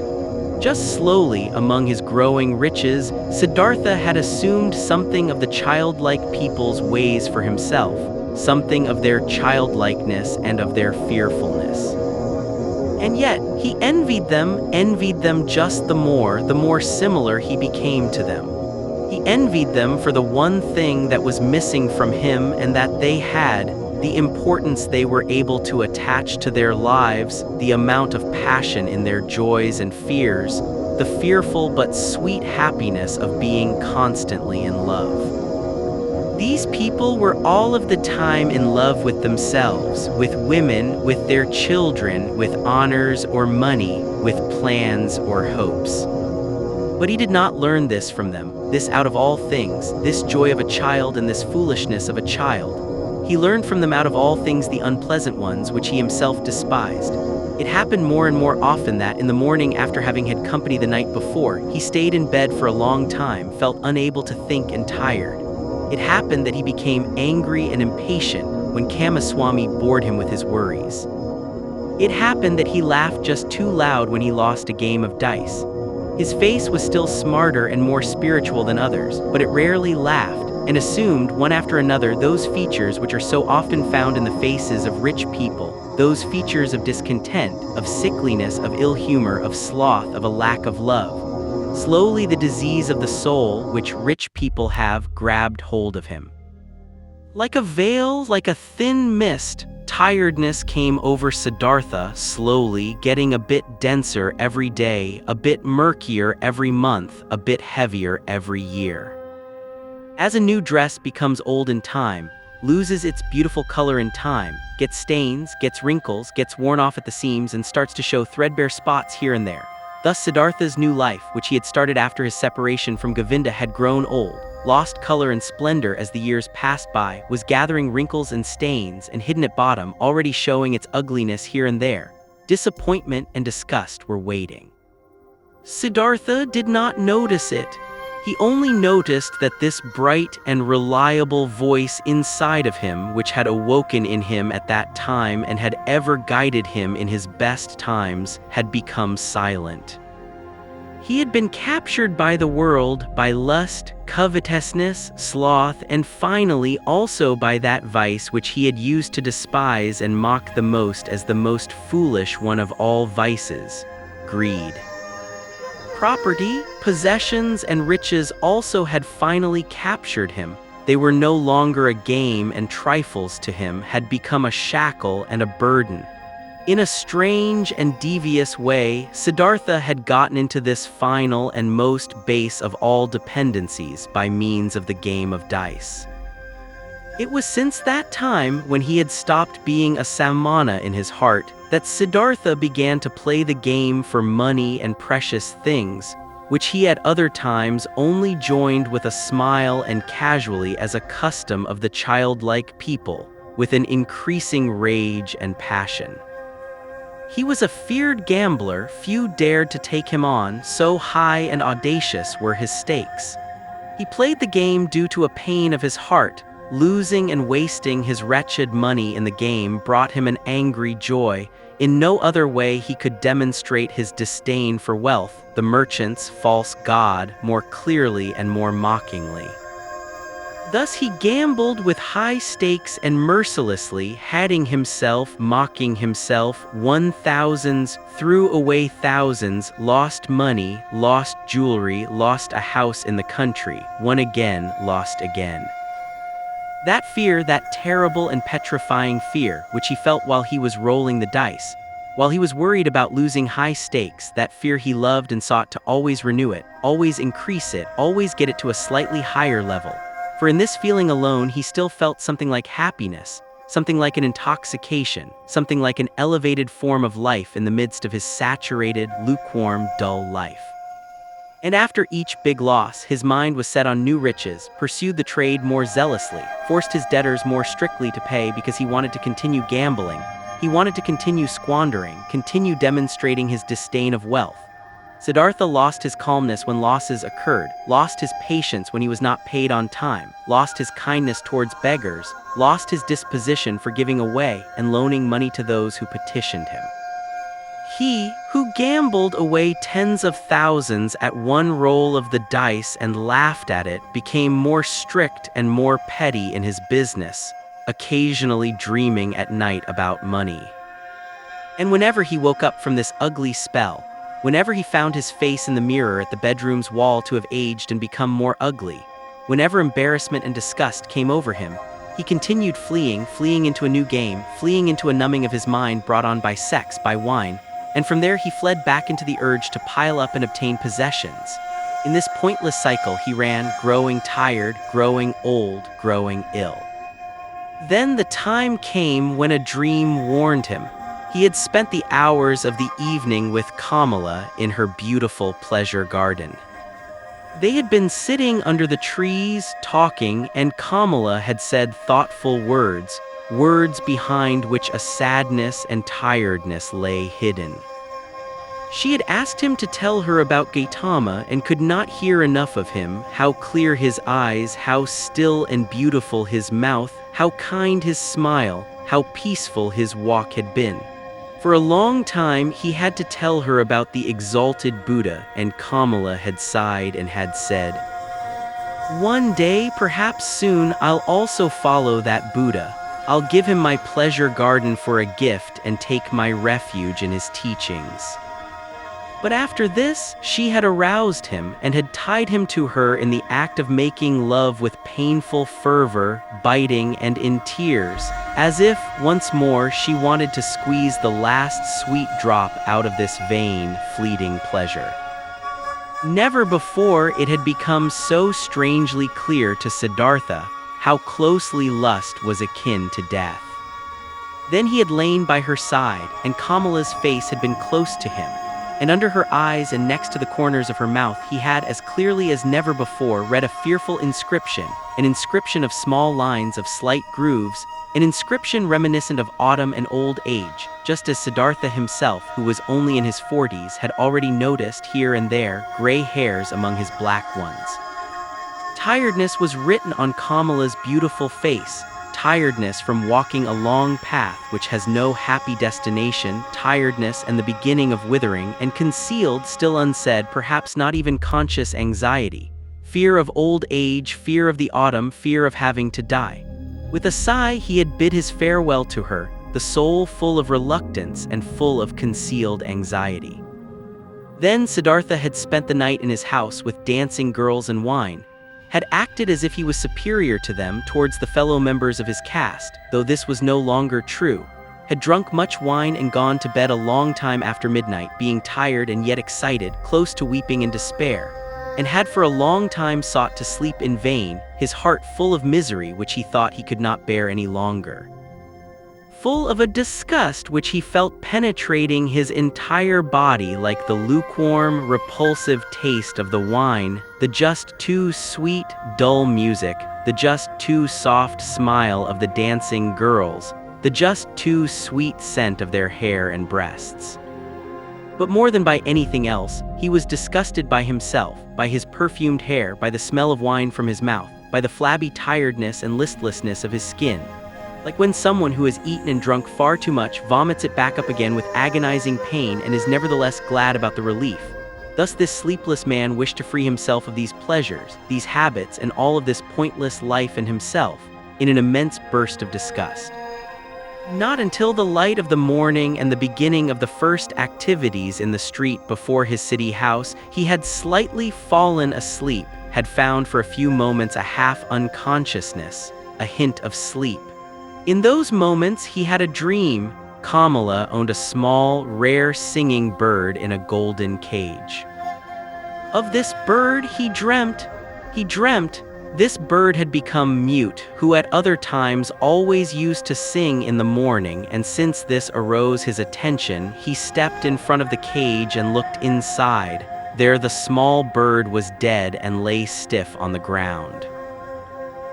Just slowly, among his growing riches, Siddhartha had assumed something of the childlike people's ways for himself, something of their childlikeness and of their fearfulness. And yet, he envied them just the more similar he became to them. He envied them for the one thing that was missing from him and that they had, the importance they were able to attach to their lives, the amount of passion in their joys and fears, the fearful but sweet happiness of being constantly in love. These people were all of the time in love with themselves, with women, with their children, with honors or money, with plans or hopes. But he did not learn this from them, this out of all things, this joy of a child and this foolishness of a child. He learned from them out of all things the unpleasant ones which he himself despised. It happened more and more often that, in the morning after having had company the night before, he stayed in bed for a long time, felt unable to think and tired. It happened that he became angry and impatient when Kamaswami bored him with his worries. It happened that he laughed just too loud when he lost a game of dice. His face was still smarter and more spiritual than others, but it rarely laughed. and assumed one after another those features which are so often found in the faces of rich people, those features of discontent, of sickliness, of ill humor, of sloth, of a lack of love. Slowly the disease of the soul which rich people have grabbed hold of him. Like a veil, like a thin mist, tiredness came over Siddhartha, slowly getting a bit denser every day, a bit murkier every month, a bit heavier every year. As a new dress becomes old in time, loses its beautiful color in time, gets stains, gets wrinkles, gets worn off at the seams, and starts to show threadbare spots here and there. Thus Siddhartha's new life, which he had started after his separation from Govinda, had grown old, lost color and splendor as the years passed by, was gathering wrinkles and stains, and hidden at bottom, already showing its ugliness here and there. Disappointment and disgust were waiting. Siddhartha did not notice it. He only noticed that this bright and reliable voice inside of him, which had awoken in him at that time and had ever guided him in his best times, had become silent. He had been captured by the world, by lust, covetousness, sloth, and finally also by that vice which he had used to despise and mock the most as the most foolish one of all vices: greed. Property, possessions, and riches also had finally captured him. They were no longer a game, and trifles to him had become a shackle and a burden. In a strange and devious way, Siddhartha had gotten into this final and most base of all dependencies by means of the game of dice. It was since that time, when he had stopped being a Samana in his heart, that Siddhartha began to play the game for money and precious things, which he at other times only joined with a smile and casually as a custom of the childlike people, with an increasing rage and passion. He was a feared gambler, few dared to take him on, so high and audacious were his stakes. He played the game due to a pain of his heart. Losing and wasting his wretched money in the game brought him an angry joy. In no other way he could demonstrate his disdain for wealth, the merchant's false god, more clearly and more mockingly. Thus he gambled with high stakes and mercilessly, hatting himself, mocking himself, won thousands, threw away thousands, lost money, lost jewelry, lost a house in the country, won again, lost again. That fear, that terrible and petrifying fear, which he felt while he was rolling the dice, while he was worried about losing high stakes, that fear he loved and sought to always renew it, always increase it, always get it to a slightly higher level. For in this feeling alone he still felt something like happiness, something like an intoxication, something like an elevated form of life in the midst of his saturated, lukewarm, dull life. And after each big loss, his mind was set on new riches, pursued the trade more zealously, forced his debtors more strictly to pay because he wanted to continue gambling. He wanted to continue squandering, continue demonstrating his disdain of wealth. Siddhartha lost his calmness when losses occurred, lost his patience when he was not paid on time, lost his kindness towards beggars, lost his disposition for giving away and loaning money to those who petitioned him. He, who gambled away tens of thousands at one roll of the dice and laughed at it, became more strict and more petty in his business, occasionally dreaming at night about money. And whenever he woke up from this ugly spell, whenever he found his face in the mirror at the bedroom's wall to have aged and become more ugly, whenever embarrassment and disgust came over him, he continued fleeing into a new game, fleeing into a numbing of his mind brought on by sex, by wine, and from there he fled back into the urge to pile up and obtain possessions. In this pointless cycle he ran, growing tired, growing old, growing ill. Then the time came when a dream warned him. He had spent the hours of the evening with KAMALA in her beautiful pleasure garden. They had been sitting under the trees, talking, and KAMALA had said thoughtful words, words behind which a sadness and tiredness lay hidden. She had asked him to tell her about Gotama and could not hear enough of him, how clear his eyes, how still and beautiful his mouth, how kind his smile, how peaceful his walk had been. For a long time he had to tell her about the exalted Buddha, and KAMALA had sighed and had said, One day, perhaps soon, I'll also follow that Buddha. I'll give him my pleasure garden for a gift and take my refuge in his teachings. But after this, she had aroused him and had tied him to her in the act of making love with painful fervor, biting and in tears, as if, once more, she wanted to squeeze the last sweet drop out of this vain, fleeting pleasure. Never before it had become so strangely clear to Siddhartha how closely lust was akin to death. Then he had lain by her side, and Kamala's face had been close to him, and under her eyes and next to the corners of her mouth he had, as clearly as never before, read a fearful inscription, an inscription of small lines of slight grooves, an inscription reminiscent of autumn and old age, just as Siddhartha himself, who was only in his 40s, had already noticed here and there gray hairs among his black ones. Tiredness was written on Kamala's beautiful face, tiredness from walking a long path which has no happy destination, tiredness and the beginning of withering, and concealed, still unsaid, perhaps not even conscious anxiety, fear of old age, fear of the autumn, fear of having to die. With a sigh he had bid his farewell to her, the soul full of reluctance and full of concealed anxiety. Then Siddhartha had spent the night in his house with dancing girls and wine, had acted as if he was superior to them towards the fellow members of his caste, though this was no longer true, had drunk much wine and gone to bed a long time after midnight, being tired and yet excited, close to weeping in despair, and had for a long time sought to sleep in vain, his heart full of misery which he thought he could not bear any longer. Full of a disgust which he felt penetrating his entire body like the lukewarm, repulsive taste of the wine, the just too sweet, dull music, the just too soft smile of the dancing girls, the just too sweet scent of their hair and breasts. But more than by anything else, he was disgusted by himself, by his perfumed hair, by the smell of wine from his mouth, by the flabby tiredness and listlessness of his skin. Like when someone who has eaten and drunk far too much vomits it back up again with agonizing pain and is nevertheless glad about the relief. Thus this sleepless man wished to free himself of these pleasures, these habits, and all of this pointless life and himself, in an immense burst of disgust. Not until the light of the morning and the beginning of the first activities in the street before his city house, he had slightly fallen asleep, had found for a few moments a half-unconsciousness, a hint of sleep. In those moments he had a dream. Kamala owned a small, rare singing bird in a golden cage. Of this bird he dreamt. This bird had become mute, who at other times always used to sing in the morning, and since this arose his attention, he stepped in front of the cage and looked inside. There the small bird was dead and lay stiff on the ground.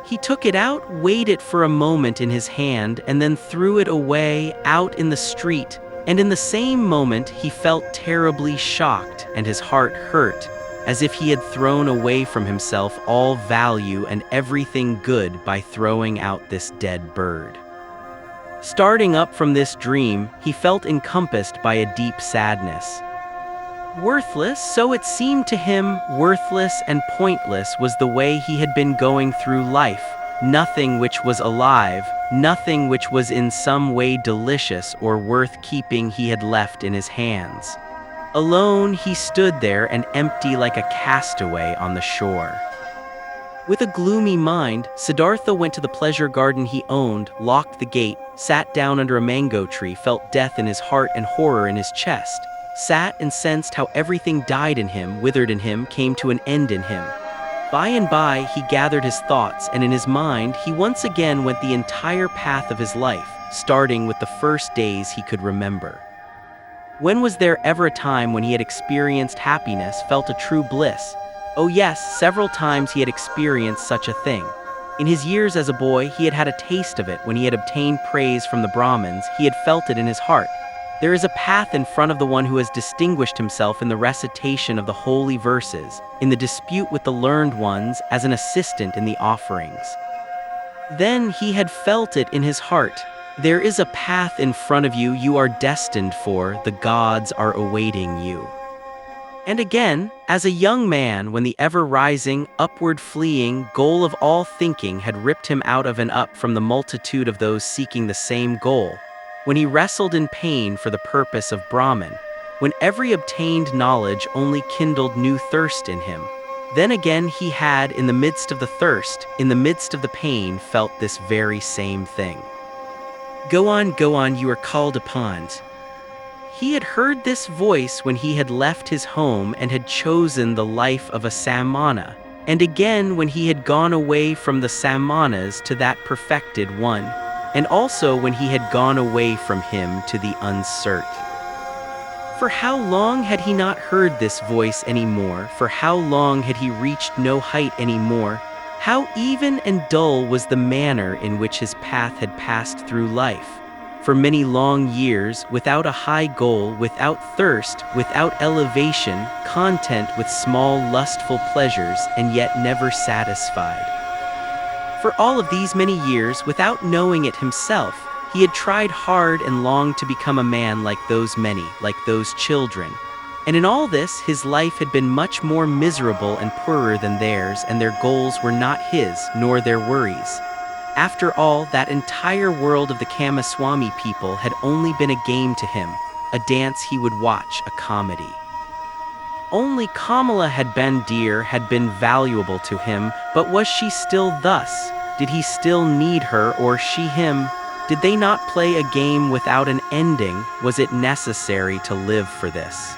He took it out, weighed it for a moment in his hand, and then threw it away, out in the street, and in the same moment he felt terribly shocked, and his heart hurt, as if he had thrown away from himself all value and everything good by throwing out this dead bird. Starting up from this dream, he felt encompassed by a deep sadness. Worthless, so it seemed to him, worthless and pointless was the way he had been going through life. Nothing which was alive, nothing which was in some way delicious or worth keeping he had left in his hands. Alone he stood there and empty like a castaway on the shore. With a gloomy mind, Siddhartha went to the pleasure garden he owned, locked the gate, sat down under a mango tree, felt death in his heart and horror in his chest, sat and sensed how everything died in him, withered in him, came to an end in him. By and by he gathered his thoughts, and in his mind he once again went the entire path of his life, starting with the first days he could remember. When was there ever a time when he had experienced happiness, felt a true bliss? Oh yes, several times he had experienced such a thing. In his years as a boy, he had had a taste of it when he had obtained praise from the Brahmins. He had felt it in his heart. There is a path in front of the one who has distinguished himself in the recitation of the holy verses, in the dispute with the learned ones, as an assistant in the offerings. Then he had felt it in his heart. There is a path in front of you, you are destined for, the gods are awaiting you. And again, as a young man, when the ever-rising, upward-fleeing goal of all thinking had ripped him out of and up from the multitude of those seeking the same goal, when he wrestled in pain for the purpose of Brahmin, when every obtained knowledge only kindled new thirst in him, then again he had, in the midst of the thirst, in the midst of the pain, felt this very same thing. Go on, you are called upon. He had heard this voice when he had left his home and had chosen the life of a Samana, and again when he had gone away from the Samanas to that perfected one, and also when he had gone away from him to the uncert. For how long had he not heard this voice anymore? For how long had he reached no height anymore? How even and dull was the manner in which his path had passed through life? For many long years, without a high goal, without thirst, without elevation, content with small lustful pleasures, and yet never satisfied. For all of these many years, without knowing it himself, he had tried hard and longed to become a man like those many, like those children. And in all this, his life had been much more miserable and poorer than theirs, and their goals were not his, nor their worries. After all, that entire world of the Kamaswami people had only been a game to him, a dance he would watch, a comedy. Only KAMALA had been dear, had been valuable to him, but was she still thus? Did he still need her, or she him? Did they not play a game without an ending? Was it necessary to live for this?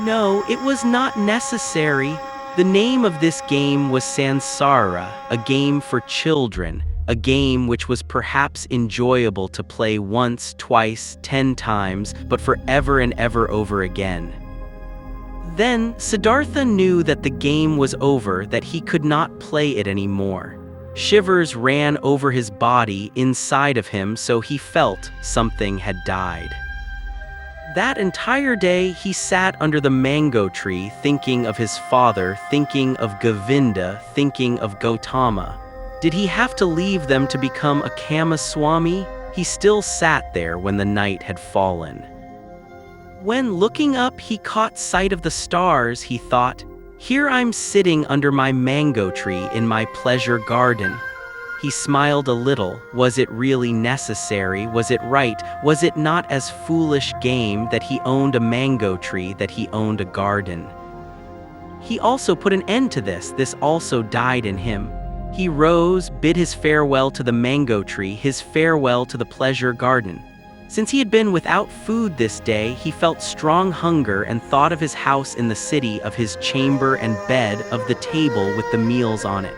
No, it was not necessary. The name of this game was Sansara, a game for children, a game which was perhaps enjoyable to play once, twice, 10 times, but forever and ever over again. Then Siddhartha knew that the game was over, that he could not play it anymore. Shivers ran over his body, inside of him, so he felt something had died. That entire day he sat under the mango tree, thinking of his father, thinking of Govinda, thinking of Gotama. Did he have to leave them to become a Kamaswami? He still sat there when the night had fallen. When looking up he caught sight of the stars, he thought, "Here I'm sitting under my mango tree in my pleasure garden." He smiled a little. Was it really necessary? Was it right? Was it not as foolish game that he owned a mango tree, that he owned a garden? He also put an end to this. This also died in him. He rose, bid his farewell to the mango tree, his farewell to the pleasure garden. Since he had been without food this day, he felt strong hunger and thought of his house in the city, of his chamber and bed, of the table with the meals on it.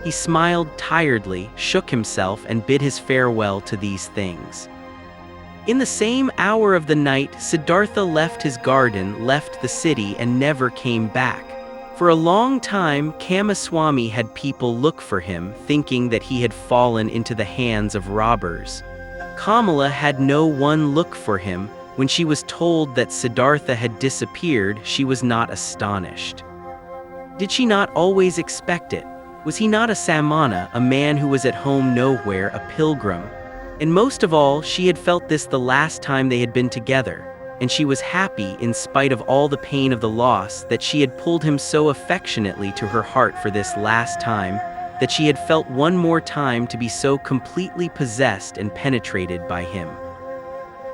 He smiled tiredly, shook himself, and bid his farewell to these things. In the same hour of the night, Siddhartha left his garden, left the city, and never came back. For a long time, Kamaswami had people look for him, thinking that he had fallen into the hands of robbers. KAMALA had no one look for him. When she was told that Siddhartha had disappeared, she was not astonished. Did she not always expect it? Was he not a Samana, a man who was at home nowhere, a pilgrim? And most of all, she had felt this the last time they had been together, and she was happy, in spite of all the pain of the loss, that she had pulled him so affectionately to her heart for this last time, that she had felt one more time to be so completely possessed and penetrated by him.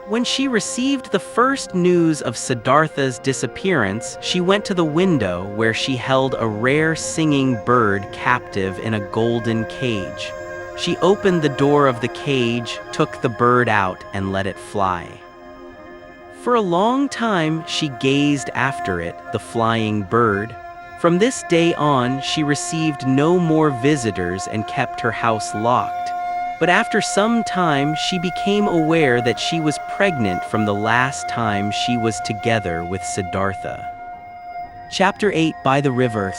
When she received the first news of Siddhartha's disappearance, she went to the window where she held a rare singing bird captive in a golden cage. She opened the door of the cage, took the bird out, and let it fly. For a long time she gazed after it, the flying bird. From this day on, she received no more visitors and kept her house locked. But after some time, she became aware that she was pregnant from the last time she was together with Siddhartha. Chapter 8 By the River.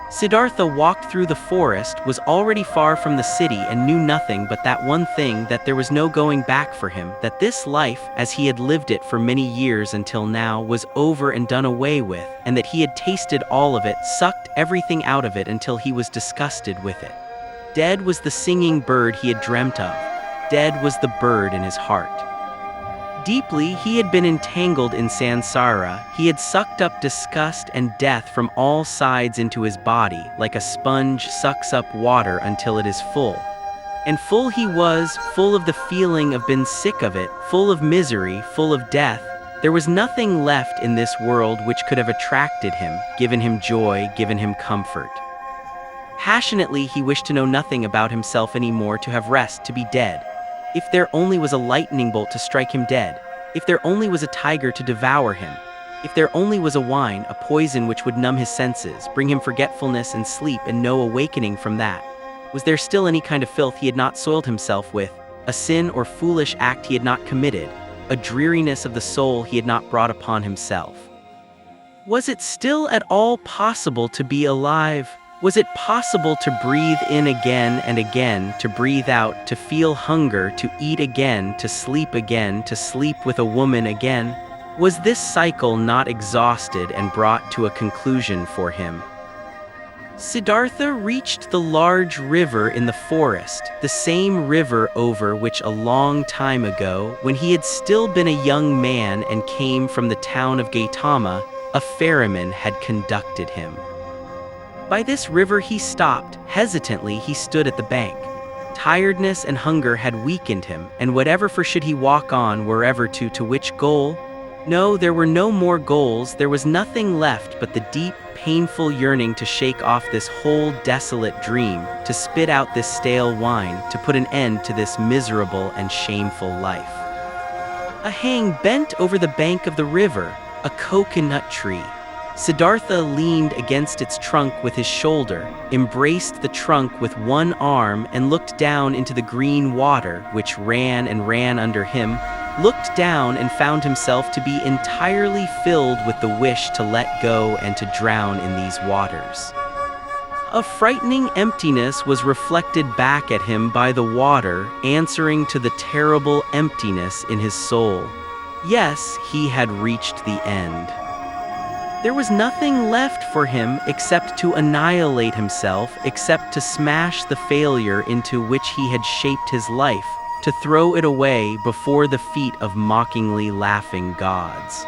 Siddhartha walked through the forest, was already far from the city, and knew nothing but that one thing, that there was no going back for him, that this life, as he had lived it for many years until now, was over and done away with, and that he had tasted all of it, sucked everything out of it until he was disgusted with it. Dead was the singing bird he had dreamt of. Dead was the bird in his heart. Deeply, he had been entangled in Sansara. He had sucked up disgust and death from all sides into his body, like a sponge sucks up water until it is full. And full he was, full of the feeling of being sick of it, full of misery, full of death. There was nothing left in this world which could have attracted him, given him joy, given him comfort. Passionately, he wished to know nothing about himself anymore, to have rest, to be dead. If there only was a lightning bolt to strike him dead, if there only was a tiger to devour him, if there only was a wine, a poison which would numb his senses, bring him forgetfulness and sleep and no awakening from that, was there still any kind of filth he had not soiled himself with, a sin or foolish act he had not committed, a dreariness of the soul he had not brought upon himself? Was it still at all possible to be alive? Was it possible to breathe in again and again, to breathe out, to feel hunger, to eat again, to sleep with a woman again? Was this cycle not exhausted and brought to a conclusion for him? Siddhartha reached the large river in the forest, the same river over which a long time ago, when he had still been a young man and came from the town of Gotama, a ferryman had conducted him. By this river he stopped. Hesitantly he stood at the bank. Tiredness and hunger had weakened him, and whatever for should he walk on, wherever to which goal? No, there were no more goals. There was nothing left but the deep, painful yearning to shake off this whole desolate dream, to spit out this stale wine, to put an end to this miserable and shameful life. A hang bent over the bank of the river, a coconut tree. Siddhartha leaned against its trunk with his shoulder, embraced the trunk with one arm, and looked down into the green water, which ran and ran under him, looked down and found himself to be entirely filled with the wish to let go and to drown in these waters. A frightening emptiness was reflected back at him by the water, answering to the terrible emptiness in his soul. Yes, he had reached the end. There was nothing left for him except to annihilate himself, except to smash the failure into which he had shaped his life, to throw it away before the feet of mockingly laughing gods.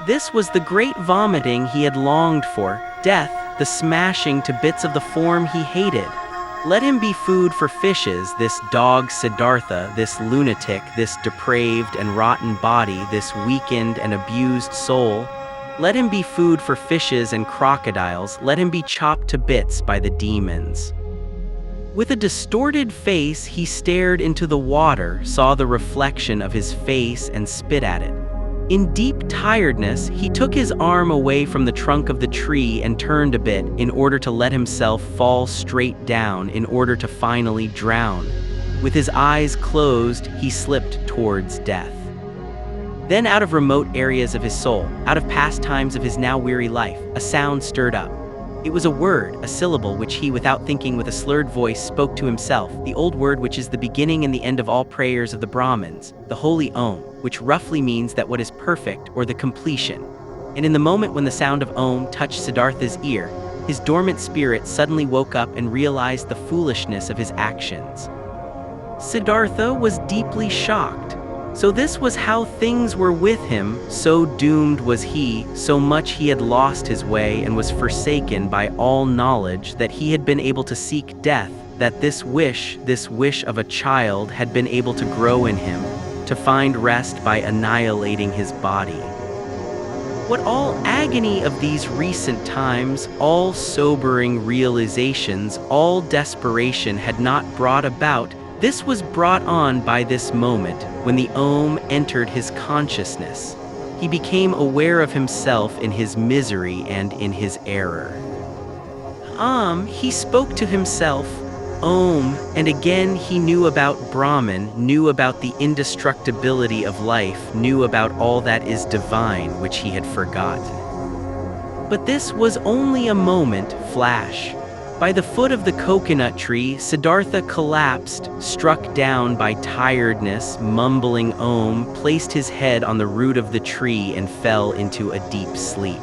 This was the great vomiting he had longed for, death, the smashing to bits of the form he hated. Let him be food for fishes, this dog Siddhartha, this lunatic, this depraved and rotten body, this weakened and abused soul. Let him be food for fishes and crocodiles, let him be chopped to bits by the demons. With a distorted face, he stared into the water, saw the reflection of his face and spit at it. In deep tiredness, he took his arm away from the trunk of the tree and turned a bit in order to let himself fall straight down, in order to finally drown. With his eyes closed, he slipped towards death. Then out of remote areas of his soul, out of past times of his now weary life, a sound stirred up. It was a word, a syllable which he, without thinking, with a slurred voice spoke to himself, the old word which is the beginning and the end of all prayers of the Brahmins, the holy Om, which roughly means that what is perfect, or the completion. And in the moment when the sound of Om touched Siddhartha's ear, his dormant spirit suddenly woke up and realized the foolishness of his actions. Siddhartha was deeply shocked. So this was how things were with him, so doomed was he, so much he had lost his way and was forsaken by all knowledge, that he had been able to seek death, that this wish of a child had been able to grow in him, to find rest by annihilating his body. What all agony of these recent times, all sobering realizations, all desperation had not brought about, this was brought on by this moment, when the Om entered his consciousness. He became aware of himself in his misery and in his error. He spoke to himself, Om, and again he knew about Brahmin, knew about the indestructibility of life, knew about all that is divine which he had forgotten. But this was only a moment, flash. By the foot of the coconut tree, Siddhartha collapsed, struck down by tiredness, mumbling Om, placed his head on the root of the tree and fell into a deep sleep.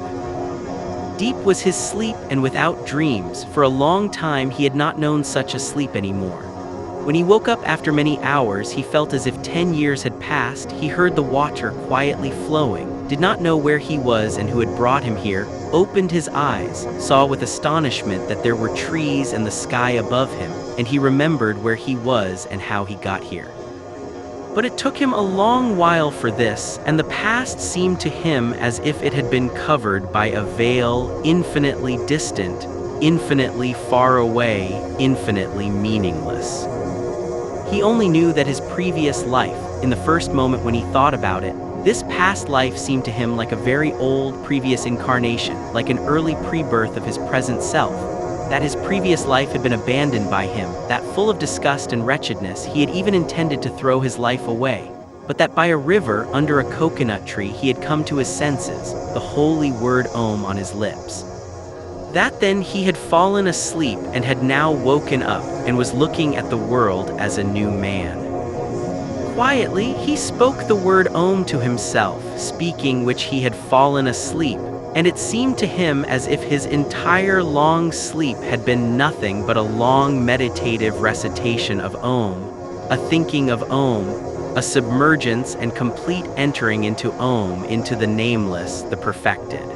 Deep was his sleep and without dreams. For a long time he had not known such a sleep anymore. When he woke up after many hours, he felt as if 10 years had passed. He heard the water quietly flowing, did not know where he was and who had brought him here, opened his eyes, saw with astonishment that there were trees and the sky above him, and he remembered where he was and how he got here. But it took him a long while for this, and the past seemed to him as if it had been covered by a veil, infinitely distant, infinitely far away, infinitely meaningless. He only knew that his previous life, in the first moment when he thought about it, this past life seemed to him like a very old previous incarnation, like an early pre-birth of his present self. That his previous life had been abandoned by him, that full of disgust and wretchedness, he had even intended to throw his life away. But that by a river, under a coconut tree, he had come to his senses, the holy word Om on his lips. That then he had fallen asleep and had now woken up and was looking at the world as a new man. Quietly, he spoke the word Om to himself, speaking which he had fallen asleep, and it seemed to him as if his entire long sleep had been nothing but a long meditative recitation of Om, a thinking of Om, a submergence and complete entering into Om, into the nameless, the perfected.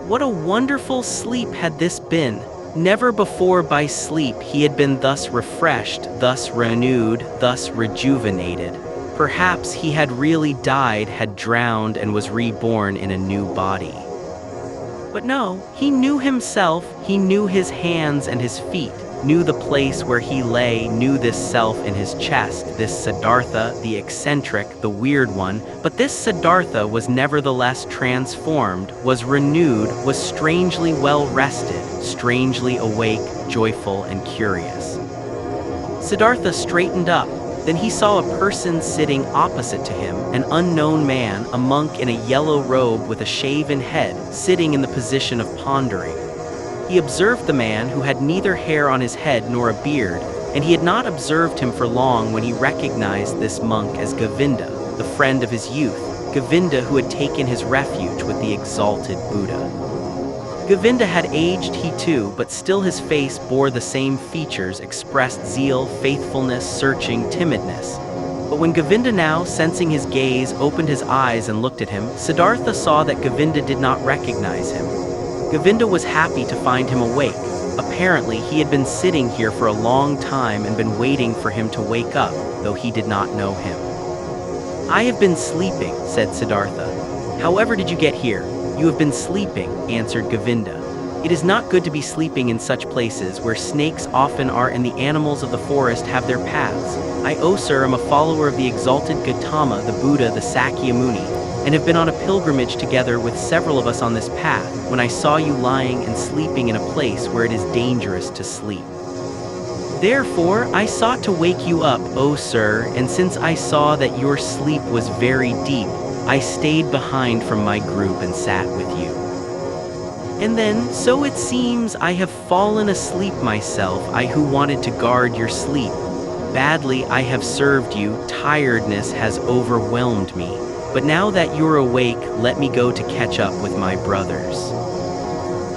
What a wonderful sleep had this been! Never before by sleep he had been thus refreshed, thus renewed, thus rejuvenated. Perhaps he had really died, had drowned, and was reborn in a new body. But no, he knew himself, he knew his hands and his feet, knew the place where he lay, knew this self in his chest, this Siddhartha, the eccentric, the weird one, but this Siddhartha was nevertheless transformed, was renewed, was strangely well rested, strangely awake, joyful, and curious. Siddhartha straightened up. Then he saw a person sitting opposite to him, an unknown man, a monk in a yellow robe with a shaven head, sitting in the position of pondering. He observed the man, who had neither hair on his head nor a beard, and he had not observed him for long when he recognized this monk as Govinda, the friend of his youth, Govinda who had taken his refuge with the exalted Buddha. Govinda had aged, he too, but still his face bore the same features, expressed zeal, faithfulness, searching, timidness. But when Govinda now, sensing his gaze, opened his eyes and looked at him, Siddhartha saw that Govinda did not recognize him. Govinda was happy to find him awake. Apparently, he had been sitting here for a long time and been waiting for him to wake up, though he did not know him. "I have been sleeping," said Siddhartha. "However did you get here?" "You have been sleeping," answered Govinda. "It is not good to be sleeping in such places where snakes often are and the animals of the forest have their paths. I, O sir, am a follower of the exalted Gotama, the Buddha, the Sakya Muni, and have been on a pilgrimage together with several of us on this path, when I saw you lying and sleeping in a place where it is dangerous to sleep. Therefore, I sought to wake you up, O sir, and since I saw that your sleep was very deep, I stayed behind from my group and sat with you. And then, so it seems, I have fallen asleep myself, I who wanted to guard your sleep. Badly I have served you, tiredness has overwhelmed me. But now that you're awake, let me go to catch up with my brothers.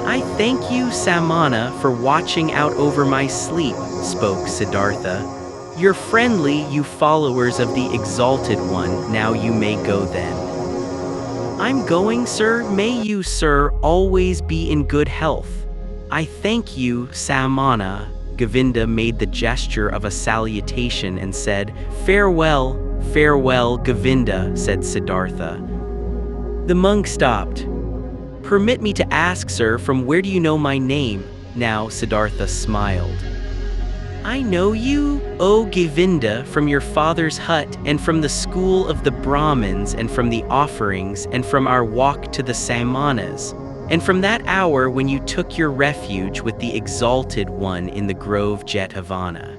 I thank you, Samana, for watching out over my sleep, spoke Siddhartha. You're friendly, you followers of the Exalted One, now you may go then. I'm going, sir, may you, sir, always be in good health. I thank you, Samana. Govinda made the gesture of a salutation and said, Farewell, farewell, Govinda, said Siddhartha. The monk stopped. Permit me to ask, sir, from where do you know my name? Now Siddhartha smiled. I know you, O Govinda, from your father's hut, and from the school of the Brahmins, and from the offerings, and from our walk to the Samanas, and from that hour when you took your refuge with the Exalted One in the grove Jetavana.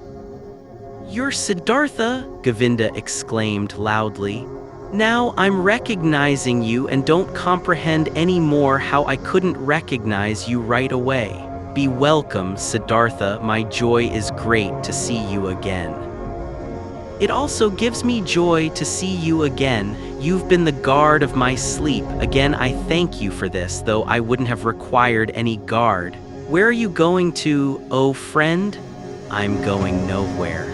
You're Siddhartha, Govinda exclaimed loudly. Now I'm recognizing you and don't comprehend any more how I couldn't recognize you right away. Be welcome, Siddhartha, my joy is great to see you again. It also gives me joy to see you again. You've been the guard of my sleep. Again, I thank you for this, though I wouldn't have required any guard. Where are you going to, oh friend? I'm going nowhere.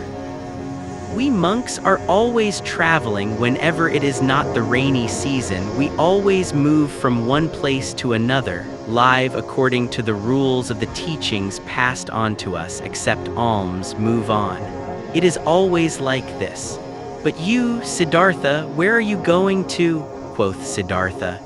We monks are always traveling whenever it is not the rainy season. We always move from one place to another, live according to the rules of the teachings passed on to us, accept alms, move on. It is always like this. But you, Siddhartha, where are you going to? Quoth Siddhartha.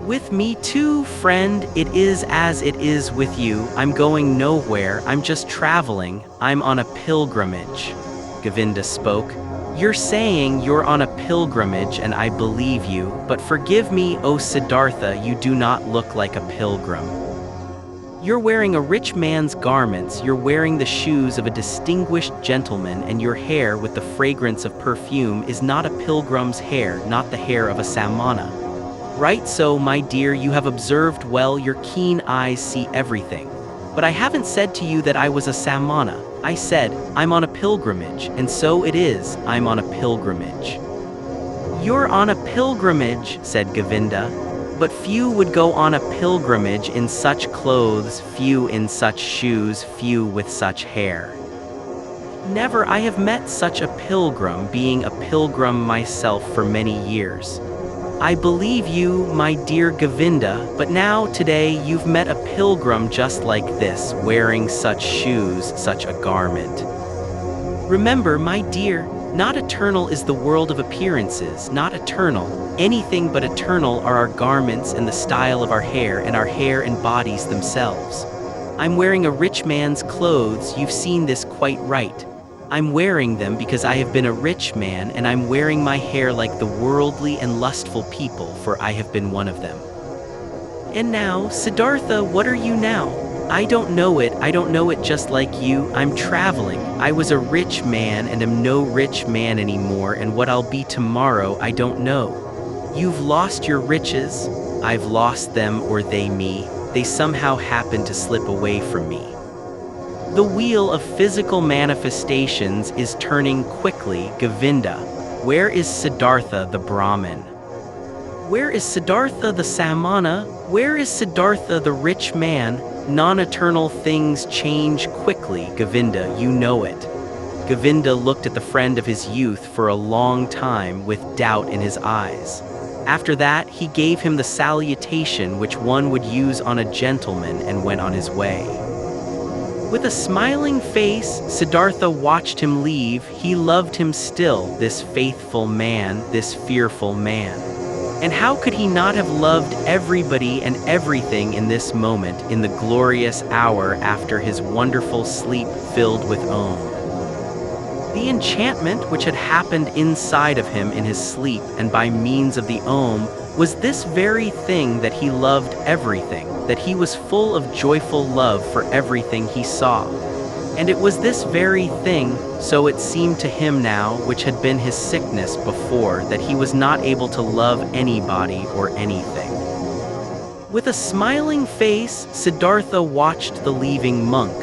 With me too, friend, it is as it is with you. I'm going nowhere, I'm just traveling, I'm on a pilgrimage. Govinda spoke. You're saying you're on a pilgrimage and I believe you, but forgive me, O Siddhartha, you do not look like a pilgrim. You're wearing a rich man's garments, you're wearing the shoes of a distinguished gentleman, and your hair with the fragrance of perfume is not a pilgrim's hair, not the hair of a Samana. Right so, my dear, you have observed well, your keen eyes see everything. But I haven't said to you that I was a Samana. I said, I'm on a pilgrimage, and so it is, I'm on a pilgrimage. You're on a pilgrimage, said Govinda. But few would go on a pilgrimage in such clothes, few in such shoes, few with such hair. Never I have met such a pilgrim, being a pilgrim myself for many years. I believe you, my dear Govinda, but now today you've met a pilgrim just like this, wearing such shoes, such a garment. Remember, my dear, not eternal is the world of appearances, not eternal. Anything but eternal are our garments and the style of our hair, and our hair embodies themselves. I'm wearing a rich man's clothes, you've seen this quite right. I'm wearing them because I have been a rich man, and I'm wearing my hair like the worldly and lustful people, for I have been one of them. And now, Siddhartha, what are you now? I don't know it just like you. I'm traveling. I was a rich man and am no rich man anymore, and what I'll be tomorrow I don't know. You've lost your riches. I've lost them, or they me. They somehow happen to slip away from me. The wheel of physical manifestations is turning quickly, Govinda. Where is Siddhartha the Brahmin? Where is Siddhartha the Samana? Where is Siddhartha the rich man? Non-eternal things change quickly, Govinda, you know it. Govinda looked at the friend of his youth for a long time with doubt in his eyes. After that, he gave him the salutation which one would use on a gentleman and went on his way. With a smiling face, Siddhartha watched him leave. He loved him still, this faithful man, this fearful man. And how could he not have loved everybody and everything in this moment, in the glorious hour after his wonderful sleep filled with Om? The enchantment which had happened inside of him in his sleep and by means of the Om was this very thing, that he loved everything, that he was full of joyful love for everything he saw. And it was this very thing, so it seemed to him now, which had been his sickness before, that he was not able to love anybody or anything. With a smiling face, Siddhartha watched the leaving monk.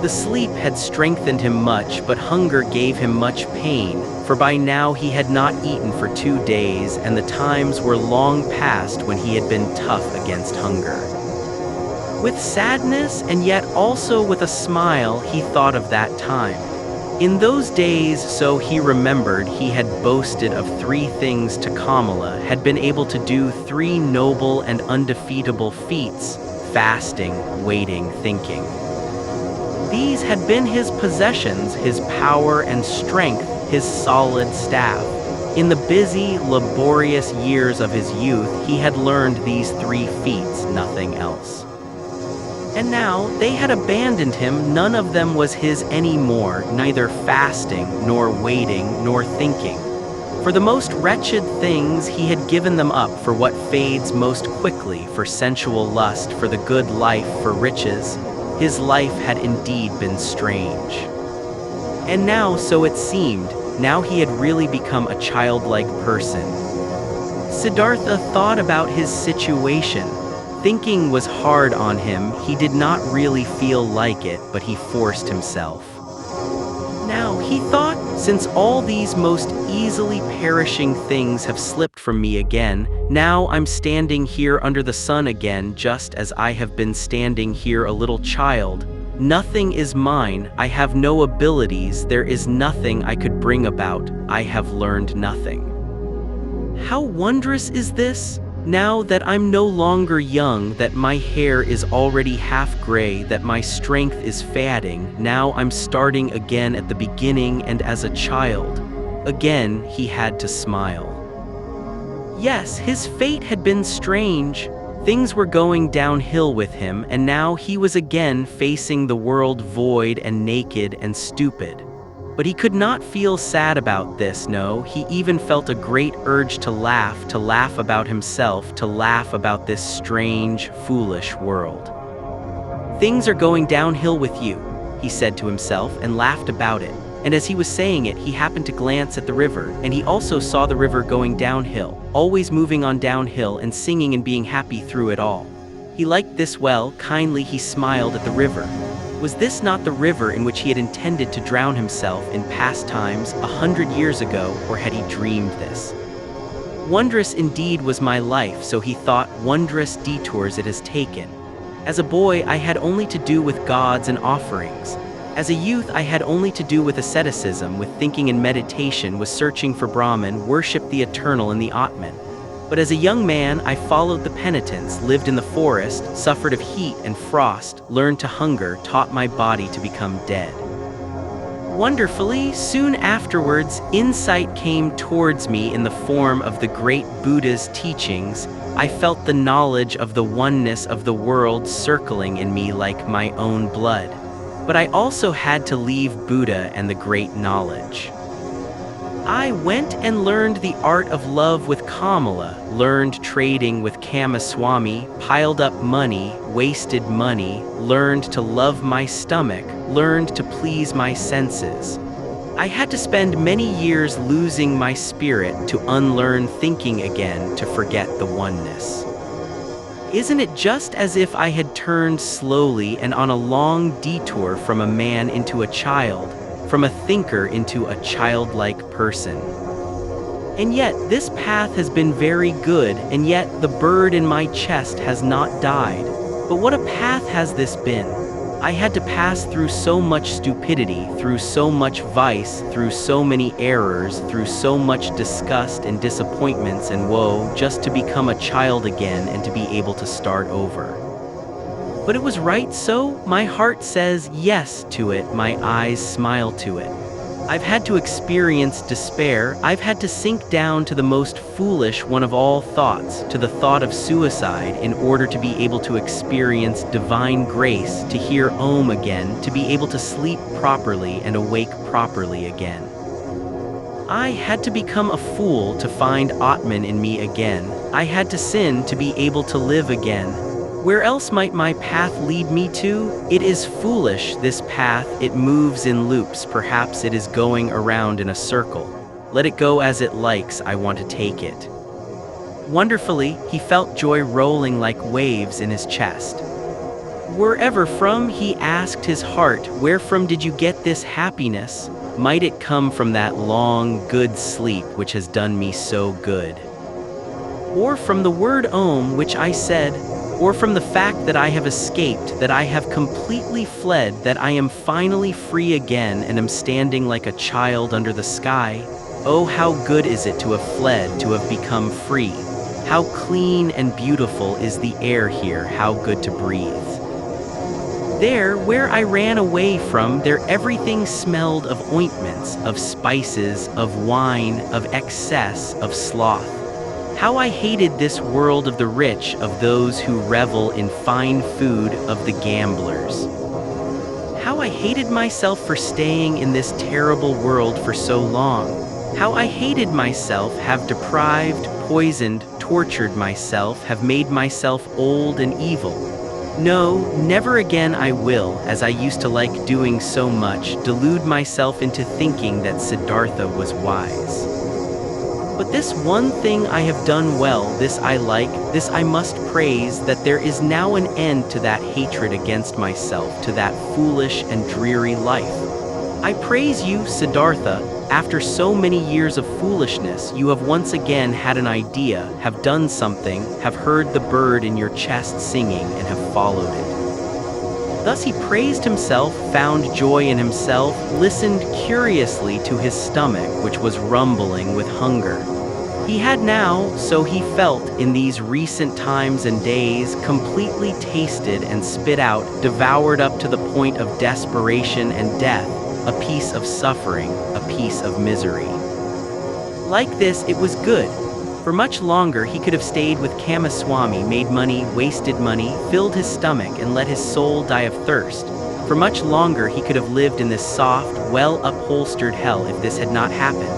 The sleep had strengthened him much, but hunger gave him much pain, for by now he had not eaten for 2 days, and the times were long past when he had been tough against hunger. With sadness, and yet also with a smile, he thought of that time. In those days, so he remembered, he had boasted of 3 things to KAMALA, had been able to do 3 noble and undefeatable feats: fasting, waiting, thinking. These had been his possessions, his power and strength, his solid staff. In the busy, laborious years of his youth, he had learned these 3 feats, nothing else. And now, they had abandoned him, none of them was his any more, neither fasting, nor waiting, nor thinking. For the most wretched things he had given them up for what fades most quickly, for sensual lust, for the good life, for riches. His life had indeed been strange. And now, so it seemed, now he had really become a childlike person. Siddhartha thought about his situation. Thinking was hard on him, he did not really feel like it, but he forced himself. Now, he thought, since all these most easily perishing things have slipped from me again, now I'm standing here under the sun again, just as I have been standing here a little child. Nothing is mine, I have no abilities, there is nothing I could bring about, I have learned nothing. How wondrous is this? Now that I'm no longer young, that my hair is already half gray, that my strength is fading, now I'm starting again at the beginning and as a child. Again, he had to smile. Yes, his fate had been strange. Things were going downhill with him, and now he was again facing the world void and naked and stupid. But he could not feel sad about this, no, he even felt a great urge to laugh about himself, to laugh about this strange, foolish world. Things are going downhill with you, he said to himself and laughed about it. And as he was saying it, he happened to glance at the river, and he also saw the river going downhill, always moving on downhill and singing and being happy through it all. He liked this well, kindly he smiled at the river. Was this not the river in which he had intended to drown himself in past times 100 years ago, or had he dreamed this? Wondrous indeed was my life, so he thought, wondrous detours it has taken. As a boy, I had only to do with gods and offerings. As a youth, I had only to do with asceticism, with thinking and meditation, with searching for Brahmin, worshipped the eternal and the Atman. But as a young man, I followed the penitents, lived in the forest, suffered of heat and frost, learned to hunger, taught my body to become dead. Wonderfully, soon afterwards, insight came towards me in the form of the great Buddha's teachings. I felt the knowledge of the oneness of the world circling in me like my own blood. But I also had to leave Buddha and the great knowledge. I went and learned the art of love with KAMALA, learned trading with Kamaswami, piled up money, wasted money, learned to love my stomach, learned to please my senses. I had to spend many years losing my spirit to unlearn thinking again, to forget the oneness. Isn't it just as if I had turned slowly and on a long detour from a man into a child, from a thinker into a childlike person? And yet, this path has been very good, and yet the bird in my chest has not died. But what a path has this been? I had to pass through so much stupidity, through so much vice, through so many errors, through so much disgust and disappointments and woe, just to become a child again and to be able to start over. But it was right so? My heart says yes to it, my eyes smile to it. I've had to experience despair, I've had to sink down to the most foolish one of all thoughts, to the thought of suicide, in order to be able to experience divine grace, to hear Om again, to be able to sleep properly and awake properly again. I had to become a fool to find Atman in me again. I had to sin to be able to live again. Where else might my path lead me to? It is foolish, this path, it moves in loops, perhaps it is going around in a circle. Let it go as it likes, I want to take it. Wonderfully, he felt joy rolling like waves in his chest. Wherever from, he asked his heart, where from did you get this happiness? Might it come from that long, good sleep which has done me so good? Or from the word Om which I said, or from the fact that I have escaped, that I have completely fled, that I am finally free again and am standing like a child under the sky? Oh, how good is it to have fled, to have become free. How clean and beautiful is the air here, how good to breathe. There, where I ran away from, there everything smelled of ointments, of spices, of wine, of excess, of sloth. How I hated this world of the rich, of those who revel in fine food, of the gamblers. How I hated myself for staying in this terrible world for so long. How I hated myself, have deprived, poisoned, tortured myself, have made myself old and evil. No, never again I will, as I used to like doing so much, delude myself into thinking that Siddhartha was wise. But this one thing I have done well, this I like, this I must praise, that there is now an end to that hatred against myself, to that foolish and dreary life. I praise you, Siddhartha, after so many years of foolishness, you have once again had an idea, have done something, have heard the bird in your chest singing, and have followed it. Thus he praised himself, found joy in himself, listened curiously to his stomach, which was rumbling with hunger. He had now, so he felt, in these recent times and days, completely tasted and spit out, devoured up to the point of desperation and death, a piece of suffering, a piece of misery. Like this, it was good. For much longer he could have stayed with Kamaswami, made money, wasted money, filled his stomach, and let his soul die of thirst. For much longer he could have lived in this soft, well-upholstered hell if this had not happened.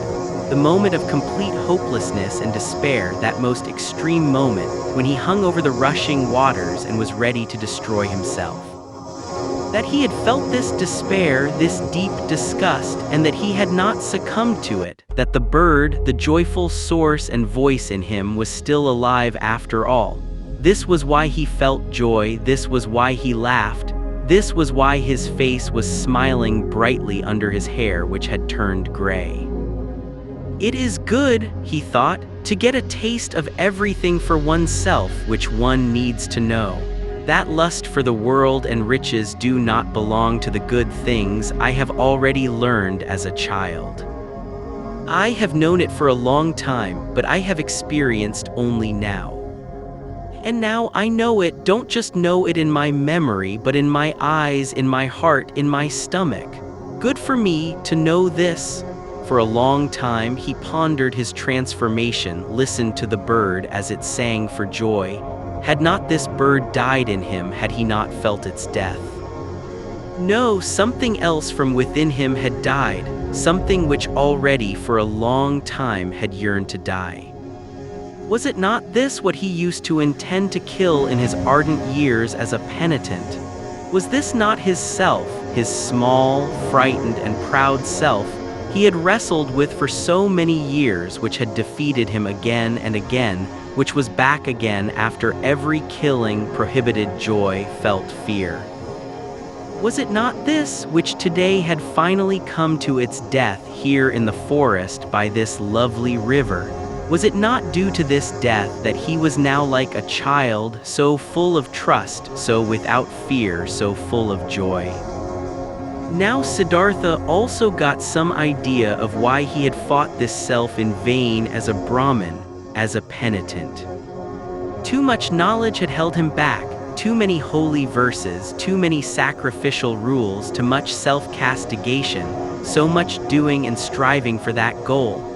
The moment of complete hopelessness and despair, that most extreme moment, when he hung over the rushing waters and was ready to destroy himself. That he had felt this despair, this deep disgust, and that he had not succumbed to it, that the bird, the joyful source and voice in him, was still alive after all. This was why he felt joy, this was why he laughed, this was why his face was smiling brightly under his hair, which had turned gray. It is good, he thought, to get a taste of everything for oneself which one needs to know. That lust for the world and riches do not belong to the good things I have already learned as a child. I have known it for a long time, but I have experienced only now. And now I know it, don't just know it in my memory, but in my eyes, in my heart, in my stomach. Good for me to know this. For a long time he pondered his transformation, listened to the bird as it sang for joy. Had not this bird died in him, had he not felt its death? No, something else from within him had died, something which already for a long time had yearned to die. Was it not this what he used to intend to kill in his ardent years as a penitent? Was this not his self, his small, frightened and proud self, he had wrestled with for so many years, which had defeated him again and again, which was back again after every killing, prohibited joy, felt fear? Was it not this which today had finally come to its death here in the forest by this lovely river? Was it not due to this death that he was now like a child, so full of trust, so without fear, so full of joy? Now Siddhartha also got some idea of why he had fought this self in vain as a Brahmin, as a penitent. Too much knowledge had held him back, too many holy verses, too many sacrificial rules, too much self-castigation, so much doing and striving for that goal.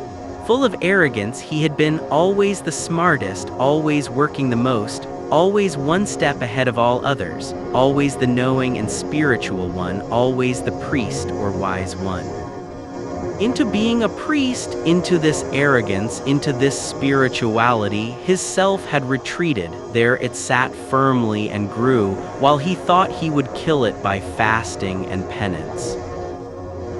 Full of arrogance, he had been always the smartest, always working the most, always one step ahead of all others, always the knowing and spiritual one, always the priest or wise one. Into being a priest, into this arrogance, into this spirituality, his self had retreated. There it sat firmly and grew, while he thought he would kill it by fasting and penance.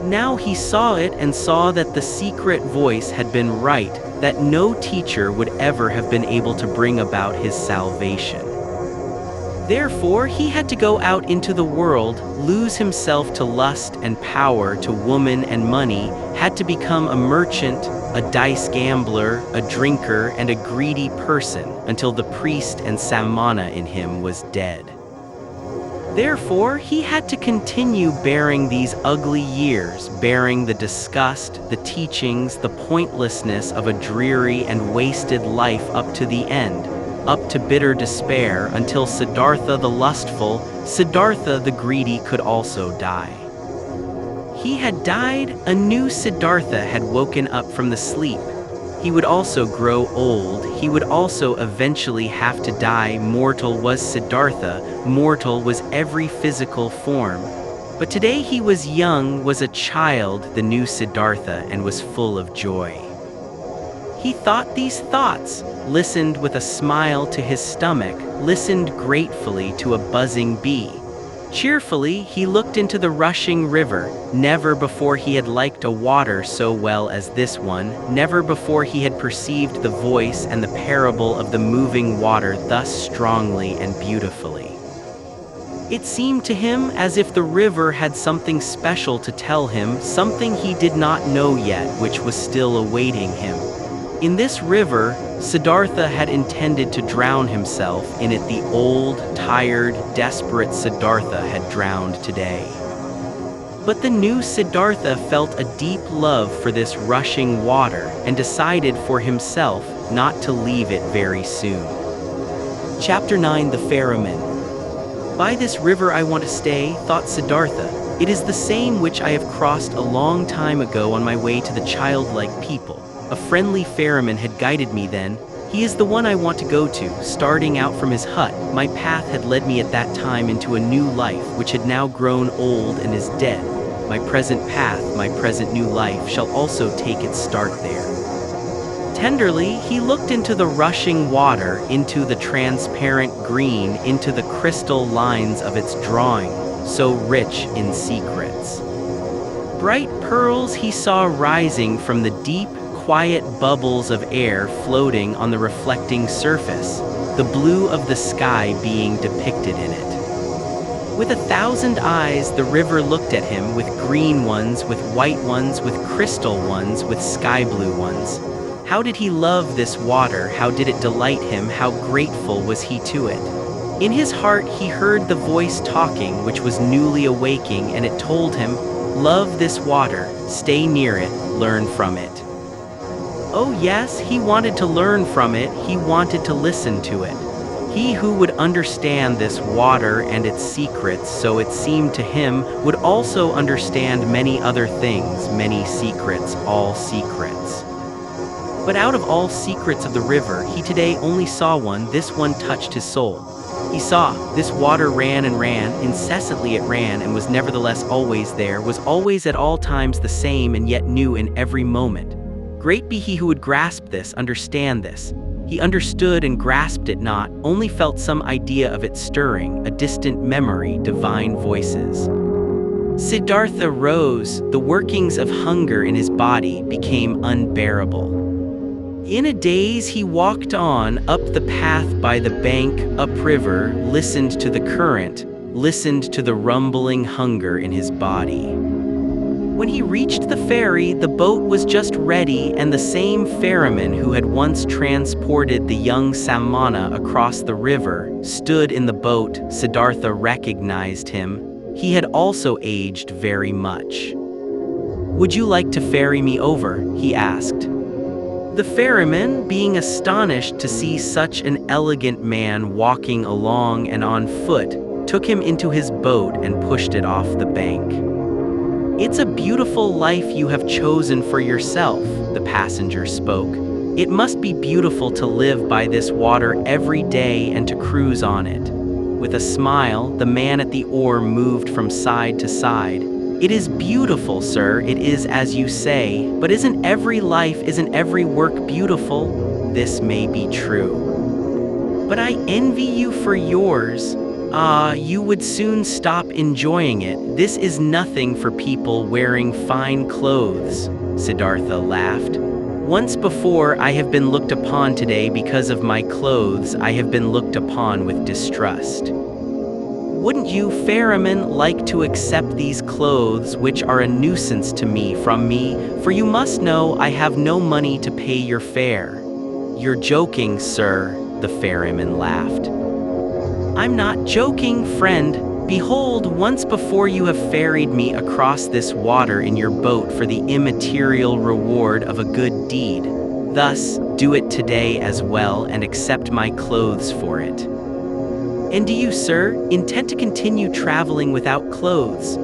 Now he saw it and saw that the secret voice had been right, that no teacher would ever have been able to bring about his salvation. Therefore, he had to go out into the world, lose himself to lust and power, to woman and money, had to become a merchant, a dice gambler, a drinker, and a greedy person, until the priest and Samana in him was dead. Therefore, he had to continue bearing these ugly years, bearing the disgust, the teachings, the pointlessness of a dreary and wasted life up to the end, up to bitter despair, until Siddhartha the lustful, Siddhartha the greedy could also die. He had died, a new Siddhartha had woken up from the sleep. He would also grow old, he would also eventually have to die. Mortal was Siddhartha, mortal was every physical form. But today he was young, was a child, the new Siddhartha, and was full of joy. He thought these thoughts, listened with a smile to his stomach, listened gratefully to a buzzing bee. Cheerfully, he looked into the rushing river. Never before he had liked a water so well as this one, never before he had perceived the voice and the parable of the moving water thus strongly and beautifully. It seemed to him as if the river had something special to tell him, something he did not know yet, which was still awaiting him. In this river, Siddhartha had intended to drown himself in it. The old, tired, desperate Siddhartha had drowned today. But the new Siddhartha felt a deep love for this rushing water and decided for himself not to leave it very soon. Chapter 9, the Ferryman. By this river I want to stay, thought Siddhartha. It is the same which I have crossed a long time ago on my way to the childlike people. A friendly ferryman had guided me then. He is the one I want to go to. Starting out from his hut, my path had led me at that time into a new life which had now grown old and is dead. My present path, my present new life shall also take its start there. Tenderly, he looked into the rushing water, into the transparent green, into the crystal lines of its drawing, so rich in secrets. Bright pearls he saw rising from the deep, quiet bubbles of air floating on the reflecting surface, the blue of the sky being depicted in it. With 1,000 eyes the river looked at him, with green ones, with white ones, with crystal ones, with sky blue ones. How did he love this water? How did it delight him? How grateful was he to it? In his heart he heard the voice talking, which was newly awaking, and it told him, "Love this water, stay near it, learn from it." Oh yes, he wanted to learn from it, he wanted to listen to it. He who would understand this water and its secrets, so it seemed to him, would also understand many other things, many secrets, all secrets. But out of all secrets of the river, he today only saw one. This one touched his soul. He saw, this water ran and ran, incessantly it ran, and was nevertheless always there, was always at all times the same, and yet new in every moment. Great be he who would grasp this, understand this. He understood and grasped it not, only felt some idea of it stirring, a distant memory, divine voices. Siddhartha rose, the workings of hunger in his body became unbearable. In a daze he walked on, up the path by the bank, upriver, listened to the current, listened to the rumbling hunger in his body. When he reached the ferry, the boat was just ready, and the same ferryman who had once transported the young Samana across the river stood in the boat. Siddhartha recognized him. He had also aged very much. "Would you like to ferry me over?" he asked. The ferryman, being astonished to see such an elegant man walking along and on foot, took him into his boat and pushed it off the bank. "It's a beautiful life you have chosen for yourself," the passenger spoke. "It must be beautiful to live by this water every day and to cruise on it." With a smile, the man at the oar moved from side to side. "It is beautiful, sir, it is as you say, but isn't every life, isn't every work beautiful? This may be true. But I envy you for yours. You would soon stop enjoying it. This is nothing for people wearing fine clothes," Siddhartha laughed. "Once before I have been looked upon today because of my clothes. I have been looked upon with distrust. Wouldn't you, ferryman, like to accept these clothes, which are a nuisance to me, from me? For you must know I have no money to pay your fare." "You're joking, sir," the ferryman laughed. "I'm not joking, friend. Behold, once before you have ferried me across this water in your boat for the immaterial reward of a good deed. Thus, do it today as well and accept my clothes for it." "And do you, sir, intend to continue traveling without clothes?"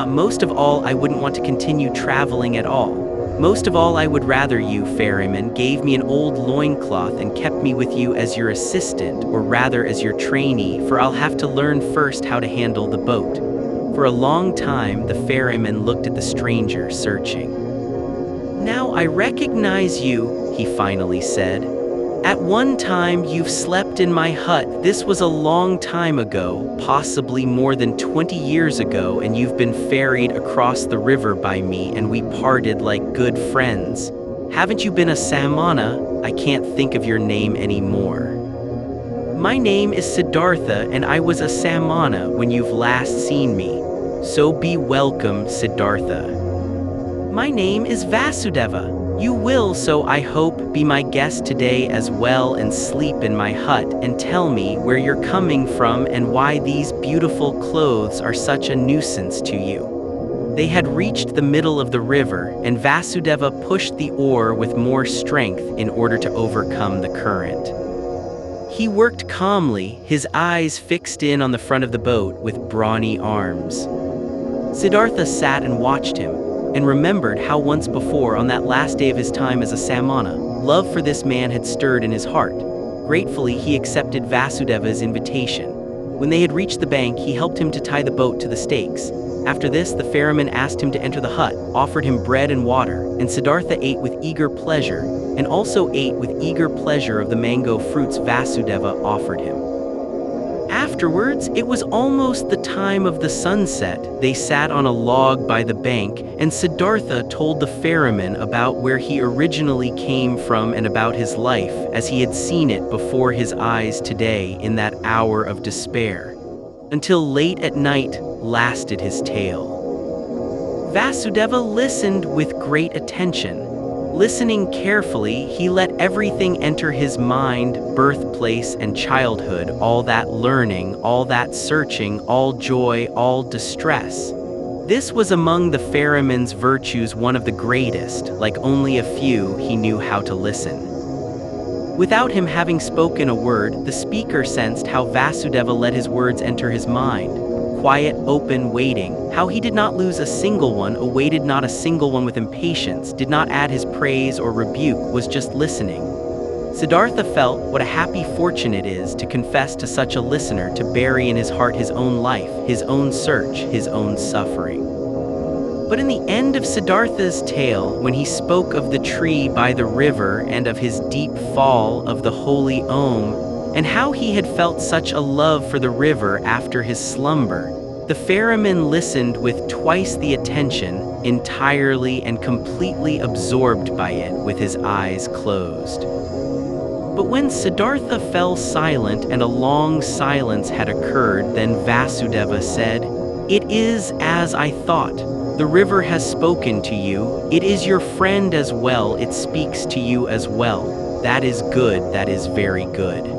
Most of all, I wouldn't want to continue traveling at all. Most of all, I would rather you, ferryman, gave me an old loincloth and kept me with you as your assistant, or rather as your trainee, for I'll have to learn first how to handle the boat." For a long time, the ferryman looked at the stranger, searching. "Now I recognize you," he finally said. "At one time you've slept in my hut. This was a long time ago, possibly more than 20 years ago, and you've been ferried across the river by me, and we parted like good friends. Haven't you been a Samana? I can't think of your name anymore." "My name is Siddhartha, and I was a Samana when you've last seen me. So be welcome, Siddhartha." "My name is Vasudeva. You will, so I hope, be my guest today as well and sleep in my hut and tell me where you're coming from and why these beautiful clothes are such a nuisance to you." They had reached the middle of the river, and Vasudeva pushed the oar with more strength in order to overcome the current. He worked calmly, his eyes fixed in on the front of the boat with brawny arms. Siddhartha sat and watched him, and remembered how once before, on that last day of his time as a Samana, love for this man had stirred in his heart. Gratefully, he accepted Vasudeva's invitation. When they had reached the bank, he helped him to tie the boat to the stakes. After this, the ferryman asked him to enter the hut, offered him bread and water, and Siddhartha ate with eager pleasure, and also ate with eager pleasure of the mango fruits Vasudeva offered him. Afterwards, it was almost the time of the sunset. They sat on a log by the bank, and Siddhartha told the ferryman about where he originally came from and about his life as he had seen it before his eyes today in that hour of despair. Until late at night lasted his tale. Vasudeva listened with great attention. Listening carefully, he let everything enter his mind, birthplace and childhood, all that learning, all that searching, all joy, all distress. This was among the ferryman's virtues one of the greatest, like only a few, he knew how to listen. Without him having spoken a word, the speaker sensed how Vasudeva let his words enter his mind. Quiet, open, waiting, how he did not lose a single one, awaited not a single one with impatience, did not add his praise or rebuke, was just listening. Siddhartha felt what a happy fortune it is to confess to such a listener, to bury in his heart his own life, his own search, his own suffering. But in the end of Siddhartha's tale, when he spoke of the tree by the river and of his deep fall of the holy Om, and how he had felt such a love for the river after his slumber, the ferryman listened with twice the attention, entirely and completely absorbed by it with his eyes closed. But when Siddhartha fell silent and a long silence had occurred, then Vasudeva said, "It is as I thought. The river has spoken to you. It is your friend as well. It speaks to you as well. That is good. That is very good.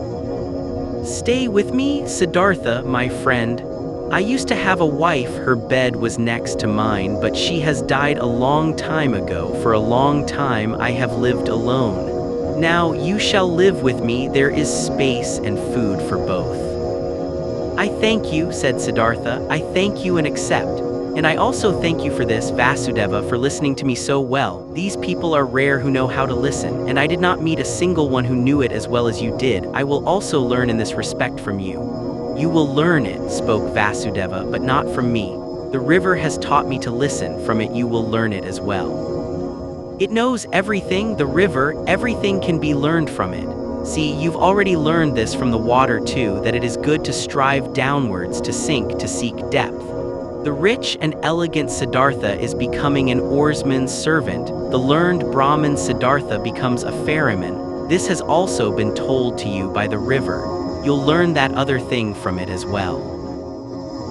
Stay with me, Siddhartha, my friend. I used to have a wife, her bed was next to mine, but she has died a long time ago. For a long time I have lived alone. Now you shall live with me. There is space and food for both." "I thank you," said Siddhartha. "I thank you and accept. And I also thank you for this, Vasudeva, for listening to me so well. These people are rare who know how to listen, and I did not meet a single one who knew it as well as you did. I will also learn in this respect from you." "You will learn it," spoke Vasudeva, "but not from me. The river has taught me to listen. From it you will learn it as well. It knows everything, the river, everything can be learned from it. See, you've already learned this from the water too, that it is good to strive downwards, to sink, to seek depth. The rich and elegant Siddhartha is becoming an oarsman's servant. The learned Brahmin Siddhartha becomes a ferryman. This has also been told to you by the river. You'll learn that other thing from it as well."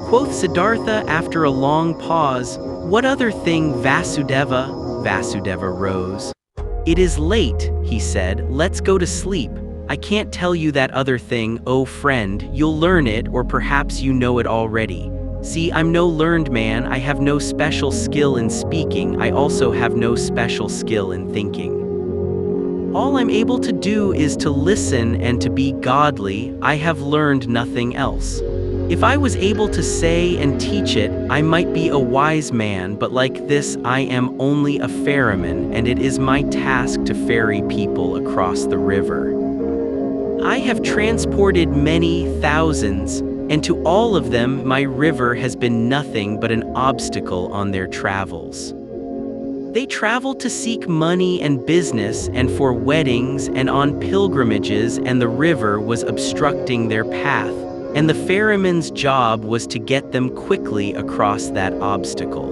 Quoth Siddhartha after a long pause, "What other thing, Vasudeva?" Vasudeva rose. "It is late," he said. "Let's go to sleep. I can't tell you that other thing, oh friend. You'll learn it, or perhaps you know it already. See, I'm no learned man. I have no special skill in speaking. I also have no special skill in thinking. All I'm able to do is to listen and to be godly. I have learned nothing else. If I was able to say and teach it, I might be a wise man, but like this I am only a ferryman, and it is my task to ferry people across the river. I have transported many thousands, and to all of them my river has been nothing but an obstacle on their travels. They traveled to seek money and business and for weddings and on pilgrimages, and the river was obstructing their path, and the ferryman's job was to get them quickly across that obstacle.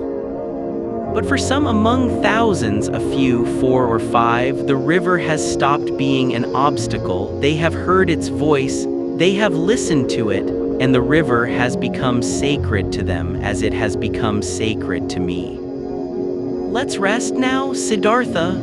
But for some among thousands, a few, 4 or 5, the river has stopped being an obstacle. They have heard its voice, they have listened to it, and the river has become sacred to them as it has become sacred to me. Let's rest now, Siddhartha."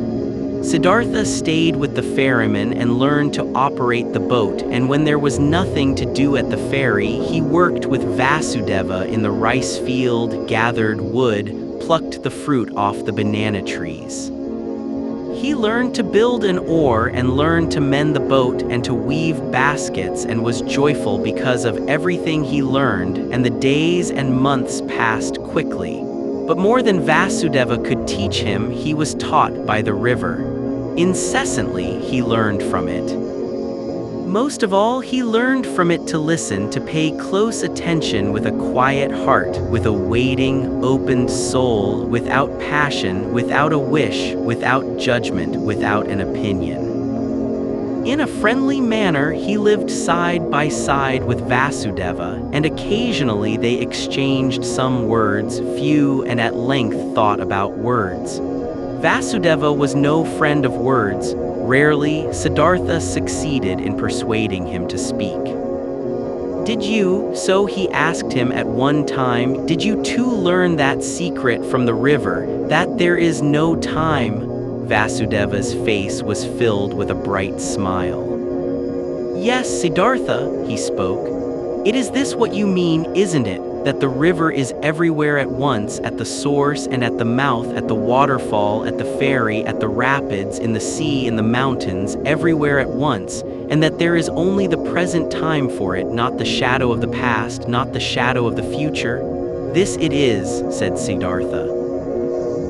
Siddhartha stayed with the ferryman and learned to operate the boat, and when there was nothing to do at the ferry, he worked with Vasudeva in the rice field, gathered wood, plucked the fruit off the banana trees. He learned to build an oar and learned to mend the boat and to weave baskets, and was joyful because of everything he learned, and the days and months passed quickly. But more than Vasudeva could teach him, he was taught by the river. Incessantly, he learned from it. Most of all, he learned from it to listen, to pay close attention with a quiet heart, with a waiting, opened soul, without passion, without a wish, without judgment, without an opinion. In a friendly manner, he lived side by side with Vasudeva, and occasionally they exchanged some words, few and at length thought about words. Vasudeva was no friend of words. Rarely, Siddhartha succeeded in persuading him to speak. "Did you," so he asked him at one time, "did you too learn that secret from the river, that there is no time?" Vasudeva's face was filled with a bright smile. "Yes, Siddhartha," he spoke. "It is this what you mean, isn't it? That the river is everywhere at once, at the source and at the mouth, at the waterfall, at the ferry, at the rapids, in the sea, in the mountains, everywhere at once, and that there is only the present time for it, not the shadow of the past, not the shadow of the future?" "This it is," said Siddhartha.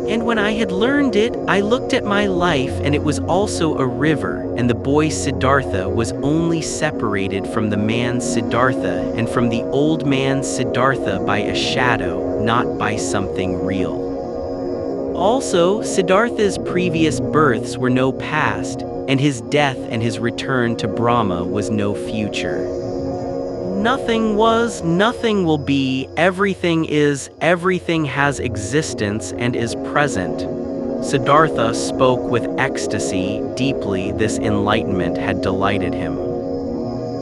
"And when I had learned it, I looked at my life, and it was also a river, and the boy Siddhartha was only separated from the man Siddhartha and from the old man Siddhartha by a shadow, not by something real. Also, Siddhartha's previous births were no past, and his death and his return to Brahma was no future. Nothing was, nothing will be, everything is, everything has existence and is present." Siddhartha spoke with ecstasy. Deeply, this enlightenment had delighted him.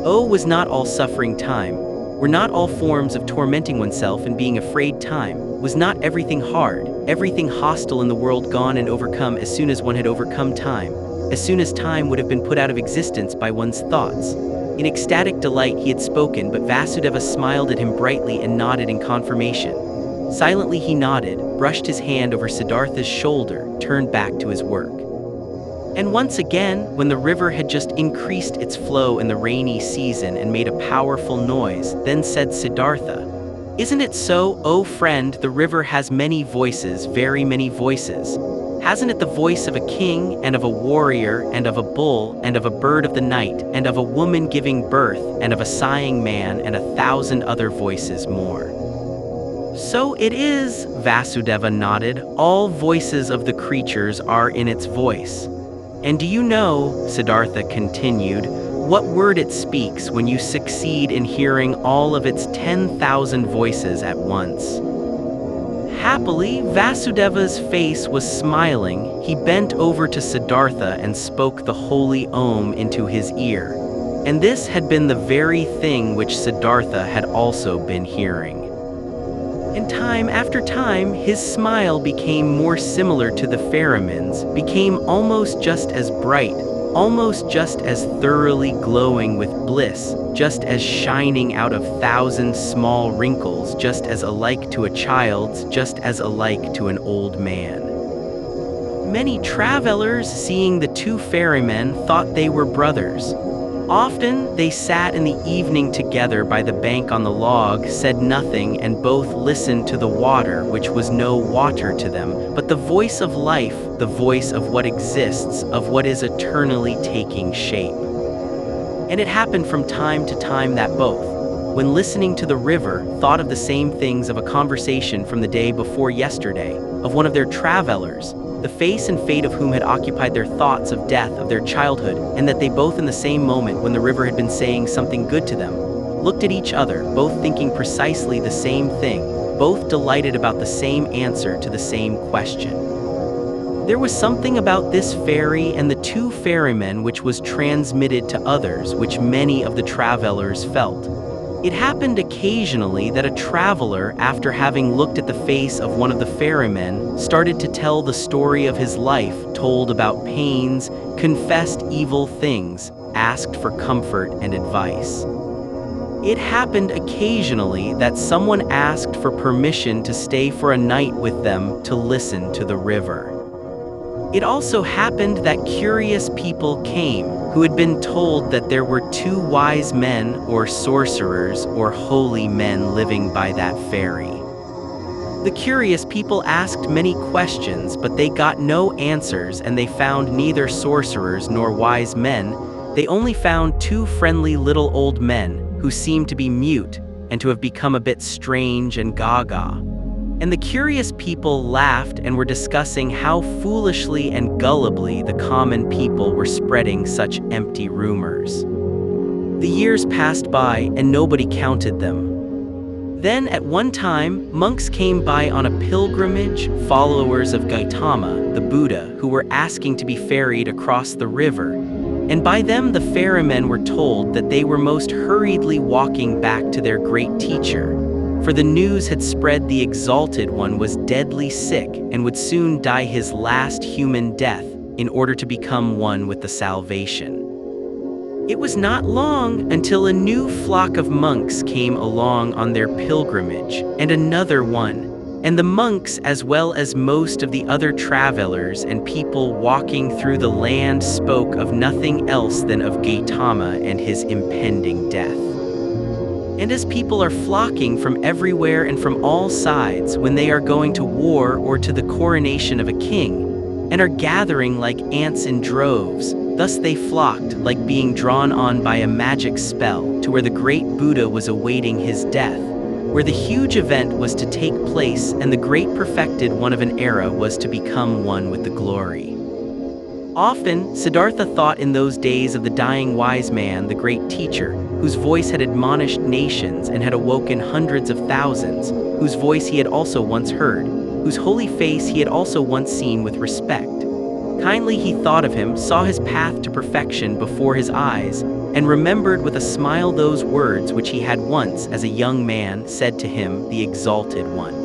"Oh, was not all suffering time? Were not all forms of tormenting oneself and being afraid time? Was not everything hard, everything hostile in the world gone and overcome as soon as one had overcome time, as soon as time would have been put out of existence by one's thoughts?" In ecstatic delight he had spoken, but Vasudeva smiled at him brightly and nodded in confirmation. Silently he nodded, brushed his hand over Siddhartha's shoulder, turned back to his work. And once again, when the river had just increased its flow in the rainy season and made a powerful noise, then said Siddhartha, "Isn't it so, O friend, the river has many voices, very many voices. Hasn't it the voice of a king, and of a warrior, and of a bull, and of a bird of the night, and of a woman giving birth, and of a sighing man, and 1,000 other voices more?" "So it is," Vasudeva nodded, "all voices of the creatures are in its voice. And do you know," Siddhartha continued, "what word it speaks when you succeed in hearing all of its 10,000 voices at once?" Happily, Vasudeva's face was smiling. He bent over to Siddhartha and spoke the holy Om into his ear. And this had been the very thing which Siddhartha had also been hearing. And time after time, his smile became more similar to the ferryman's, became almost just as bright, almost just as thoroughly glowing with bliss, just as shining out of 1,000 small wrinkles, just as alike to a child's, just as alike to an old man. Many travelers, seeing the two ferrymen, thought they were brothers. Often they sat in the evening together by the bank on the log, said nothing, and both listened to the water, which was no water to them, but the voice of life, the voice of what exists, of what is eternally taking shape. And it happened from time to time that both, when listening to the river, thought of the same things of a conversation from the day before yesterday, of one of their travelers, the face and fate of whom had occupied their thoughts of death, of their childhood, and that they both in the same moment when the river had been saying something good to them, looked at each other, both thinking precisely the same thing, both delighted about the same answer to the same question. There was something about this ferry and the two ferrymen which was transmitted to others, which many of the travelers felt. It happened occasionally that a traveler, after having looked at the face of one of the ferrymen, started to tell the story of his life, told about pains, confessed evil things, asked for comfort and advice. It happened occasionally that someone asked for permission to stay for a night with them to listen to the river. It also happened that curious people came, who had been told that there were 2 wise men or sorcerers or holy men living by that ferry. The curious people asked many questions, but they got no answers, and they found neither sorcerers nor wise men. They only found 2 friendly little old men, who seemed to be mute and to have become a bit strange and gaga. And the curious people laughed and were discussing how foolishly and gullibly the common people were spreading such empty rumors. The years passed by and nobody counted them. Then at one time, monks came by on a pilgrimage, followers of Gotama, the Buddha, who were asking to be ferried across the river. And by them the ferrymen were told that they were most hurriedly walking back to their great teacher. For the news had spread the Exalted One was deadly sick and would soon die his last human death in order to become one with the salvation. It was not long until a new flock of monks came along on their pilgrimage, and another one, and the monks as well as most of the other travelers and people walking through the land spoke of nothing else than of Gotama and his impending death. And as people are flocking from everywhere and from all sides when they are going to war or to the coronation of a king, and are gathering like ants in droves, thus they flocked, like being drawn on by a magic spell, to where the great Buddha was awaiting his death, where the huge event was to take place and the great perfected one of an era was to become one with the glory. Often, Siddhartha thought in those days of the dying wise man, the great teacher, whose voice had admonished nations and had awoken hundreds of thousands, whose voice he had also once heard, whose holy face he had also once seen with respect. Kindly he thought of him, saw his path to perfection before his eyes, and remembered with a smile those words which he had once, as a young man, said to him, the Exalted One.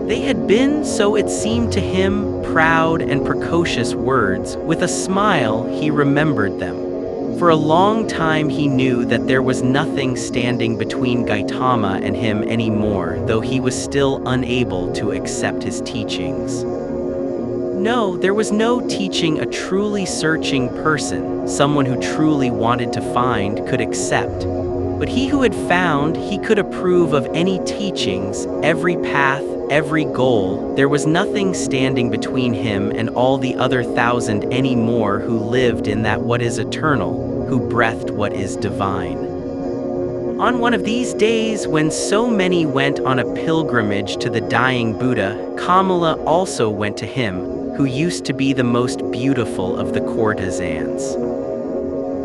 They had been, so it seemed to him, proud and precocious words. With a smile he remembered them. For a long time he knew that there was nothing standing between Gotama and him any more, though he was still unable to accept his teachings. No, there was no teaching a truly searching person, someone who truly wanted to find, could accept. But he who had found, he could approve of any teachings, every path, every goal. There was nothing standing between him and all the other 1,000 any more who lived in that what is eternal, who breathed what is divine. On one of these days when so many went on a pilgrimage to the dying Buddha, KAMALA also went to him, who used to be the most beautiful of the courtesans.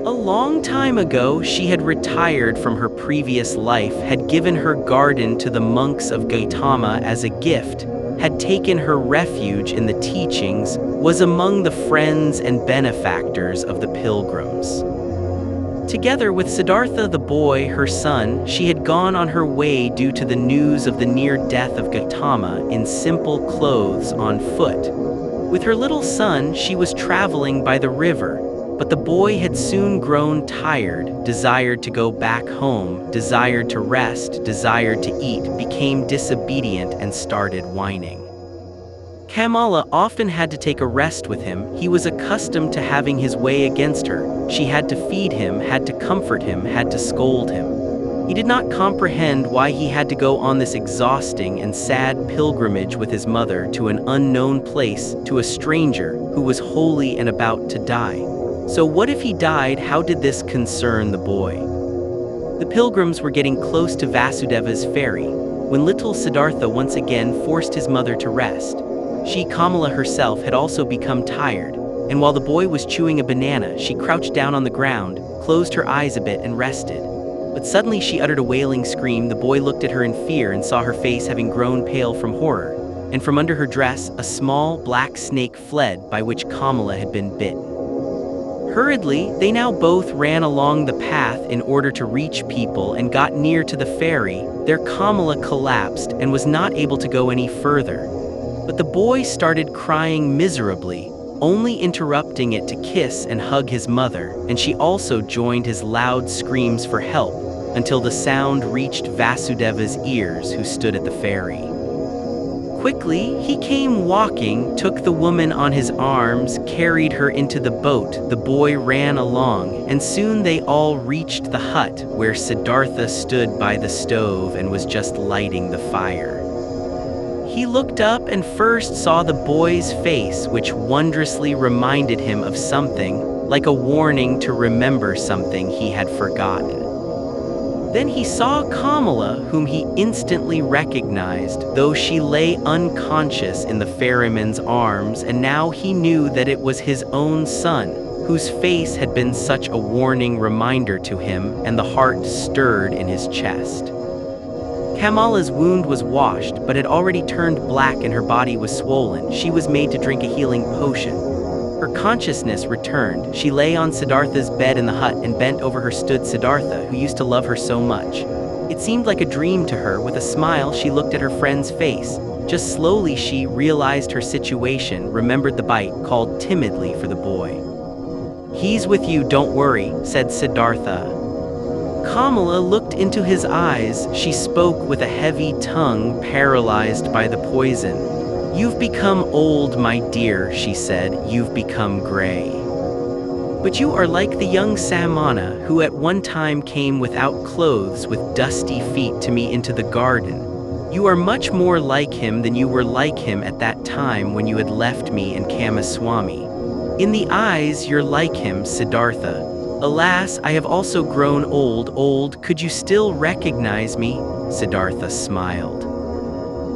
A long time ago she had retired from her previous life, had given her garden to the monks of Gotama as a gift, had taken her refuge in the teachings, was among the friends and benefactors of the pilgrims. Together with Siddhartha the boy, her son, she had gone on her way due to the news of the near death of Gotama, in simple clothes on foot. With her little son she was traveling by the river, but the boy had soon grown tired, desired to go back home, desired to rest, desired to eat, became disobedient and started whining. KAMALA often had to take a rest with him. He was accustomed to having his way against her. She had to feed him, had to comfort him, had to scold him. He did not comprehend why he had to go on this exhausting and sad pilgrimage with his mother to an unknown place, to a stranger who was holy and about to die. So what if he died? How did this concern the boy? The pilgrims were getting close to Vasudeva's ferry, when little Siddhartha once again forced his mother to rest. She, KAMALA herself, had also become tired, and while the boy was chewing a banana, she crouched down on the ground, closed her eyes a bit and rested. But suddenly she uttered a wailing scream. The boy looked at her in fear and saw her face having grown pale from horror, and from under her dress a small black snake fled, by which KAMALA had been bitten. Hurriedly, they now both ran along the path in order to reach people and got near to the ferry. Their KAMALA collapsed and was not able to go any further. But the boy started crying miserably, only interrupting it to kiss and hug his mother, and she also joined his loud screams for help, until the sound reached Vasudeva's ears, who stood at the ferry. Quickly, he came walking, took the woman on his arms, carried her into the boat. The boy ran along, and soon they all reached the hut, where Siddhartha stood by the stove and was just lighting the fire. He looked up and first saw the boy's face, which wondrously reminded him of something, like a warning to remember something he had forgotten. Then he saw KAMALA, whom he instantly recognized, though she lay unconscious in the ferryman's arms, and now he knew that it was his own son, whose face had been such a warning reminder to him, and the heart stirred in his chest. KAMALA's wound was washed, but had already turned black and her body was swollen. She was made to drink a healing potion. Her consciousness returned. She lay on Siddhartha's bed in the hut, and bent over her stood Siddhartha, who used to love her so much. It seemed like a dream to her. With a smile, she looked at her friend's face. Just slowly she realized her situation, remembered the bite, called timidly for the boy. "He's with you, don't worry," said Siddhartha. KAMALA looked into his eyes. She spoke with a heavy tongue, paralyzed by the poison. "You've become old, my dear," she said. "You've become gray. But you are like the young Samana, who at one time came without clothes with dusty feet to me into the garden. You are much more like him than you were like him at that time when you had left me in Kamaswami. In the eyes you're like him, Siddhartha. Alas, I have also grown old. Could you still recognize me?" Siddhartha smiled.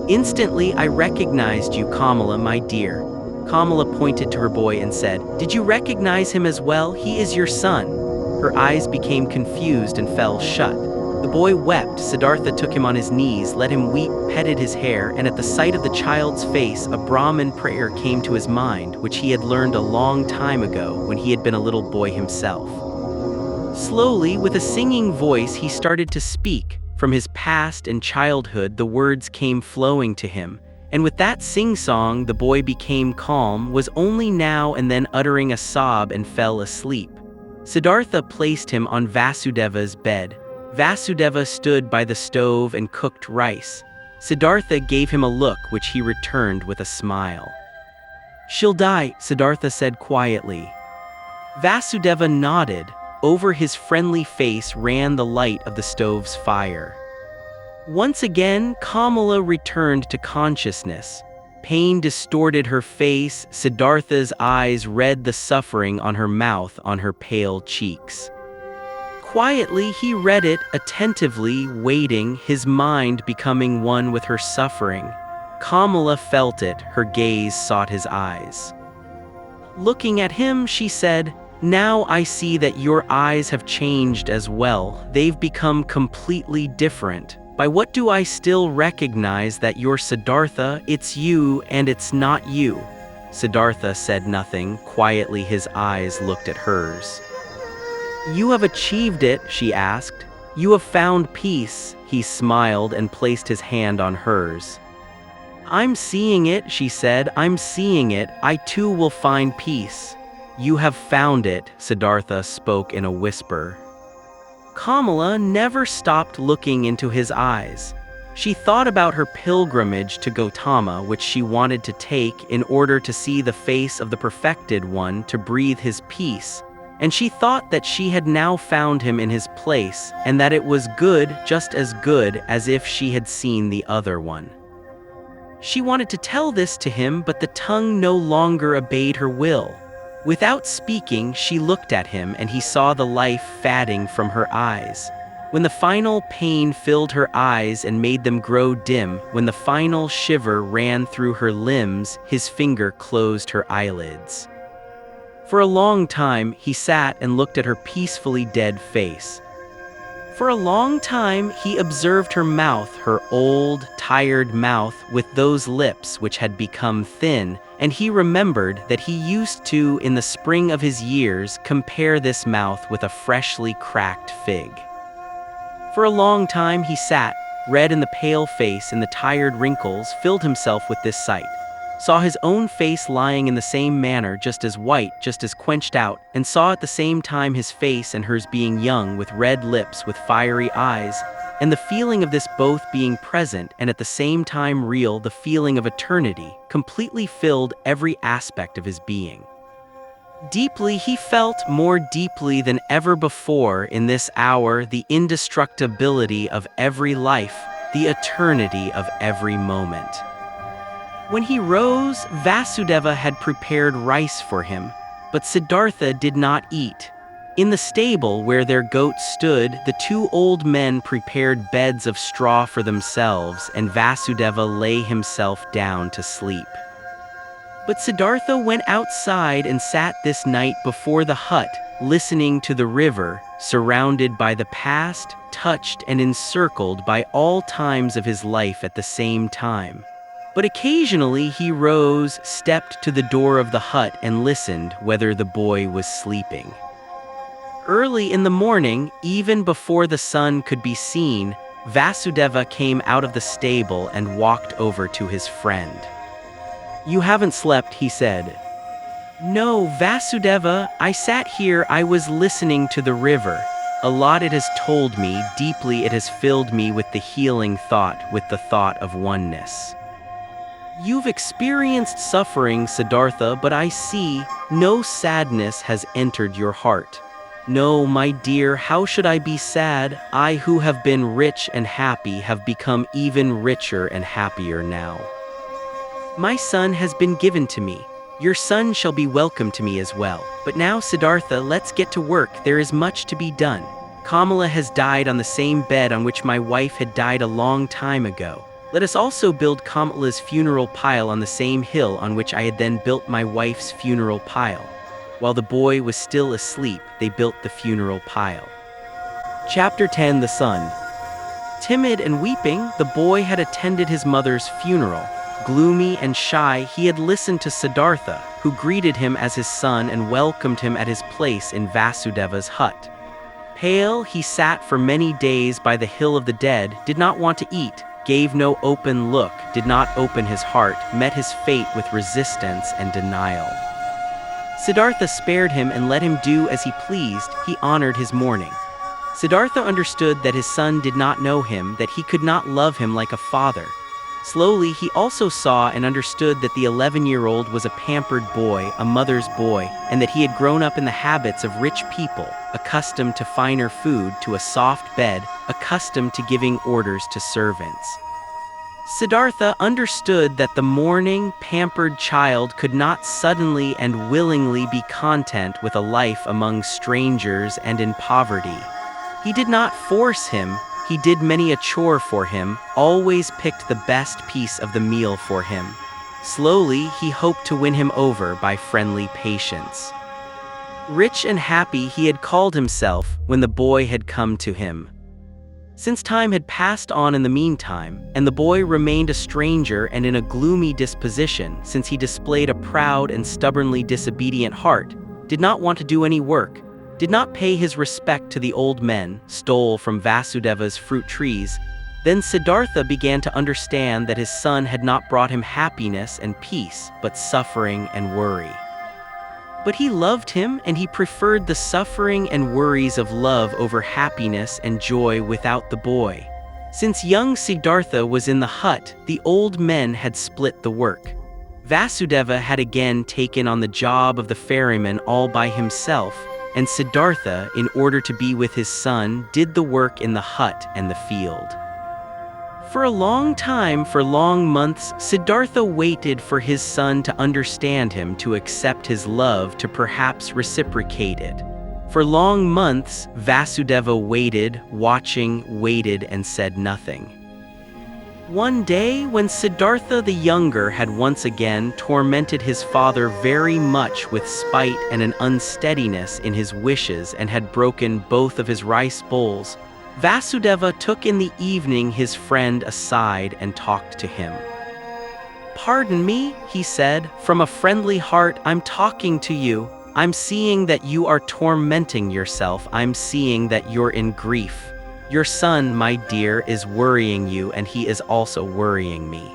"Instantly I recognized you, KAMALA, my dear." KAMALA pointed to her boy and said, "Did you recognize him as well? He is your son." Her eyes became confused and fell shut. The boy wept. Siddhartha took him on his knees, let him weep, petted his hair, and at the sight of the child's face, a Brahmin prayer came to his mind, which he had learned a long time ago when he had been a little boy himself. Slowly, with a singing voice, he started to speak. From his past and childhood, the words came flowing to him, and with that sing-song, the boy became calm, was only now and then uttering a sob, and fell asleep. Siddhartha placed him on Vasudeva's bed. Vasudeva stood by the stove and cooked rice. Siddhartha gave him a look, which he returned with a smile. "She'll die," Siddhartha said quietly. Vasudeva nodded. Over his friendly face ran the light of the stove's fire. Once again, KAMALA returned to consciousness. Pain distorted her face. Siddhartha's eyes read the suffering on her mouth, on her pale cheeks. Quietly, he read it, attentively, waiting, his mind becoming one with her suffering. KAMALA felt it, her gaze sought his eyes. Looking at him, she said, "Now I see that your eyes have changed as well. They've become completely different. By what do I still recognize that you're Siddhartha? It's you, and it's not you." Siddhartha said nothing. Quietly, his eyes looked at hers. "You have achieved it," she asked. "You have found peace." He smiled and placed his hand on hers. "I'm seeing it," she said. "I'm seeing it. I too will find peace." "You have found it," Siddhartha spoke in a whisper. KAMALA never stopped looking into his eyes. She thought about her pilgrimage to Gotama, which she wanted to take in order to see the face of the perfected one, to breathe his peace, and she thought that she had now found him in his place, and that it was good, just as good as if she had seen the other one. She wanted to tell this to him, but the tongue no longer obeyed her will. Without speaking, she looked at him, and he saw the life fading from her eyes. When the final pain filled her eyes and made them grow dim, when the final shiver ran through her limbs, his finger closed her eyelids. For a long time, he sat and looked at her peacefully dead face. For a long time he observed her mouth, her old, tired mouth with those lips which had become thin, and he remembered that he used to, in the spring of his years, compare this mouth with a freshly cracked fig. For a long time he sat, red in the pale face, and the tired wrinkles filled himself with this sight, saw his own face lying in the same manner, just as white, just as quenched out, and saw at the same time his face and hers being young, with red lips, with fiery eyes, and the feeling of this both being present and at the same time real, the feeling of eternity, completely filled every aspect of his being. Deeply he felt, more deeply than ever before in this hour, the indestructibility of every life, the eternity of every moment. When he rose, Vasudeva had prepared rice for him, but Siddhartha did not eat. In the stable where their goats stood, the two old men prepared beds of straw for themselves, and Vasudeva lay himself down to sleep. But Siddhartha went outside and sat this night before the hut, listening to the river, surrounded by the past, touched and encircled by all times of his life at the same time. But occasionally he rose, stepped to the door of the hut, and listened whether the boy was sleeping. Early in the morning, even before the sun could be seen, Vasudeva came out of the stable and walked over to his friend. "You haven't slept," he said. "No, Vasudeva, I sat here, I was listening to the river. A lot it has told me, deeply it has filled me with the healing thought, with the thought of oneness." "You've experienced suffering, Siddhartha, but I see no sadness has entered your heart." "No, my dear, how should I be sad? I who have been rich and happy have become even richer and happier now. My son has been given to me. Your son shall be welcome to me as well. But now, Siddhartha, let's get to work. There is much to be done. KAMALA has died on the same bed on which my wife had died a long time ago. Let us also build KAMALA's funeral pile on the same hill on which I had then built my wife's funeral pile. While the boy was still asleep, they built the funeral pile. Chapter 10. The Son. Timid and weeping, the boy had attended his mother's funeral. Gloomy and shy, he had listened to Siddhartha, who greeted him as his son and welcomed him at his place in Vasudeva's hut. Pale, he sat for many days by the hill of the dead, did not want to eat, gave no open look, did not open his heart, met his fate with resistance and denial. Siddhartha spared him and let him do as he pleased. He honored his mourning. Siddhartha understood that his son did not know him, that he could not love him like a father. Slowly, he also saw and understood that the 11-year-old was a pampered boy, a mother's boy, and that he had grown up in the habits of rich people, accustomed to finer food, to a soft bed, accustomed to giving orders to servants. Siddhartha understood that the mourning, pampered child could not suddenly and willingly be content with a life among strangers and in poverty. He did not force him. He did many a chore for him, always picked the best piece of the meal for him. Slowly, he hoped to win him over by friendly patience. Rich and happy he had called himself when the boy had come to him. Since time had passed on in the meantime, and the boy remained a stranger and in a gloomy disposition, since he displayed a proud and stubbornly disobedient heart, did not want to do any work, did not pay his respect to the old men, stole from Vasudeva's fruit trees, then Siddhartha began to understand that his son had not brought him happiness and peace, but suffering and worry. But he loved him, and he preferred the suffering and worries of love over happiness and joy without the boy. Since young Siddhartha was in the hut, the old men had split the work. Vasudeva had again taken on the job of the ferryman all by himself, and Siddhartha, in order to be with his son, did the work in the hut and the field. For a long time, for long months, Siddhartha waited for his son to understand him, to accept his love, to perhaps reciprocate it. For long months, Vasudeva waited, waited, and said nothing. One day, when Siddhartha the younger had once again tormented his father very much with spite and an unsteadiness in his wishes and had broken both of his rice bowls, Vasudeva took in the evening his friend aside and talked to him. "Pardon me," he said, "from a friendly heart I'm talking to you. I'm seeing that you are tormenting yourself. I'm seeing that you're in grief. Your son, my dear, is worrying you, and he is also worrying me.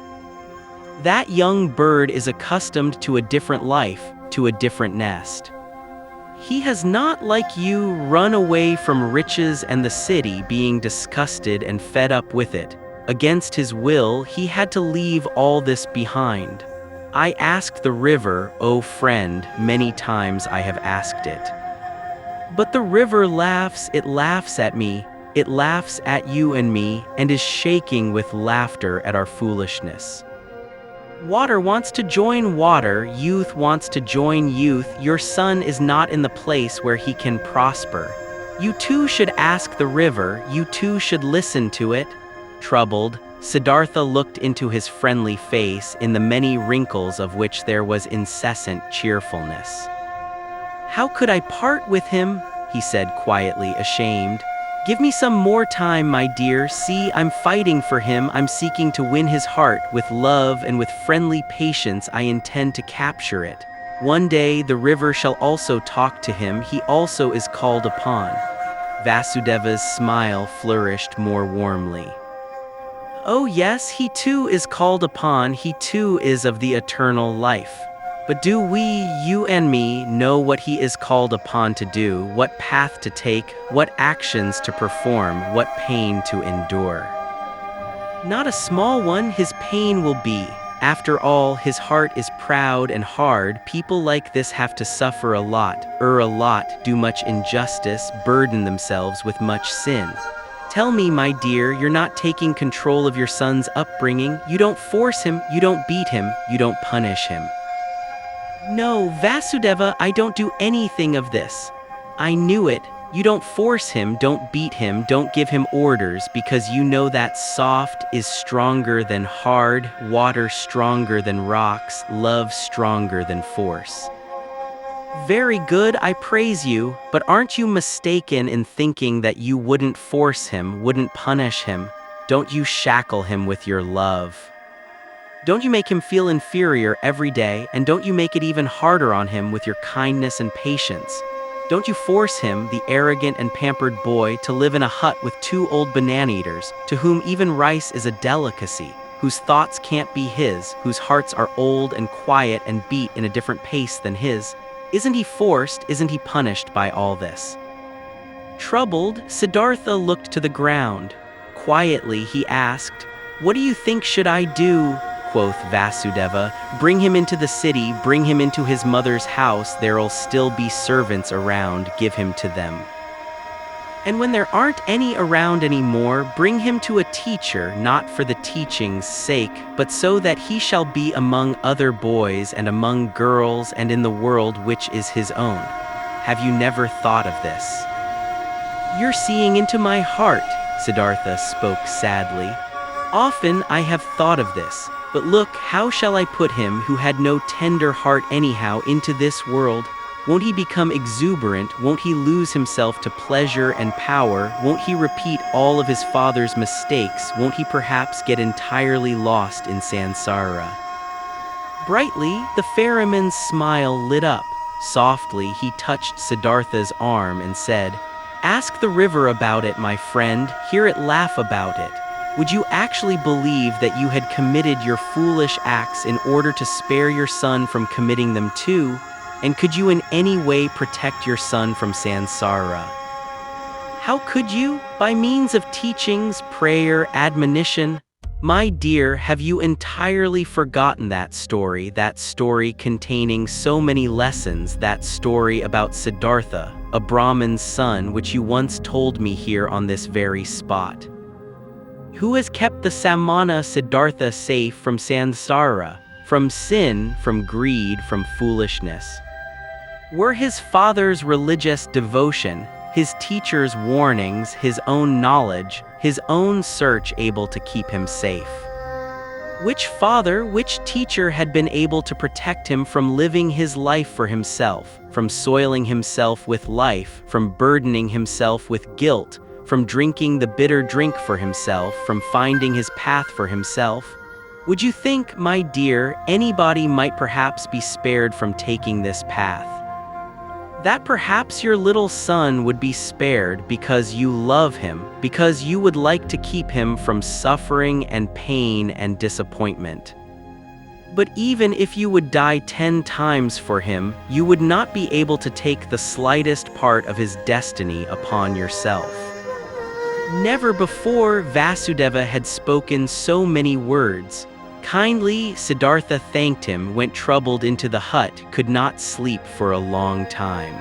That young bird is accustomed to a different life, to a different nest. He has not, like you, run away from riches and the city, being disgusted and fed up with it. Against his will, he had to leave all this behind. I asked the river, O friend, many times I have asked it. But the river laughs, it laughs at me, it laughs at you and me, and is shaking with laughter at our foolishness. Water wants to join water, youth wants to join youth. Your son is not in the place where he can prosper. You too should ask the river, you too should listen to it." Troubled, Siddhartha looked into his friendly face, in the many wrinkles of which there was incessant cheerfulness. "How could I part with him?" he said quietly, ashamed. "Give me some more time, my dear. See, I'm fighting for him. I'm seeking to win his heart. With love and with friendly patience I intend to capture it. One day the river shall also talk to him. He also is called upon." Vasudeva's smile flourished more warmly. "Oh yes, he too is called upon. He too is of the eternal life. But do we, you and me, know what he is called upon to do, what path to take, what actions to perform, what pain to endure? Not a small one his pain will be. After all, his heart is proud and hard. People like this have to suffer a lot, do much injustice, burden themselves with much sin. Tell me, my dear, you're not taking control of your son's upbringing. You don't force him, you don't beat him, you don't punish him." "No, Vasudeva, I don't do anything of this. I knew it. You don't force him, don't beat him, don't give him orders, because you know that soft is stronger than hard, water stronger than rocks, love stronger than force." "Very good, I praise you, but aren't you mistaken in thinking that you wouldn't force him, wouldn't punish him? Don't you shackle him with your love? Don't you make him feel inferior every day, and don't you make it even harder on him with your kindness and patience? Don't you force him, the arrogant and pampered boy, to live in a hut with 2 old banana-eaters, to whom even rice is a delicacy, whose thoughts can't be his, whose hearts are old and quiet and beat in a different pace than his? Isn't he forced, isn't he punished by all this?" Troubled, Siddhartha looked to the ground. Quietly he asked, "What do you think should I do?" Quoth Vasudeva, "Bring him into the city, bring him into his mother's house, there'll still be servants around, give him to them. And when there aren't any around anymore, bring him to a teacher, not for the teaching's sake, but so that he shall be among other boys and among girls and in the world which is his own. Have you never thought of this?" "You're seeing into my heart," Siddhartha spoke sadly. "Often I have thought of this. But look, how shall I put him who had no tender heart anyhow into this world? Won't he become exuberant? Won't he lose himself to pleasure and power? Won't he repeat all of his father's mistakes? Won't he perhaps get entirely lost in Sansara?" Brightly, the ferryman's smile lit up. Softly, he touched Siddhartha's arm and said, "Ask the river about it, my friend. Hear it laugh about it. Would you actually believe that you had committed your foolish acts in order to spare your son from committing them too? And could you in any way protect your son from Sansara? How could you? By means of teachings, prayer, admonition? My dear, have you entirely forgotten that story containing so many lessons, that story about Siddhartha, a Brahmin's son, which you once told me here on this very spot? Who has kept the Samana Siddhartha safe from Sansara, from sin, from greed, from foolishness? Were his father's religious devotion, his teacher's warnings, his own knowledge, his own search able to keep him safe? Which father, which teacher had been able to protect him from living his life for himself, from soiling himself with life, from burdening himself with guilt, from drinking the bitter drink for himself, from finding his path for himself? Would you think, my dear, anybody might perhaps be spared from taking this path? That perhaps your little son would be spared because you love him, because you would like to keep him from suffering and pain and disappointment. But even if you would die 10 times for him, you would not be able to take the slightest part of his destiny upon yourself. Never before Vasudeva had spoken so many words. Kindly, Siddhartha thanked him, went troubled into the hut, could not sleep for a long time.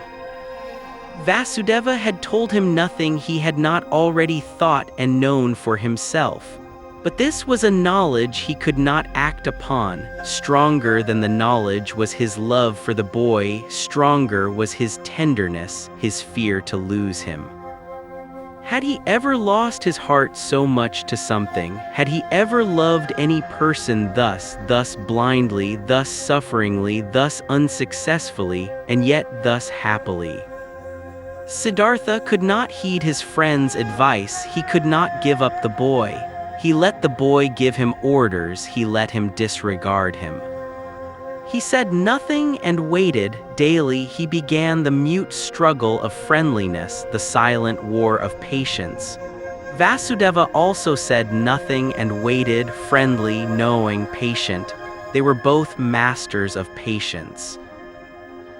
Vasudeva had told him nothing he had not already thought and known for himself. But this was a knowledge he could not act upon. Stronger than the knowledge was his love for the boy, stronger was his tenderness, his fear to lose him. Had he ever lost his heart so much to something? Had he ever loved any person thus blindly, thus sufferingly, thus unsuccessfully, and yet thus happily? Siddhartha could not heed his friend's advice, he could not give up the boy. He let the boy give him orders, he let him disregard him. He said nothing and waited. Daily he began the mute struggle of friendliness, the silent war of patience. Vasudeva also said nothing and waited, friendly, knowing, patient. They were both masters of patience.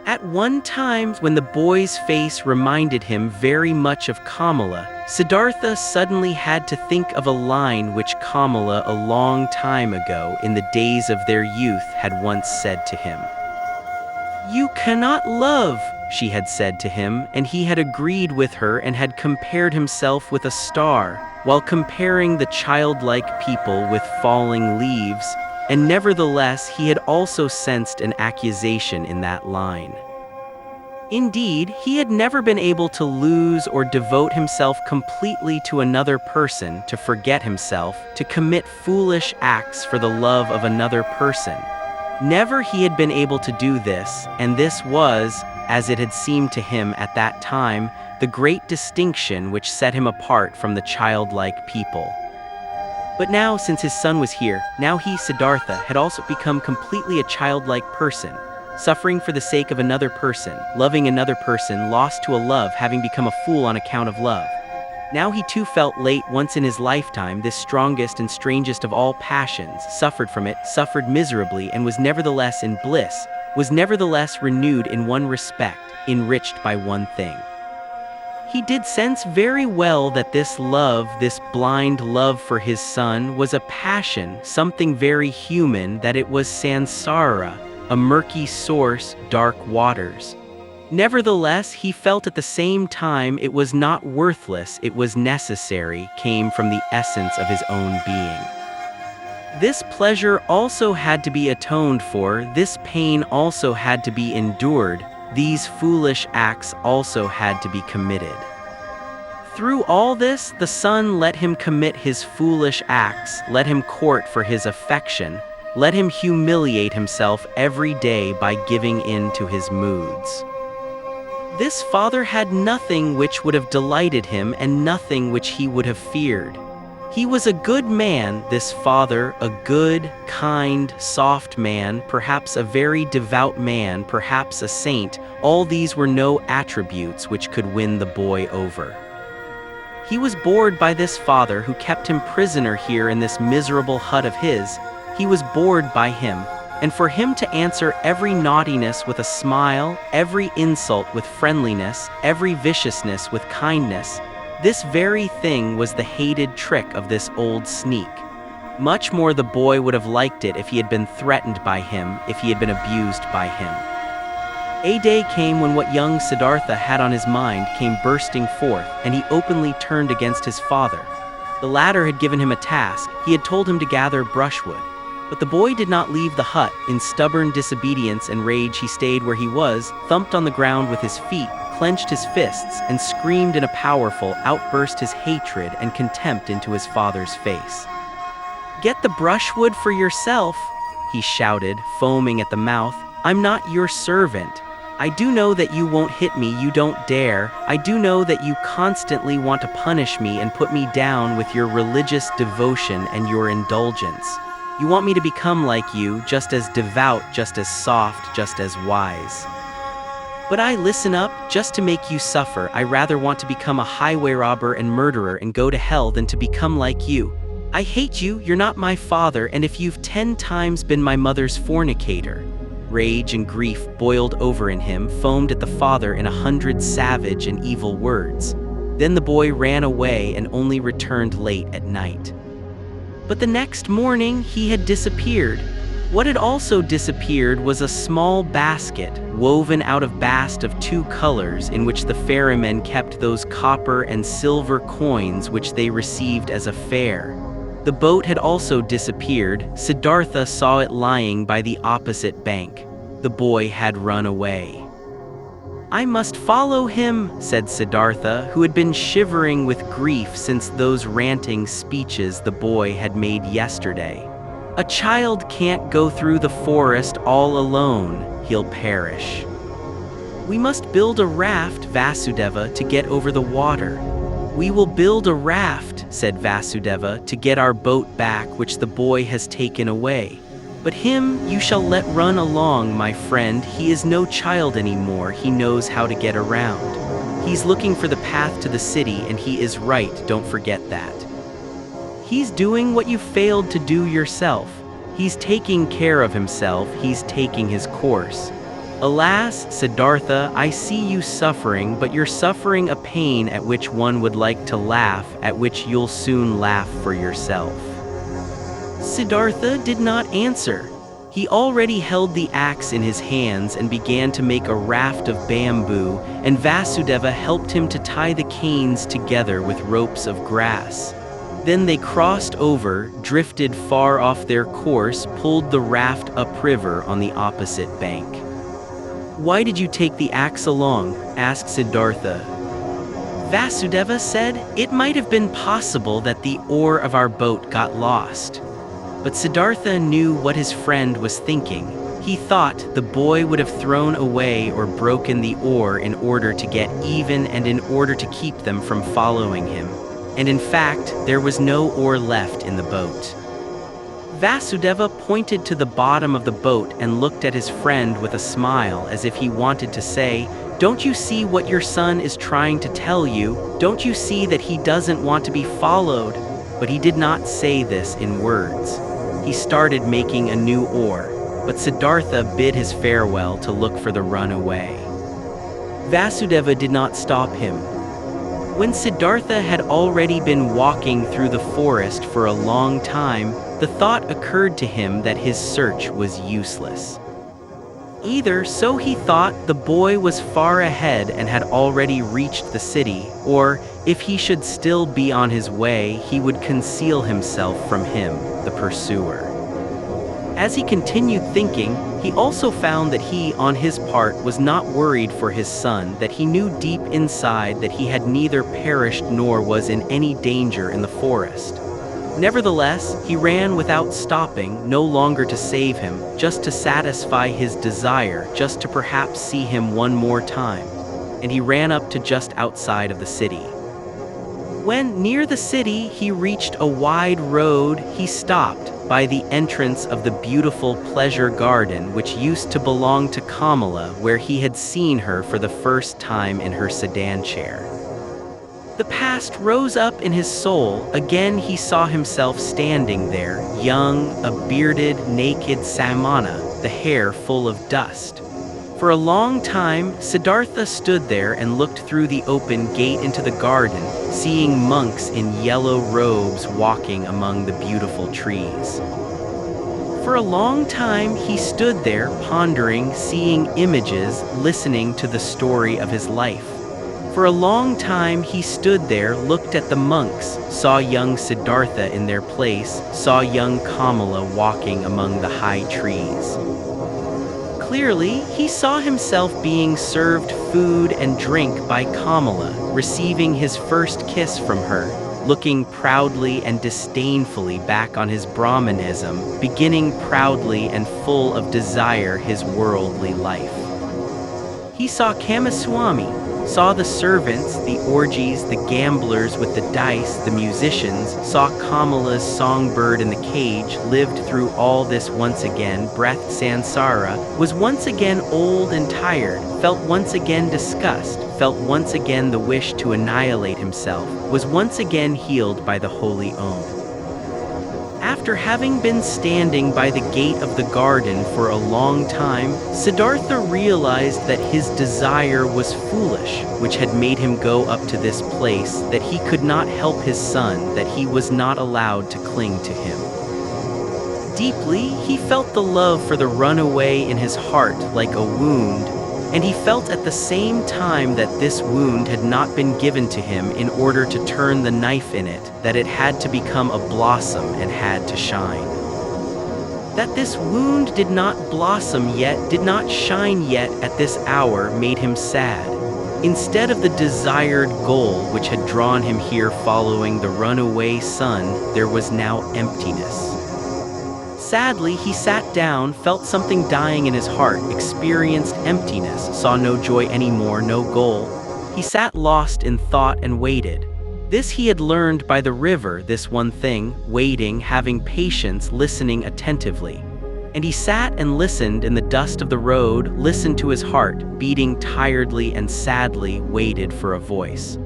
At one time, when the boy's face reminded him very much of KAMALA, Siddhartha suddenly had to think of a line which KAMALA a long time ago, in the days of their youth, had once said to him. "You cannot love," she had said to him, and he had agreed with her and had compared himself with a star, while comparing the childlike people with falling leaves, and nevertheless he had also sensed an accusation in that line. Indeed, he had never been able to lose or devote himself completely to another person, to forget himself, to commit foolish acts for the love of another person. Never he had been able to do this, and this was, as it had seemed to him at that time, the great distinction which set him apart from the childlike people. But now, since his son was here, now he, Siddhartha, had also become completely a childlike person, suffering for the sake of another person, loving another person, lost to a love, having become a fool on account of love. Now he too felt late once in his lifetime this strongest and strangest of all passions, suffered from it, suffered miserably, and was nevertheless in bliss, was nevertheless renewed in one respect, enriched by one thing. He did sense very well that this love, this blind love for his son, was a passion, something very human, that it was Sansara, a murky source, dark waters. Nevertheless, he felt at the same time it was not worthless, it was necessary, came from the essence of his own being. This pleasure also had to be atoned for, this pain also had to be endured, these foolish acts also had to be committed. Through all this, the son let him commit his foolish acts, let him court for his affection, let him humiliate himself every day by giving in to his moods. This father had nothing which would have delighted him and nothing which he would have feared. He was a good man, this father, a good, kind, soft man, perhaps a very devout man, perhaps a saint. All these were no attributes which could win the boy over. He was bored by this father who kept him prisoner here in this miserable hut of his. He was bored by him, and for him to answer every naughtiness with a smile, every insult with friendliness, every viciousness with kindness, this very thing was the hated trick of this old sneak. Much more the boy would have liked it if he had been threatened by him, if he had been abused by him. A day came when what young Siddhartha had on his mind came bursting forth, and he openly turned against his father. The latter had given him a task. He had told him to gather brushwood. But the boy did not leave the hut. In stubborn disobedience and rage he stayed where he was, thumped on the ground with his feet, clenched his fists, and screamed in a powerful outburst his hatred and contempt into his father's face. "Get the brushwood for yourself," he shouted, foaming at the mouth. "I'm not your servant. I do know that you won't hit me, you don't dare. I do know that you constantly want to punish me and put me down with your religious devotion and your indulgence. You want me to become like you, just as devout, just as soft, just as wise. But I listen up, just to make you suffer. I rather want to become a highway robber and murderer and go to hell than to become like you. I hate you, you're not my father, and if you've 10 times been my mother's fornicator. Rage and grief boiled over in him, foamed at the father in 100 savage and evil words. Then the boy ran away and only returned late at night. But the next morning he had disappeared. What had also disappeared was a small basket, woven out of bast of 2 colors, in which the ferrymen kept those copper and silver coins which they received as a fare. The boat had also disappeared. Siddhartha saw it lying by the opposite bank. The boy had run away. I must follow him, said Siddhartha, who had been shivering with grief since those ranting speeches the boy had made yesterday. A child can't go through the forest all alone, he'll perish. We must build a raft, Vasudeva, to get over the water. We will build a raft, said Vasudeva, to get our boat back which the boy has taken away. But him you shall let run along, my friend. He is no child anymore, he knows how to get around. He's looking for the path to the city, and he is right, don't forget that. He's doing what you failed to do yourself. He's taking care of himself, he's taking his course. Alas, Siddhartha, I see you suffering, but you're suffering a pain at which one would like to laugh, at which you'll soon laugh for yourself. Siddhartha did not answer. He already held the axe in his hands and began to make a raft of bamboo, and Vasudeva helped him to tie the canes together with ropes of grass. Then they crossed over, drifted far off their course, pulled the raft upriver on the opposite bank. Why did you take the axe along? Asked Siddhartha. Vasudeva said, it might have been possible that the oar of our boat got lost. But Siddhartha knew what his friend was thinking. He thought the boy would have thrown away or broken the oar in order to get even and in order to keep them from following him. And in fact, there was no oar left in the boat. Vasudeva pointed to the bottom of the boat and looked at his friend with a smile as if he wanted to say, don't you see what your son is trying to tell you? Don't you see that he doesn't want to be followed? But he did not say this in words. He started making a new oar, but Siddhartha bid his farewell to look for the runaway. Vasudeva did not stop him. When Siddhartha had already been walking through the forest for a long time, the thought occurred to him that his search was useless. Either, so he thought, the boy was far ahead and had already reached the city, or, if he should still be on his way, he would conceal himself from him, the pursuer. As he continued thinking, he also found that he, on his part, was not worried for his son, that he knew deep inside that he had neither perished nor was in any danger in the forest. Nevertheless, he ran without stopping, no longer to save him, just to satisfy his desire, just to perhaps see him one more time. And he ran up to just outside of the city. When near the city he reached a wide road, he stopped by the entrance of the beautiful pleasure garden which used to belong to KAMALA, where he had seen her for the first time in her sedan chair. The past rose up in his soul. Again he saw himself standing there, young, a bearded, naked Samana, the hair full of dust. For a long time, Siddhartha stood there and looked through the open gate into the garden, seeing monks in yellow robes walking among the beautiful trees. For a long time he stood there, pondering, seeing images, listening to the story of his life. For a long time he stood there, looked at the monks, saw young Siddhartha in their place, saw young KAMALA walking among the high trees. Clearly, he saw himself being served food and drink by KAMALA, receiving his first kiss from her, looking proudly and disdainfully back on his Brahmanism, beginning proudly and full of desire his worldly life. He saw Kamaswami, saw the servants, the orgies, the gamblers with the dice, the musicians, saw Kamala's songbird in the cage, lived through all this once again, breathed Sansara, was once again old and tired, felt once again disgust, felt once again the wish to annihilate himself, was once again healed by the holy Om. After having been standing by the gate of the garden for a long time, Siddhartha realized that his desire was foolish, which had made him go up to this place, that he could not help his son, that he was not allowed to cling to him. Deeply, he felt the love for the runaway in his heart like a wound, and he felt at the same time that this wound had not been given to him in order to turn the knife in it, that it had to become a blossom and had to shine. That this wound did not blossom yet, did not shine yet at this hour made him sad. Instead of the desired goal which had drawn him here following the runaway son, there was now emptiness. Sadly, he sat down, felt something dying in his heart, experienced emptiness, saw no joy anymore, no goal. He sat lost in thought and waited. This he had learned by the river, this one thing, waiting, having patience, listening attentively. And he sat and listened in the dust of the road, listened to his heart, beating tiredly and sadly, waited for a voice.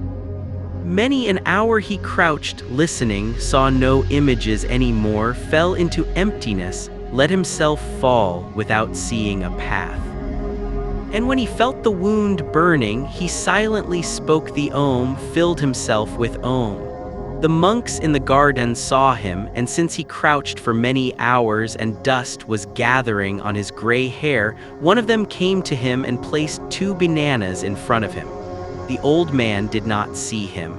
Many an hour he crouched, listening, saw no images anymore, fell into emptiness, let himself fall without seeing a path. And when he felt the wound burning, he silently spoke the Om, filled himself with Om. The monks in the garden saw him, and since he crouched for many hours and dust was gathering on his gray hair, one of them came to him and placed 2 bananas in front of him. The old man did not see him.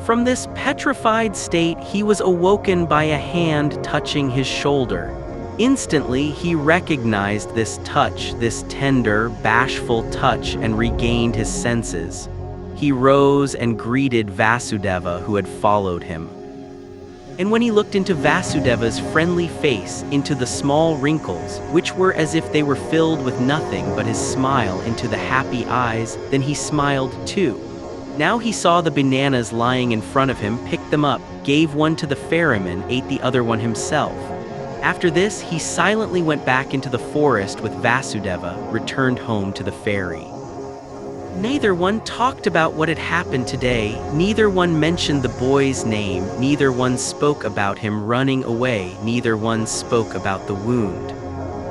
From this petrified state, he was awoken by a hand touching his shoulder. Instantly, he recognized this touch, this tender, bashful touch, and regained his senses. He rose and greeted Vasudeva, who had followed him. And when he looked into Vasudeva's friendly face, into the small wrinkles, which were as if they were filled with nothing but his smile, into the happy eyes, then he smiled too. Now he saw the bananas lying in front of him, picked them up, gave one to the ferryman, ate the other one himself. After this, he silently went back into the forest with Vasudeva, returned home to the ferry. Neither one talked about what had happened today, neither one mentioned the boy's name, neither one spoke about him running away, neither one spoke about the wound.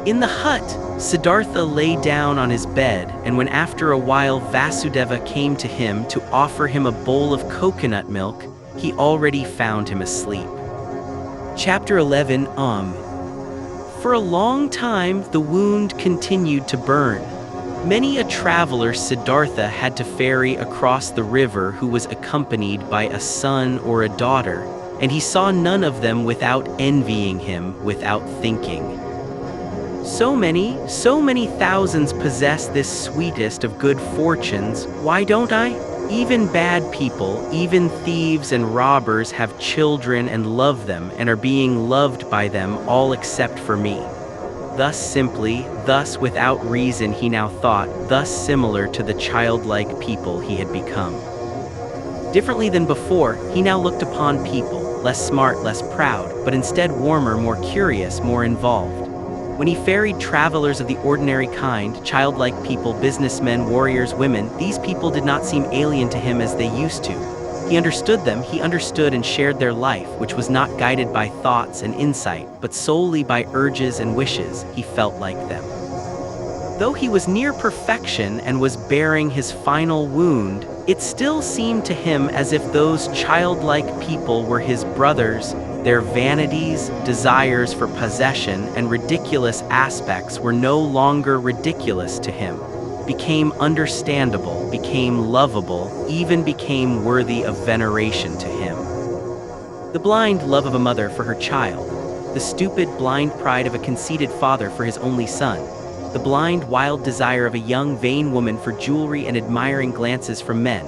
In the hut, Siddhartha lay down on his bed, and when after a while Vasudeva came to him to offer him a bowl of coconut milk, he already found him asleep. Chapter 11 For a long time, the wound continued to burn. Many a traveler Siddhartha had to ferry across the river who was accompanied by a son or a daughter, and he saw none of them without envying him, without thinking. So many thousands possess this sweetest of good fortunes, why don't I? Even bad people, even thieves and robbers have children and love them and are being loved by them all except for me. Thus simply, thus without reason he now thought, thus similar to the childlike people he had become. Differently than before, he now looked upon people, less smart, less proud, but instead warmer, more curious, more involved. When he ferried travelers of the ordinary kind, childlike people, businessmen, warriors, women, these people did not seem alien to him as they used to. He understood them, he understood and shared their life, which was not guided by thoughts and insight, but solely by urges and wishes. He felt like them. Though he was near perfection and was bearing his final wound, it still seemed to him as if those childlike people were his brothers. Their vanities, desires for possession, and ridiculous aspects were no longer ridiculous to him, became understandable, became lovable, even became worthy of veneration to him. The blind love of a mother for her child, the stupid, blind pride of a conceited father for his only son, the blind, wild desire of a young, vain woman for jewelry and admiring glances from men.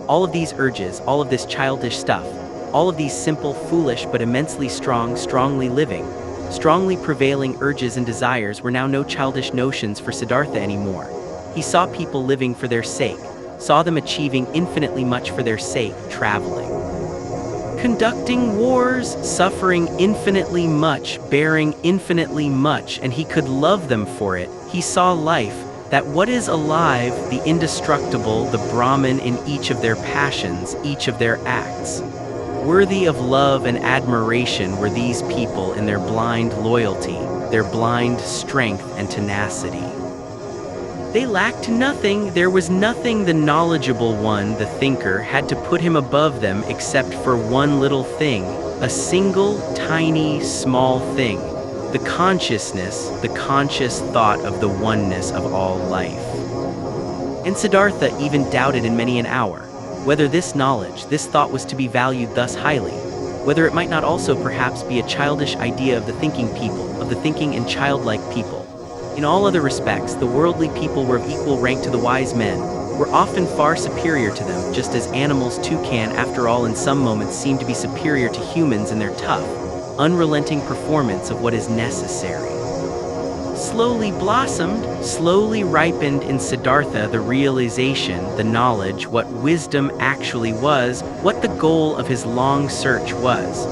All of these urges, all of this childish stuff, all of these simple, foolish, but immensely strong, strongly living, strongly prevailing urges and desires were now no childish notions for Siddhartha anymore. He saw people living for their sake, saw them achieving infinitely much for their sake, traveling, conducting wars, suffering infinitely much, bearing infinitely much, and he could love them for it. He saw life, that what is alive, the indestructible, the Brahmin in each of their passions, each of their acts. Worthy of love and admiration were these people in their blind loyalty, their blind strength and tenacity. They lacked nothing, there was nothing the knowledgeable one, the thinker, had to put him above them except for one little thing, a single, tiny, small thing, the consciousness, the conscious thought of the oneness of all life. And Siddhartha even doubted in many an hour, whether this knowledge, this thought was to be valued thus highly, whether it might not also perhaps be a childish idea of the thinking people, of the thinking and childlike people. In all other respects, the worldly people were of equal rank to the wise men, were often far superior to them, just as animals too can, after all, in some moments seem to be superior to humans in their tough, unrelenting performance of what is necessary. Slowly blossomed, slowly ripened in Siddhartha the realization, the knowledge, what wisdom actually was, what the goal of his long search was.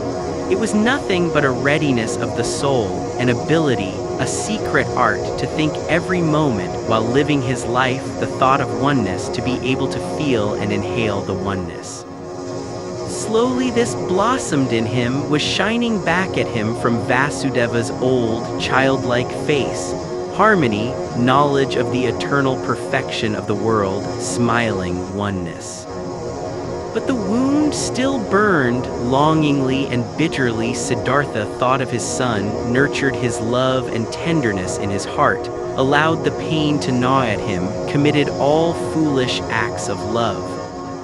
It was nothing but a readiness of the soul, an ability, a secret art to think every moment while living his life, the thought of oneness, to be able to feel and inhale the oneness. Slowly this blossomed in him, was shining back at him from Vasudeva's old, childlike face. Harmony, knowledge of the eternal perfection of the world, smiling oneness. But the wound still burned, longingly and bitterly. Siddhartha thought of his son, nurtured his love and tenderness in his heart, allowed the pain to gnaw at him, committed all foolish acts of love.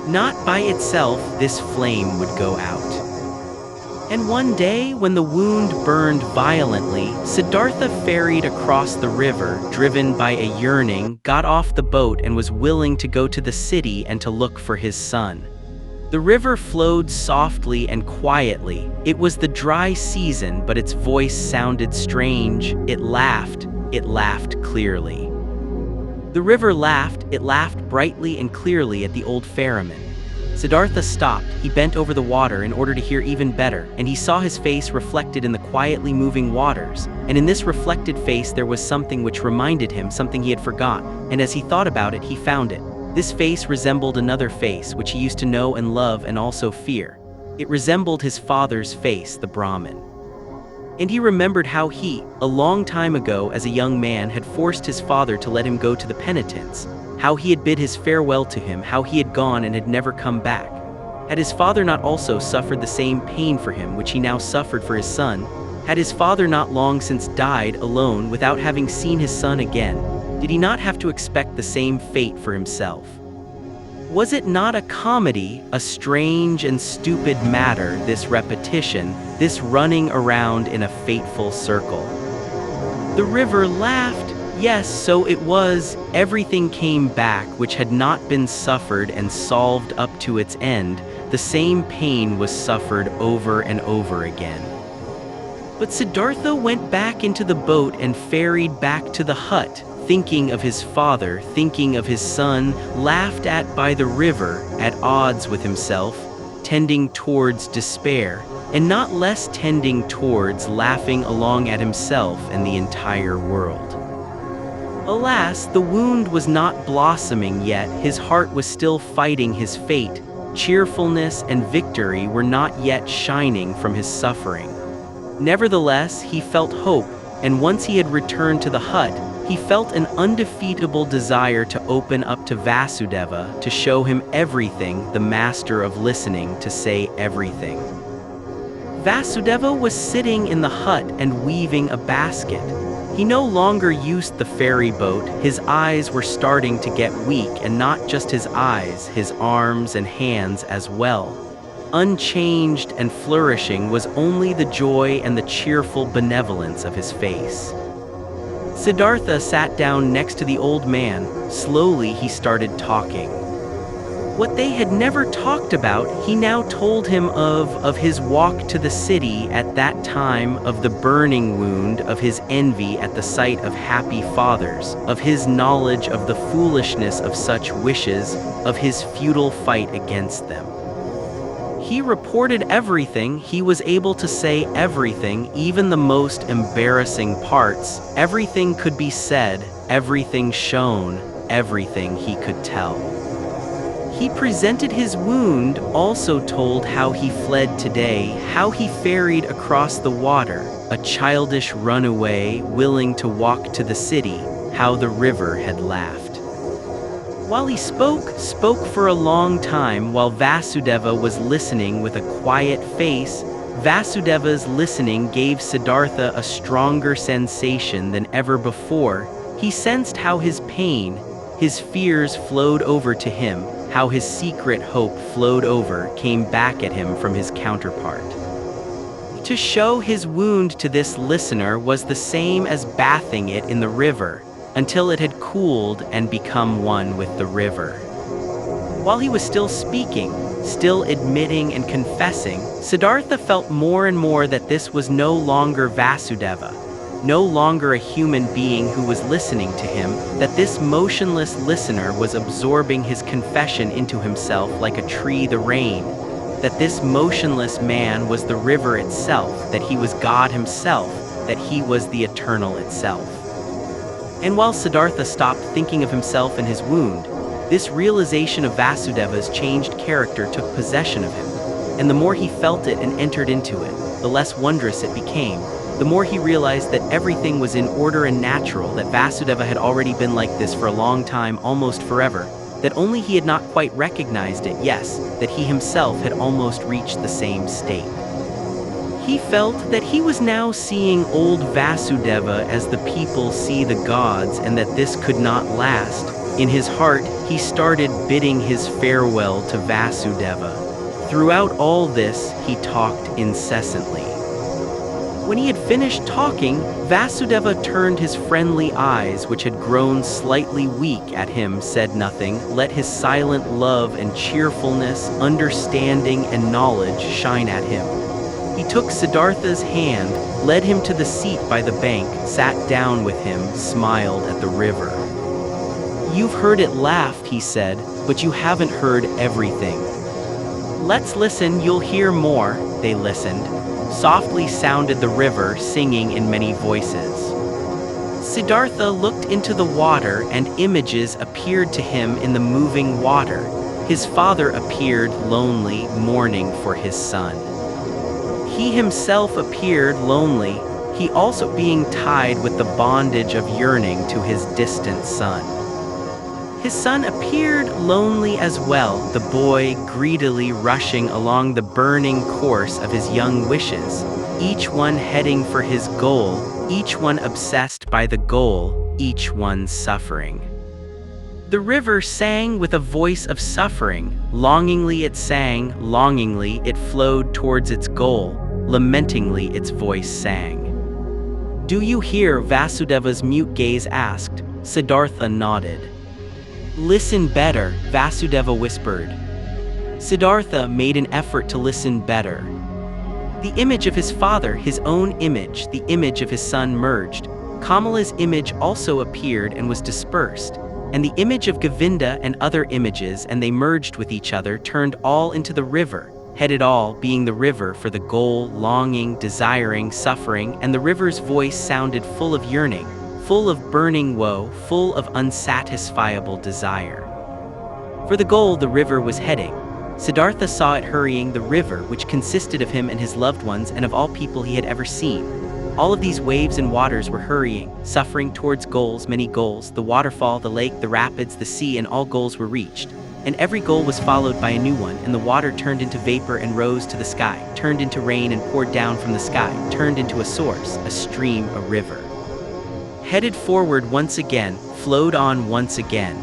Not by itself this flame would go out. And one day, when the wound burned violently, Siddhartha ferried across the river, driven by a yearning, got off the boat and was willing to go to the city and to look for his son. The river flowed softly and quietly. It was the dry season, but its voice sounded strange. It laughed clearly. The river laughed, it laughed brightly and clearly at the old ferryman. Siddhartha stopped, he bent over the water in order to hear even better, and he saw his face reflected in the quietly moving waters, and in this reflected face there was something which reminded him something he had forgotten, and as he thought about it, he found it. This face resembled another face which he used to know and love and also fear. It resembled his father's face, the Brahmin. And he remembered how he, a long time ago as a young man, had forced his father to let him go to the penitence, how he had bid his farewell to him, how he had gone and had never come back. Had his father not also suffered the same pain for him which he now suffered for his son? Had his father not long since died alone without having seen his son again? Did he not have to expect the same fate for himself? Was it not a comedy, a strange and stupid matter, this repetition, this running around in a fateful circle? The river laughed. Yes, so it was. Everything came back which had not been suffered and solved up to its end. The same pain was suffered over and over again. But Siddhartha went back into the boat and ferried back to the hut, thinking of his father, thinking of his son, laughed at by the river, at odds with himself, tending towards despair, and not less tending towards laughing along at himself and the entire world. Alas, the wound was not blossoming yet, his heart was still fighting his fate, cheerfulness and victory were not yet shining from his suffering. Nevertheless, he felt hope, and once he had returned to the hut, he felt an undefeatable desire to open up to Vasudeva, to show him everything, the master of listening, to say everything. Vasudeva was sitting in the hut and weaving a basket. He no longer used the ferry boat, his eyes were starting to get weak, and not just his eyes, his arms and hands as well. Unchanged and flourishing was only the joy and the cheerful benevolence of his face. Siddhartha sat down next to the old man. Slowly he started talking. What they had never talked about, he now told him of his walk to the city at that time, of the burning wound, of his envy at the sight of happy fathers, of his knowledge of the foolishness of such wishes, of his futile fight against them. He reported everything. He was able to say everything, even the most embarrassing parts. Everything could be said, everything shown, everything he could tell. He presented his wound, also told how he fled today, how he ferried across the water, a childish runaway, willing to walk to the city, how the river had laughed. While he spoke for a long time, while Vasudeva was listening with a quiet face. Vasudeva's listening gave Siddhartha a stronger sensation than ever before. He sensed how his pain, his fears flowed over to him, how his secret hope flowed over, came back at him from his counterpart. To show his wound to this listener was the same as bathing it in the river, until it had cooled and become one with the river. While he was still speaking, still admitting and confessing, Siddhartha felt more and more that this was no longer Vasudeva, no longer a human being who was listening to him, that this motionless listener was absorbing his confession into himself like a tree the rain, that this motionless man was the river itself, that he was God himself, that he was the eternal itself. And while Siddhartha stopped thinking of himself and his wound, this realization of Vasudeva's changed character took possession of him, and the more he felt it and entered into it, the less wondrous it became. The more he realized that everything was in order and natural, that Vasudeva had already been like this for a long time, almost forever, that only he had not quite recognized it, yes, that he himself had almost reached the same state. He felt that he was now seeing old Vasudeva as the people see the gods, and that this could not last. In his heart, he started bidding his farewell to Vasudeva. Throughout all this, he talked incessantly. When he had finished talking, Vasudeva turned his friendly eyes, which had grown slightly weak at him, said nothing, let his silent love and cheerfulness, understanding and knowledge shine at him. He took Siddhartha's hand, led him to the seat by the bank, sat down with him, smiled at the river. You've heard it laughed, he said, but you haven't heard everything. Let's listen, you'll hear more. They listened. Softly sounded the river, singing in many voices. Siddhartha looked into the water, and images appeared to him in the moving water. His father appeared lonely, mourning for his son. He himself appeared lonely, he also being tied with the bondage of yearning to his distant son. His son appeared lonely as well, the boy greedily rushing along the burning course of his young wishes, each one heading for his goal, each one obsessed by the goal, each one suffering. The river sang with a voice of suffering, longingly it sang, longingly it flowed towards its goal, lamentingly its voice sang. Do you hear? Vasudeva's mute gaze asked. Siddhartha nodded. Listen better, Vasudeva whispered. Siddhartha made an effort to listen better. The image of his father, his own image, the image of his son merged. KAMALA's image also appeared and was dispersed, and the image of Govinda and other images, and they merged with each other, turned all into the river, headed all being the river for the goal, longing, desiring, suffering, and the river's voice sounded full of yearning, full of burning woe, full of unsatisfiable desire. For the goal the river was heading. Siddhartha saw it hurrying, the river, which consisted of him and his loved ones and of all people he had ever seen. All of these waves and waters were hurrying, suffering towards goals, many goals, the waterfall, the lake, the rapids, the sea, and all goals were reached. And every goal was followed by a new one, and the water turned into vapor and rose to the sky, turned into rain and poured down from the sky, turned into a source, a stream, a river. Headed forward once again, flowed on once again.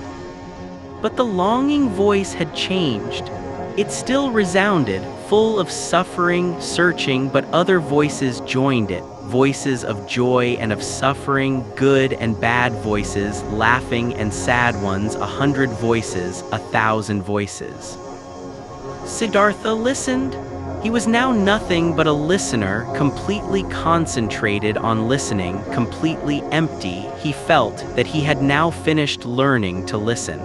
But the longing voice had changed. It still resounded, full of suffering, searching, but other voices joined it, voices of joy and of suffering, good and bad voices, laughing and sad ones, 100 voices, 1,000 voices. Siddhartha listened. He was now nothing but a listener, completely concentrated on listening, completely empty. He felt that he had now finished learning to listen.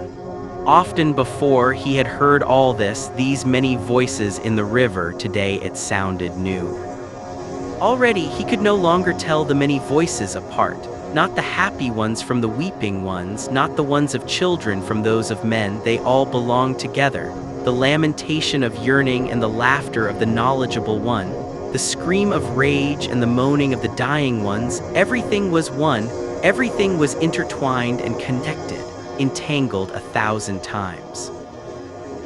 Often before he had heard all this, these many voices in the river, today it sounded new. Already he could no longer tell the many voices apart, not the happy ones from the weeping ones, not the ones of children from those of men. They all belonged together. The lamentation of yearning and the laughter of the knowledgeable one, the scream of rage and the moaning of the dying ones, everything was one, everything was intertwined and connected, entangled 1,000 times.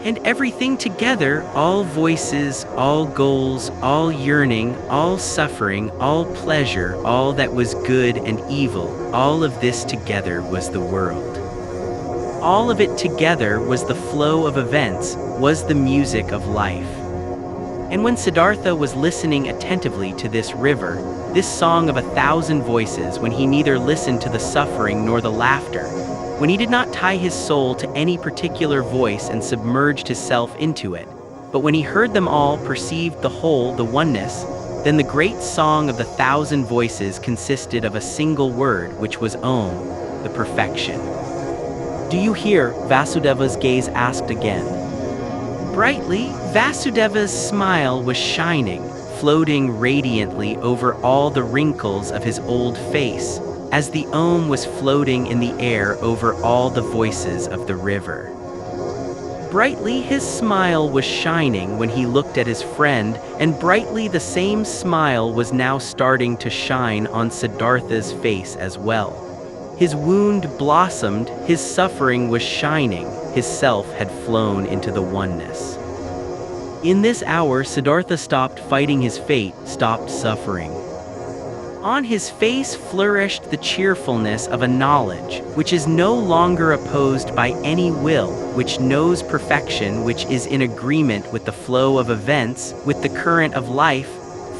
And everything together, all voices, all goals, all yearning, all suffering, all pleasure, all that was good and evil, all of this together was the world. All of it together was the flow of events, was the music of life. And when Siddhartha was listening attentively to this river, this song of 1,000 voices, when he neither listened to the suffering nor the laughter, when he did not tie his soul to any particular voice and submerged his self into it, but when he heard them all, perceived the whole, the oneness, then the great song of the 1,000 voices consisted of a single word, which was Om, the perfection. "Do you hear?" Vasudeva's gaze asked again. Brightly, Vasudeva's smile was shining, floating radiantly over all the wrinkles of his old face, as the Om was floating in the air over all the voices of the river. Brightly his smile was shining when he looked at his friend, and brightly the same smile was now starting to shine on Siddhartha's face as well. His wound blossomed, his suffering was shining, his self had flown into the oneness. In this hour, Siddhartha stopped fighting his fate, stopped suffering. On his face flourished the cheerfulness of a knowledge, which is no longer opposed by any will, which knows perfection, which is in agreement with the flow of events, with the current of life,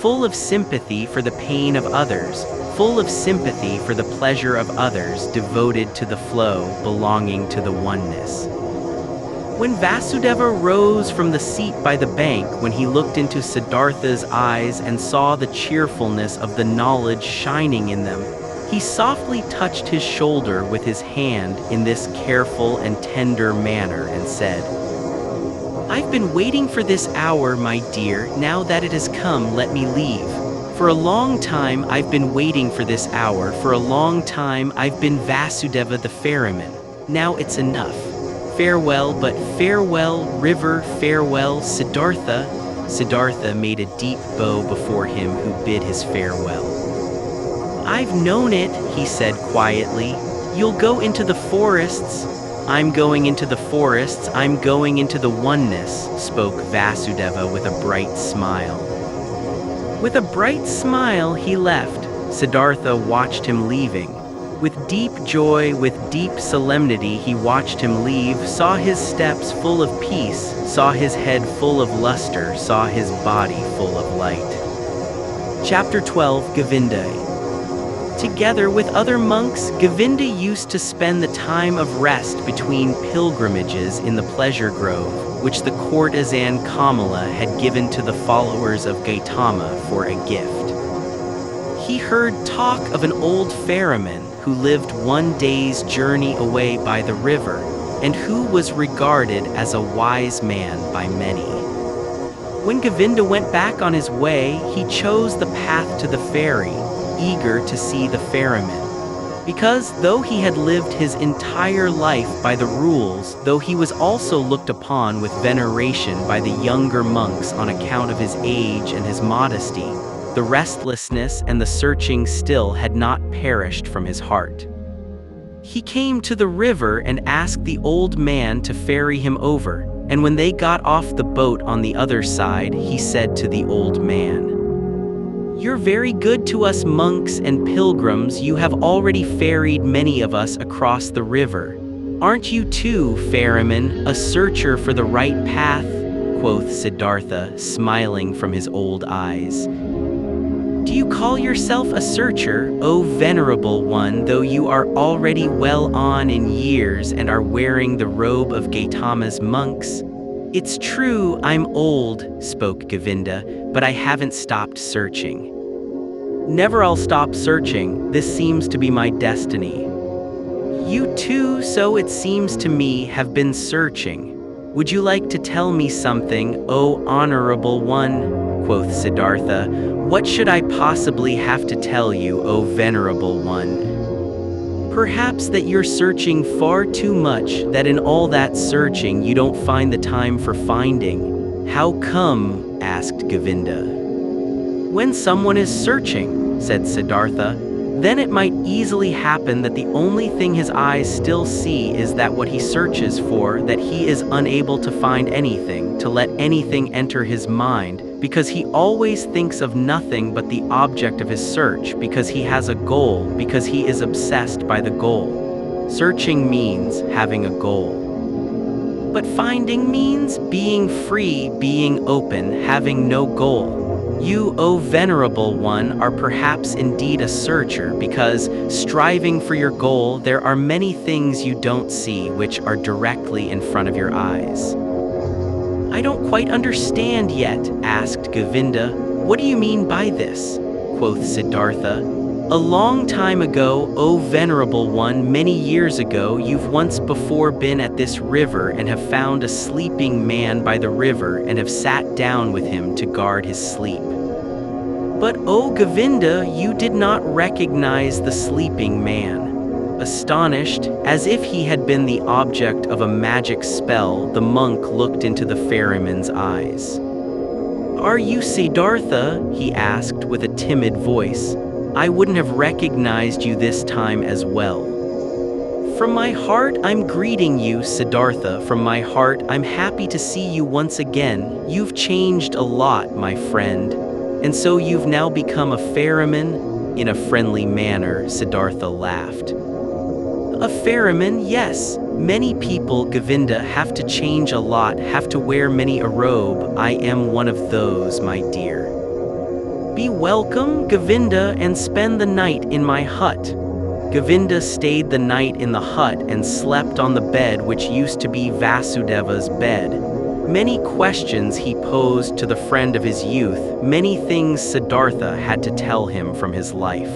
full of sympathy for the pain of others, full of sympathy for the pleasure of others, devoted to the flow, belonging to the oneness. When Vasudeva rose from the seat by the bank, when he looked into Siddhartha's eyes and saw the cheerfulness of the knowledge shining in them, he softly touched his shoulder with his hand in this careful and tender manner and said, "I've been waiting for this hour, my dear. Now that it has come, let me leave. For a long time I've been waiting for this hour. For a long time I've been Vasudeva the ferryman. Now it's enough. Farewell, but farewell, river, farewell, Siddhartha." Siddhartha made a deep bow before him who bid his farewell. "I've known it," he said quietly. "You'll go into the forests." "I'm going into the forests, I'm going into the oneness," spoke Vasudeva with a bright smile. With a bright smile he left. Siddhartha watched him leaving. With deep joy, with deep solemnity he watched him leave, saw his steps full of peace, saw his head full of luster, saw his body full of light. Chapter 12, Govinda. Together with other monks, Govinda used to spend the time of rest between pilgrimages in the pleasure grove, which the courtesan KAMALA had given to the followers of Gotama for a gift. He heard talk of an old ferryman who lived one day's journey away by the river, and who was regarded as a wise man by many. When Govinda went back on his way, he chose the path to the ferry, eager to see the ferryman. Because though he had lived his entire life by the rules, though he was also looked upon with veneration by the younger monks on account of his age and his modesty, the restlessness and the searching still had not perished from his heart. He came to the river and asked the old man to ferry him over, and when they got off the boat on the other side, he said to the old man, "You're very good to us monks and pilgrims. You have already ferried many of us across the river. Aren't you too, ferryman, a searcher for the right path?" quoth Siddhartha, smiling from his old eyes. Do you call yourself a searcher, O venerable one, though you are already well on in years and are wearing the robe of Gotama's monks? It's true, I'm old, spoke Govinda, but I haven't stopped searching. Never I'll stop searching, this seems to be my destiny. You too, so it seems to me, have been searching. Would you like to tell me something, O honorable one? Quoth Siddhartha. What should I possibly have to tell you, O venerable one? Perhaps that you're searching far too much, that in all that searching you don't find the time for finding. How come? Asked Govinda. When someone is searching, said Siddhartha, then it might easily happen that the only thing his eyes still see is that what he searches for, that he is unable to find anything, to let anything enter his mind, because he always thinks of nothing but the object of his search, because he has a goal, because he is obsessed by the goal. Searching means having a goal. But finding means being free, being open, having no goal. You, O venerable one, are perhaps indeed a searcher, because, striving for your goal, there are many things you don't see which are directly in front of your eyes. I don't quite understand yet, asked Govinda. What do you mean by this? Quoth Siddhartha. A long time ago, O venerable one, many years ago, you've once before been at this river and have found a sleeping man by the river and have sat down with him to guard his sleep. But O Govinda, you did not recognize the sleeping man. Astonished, as if he had been the object of a magic spell, the monk looked into the ferryman's eyes. Are you Siddhartha? He asked with a timid voice. I wouldn't have recognized you this time as well. From my heart, I'm greeting you, Siddhartha. From my heart, I'm happy to see you once again. You've changed a lot, my friend. And so you've now become a ferryman? In a friendly manner, Siddhartha laughed. A ferryman, yes. Many people, Govinda, have to change a lot, have to wear many a robe. I am one of those, my dear. Be welcome, Govinda, and spend the night in my hut. Govinda stayed the night in the hut and slept on the bed which used to be Vasudeva's bed. Many questions he posed to the friend of his youth, many things Siddhartha had to tell him from his life.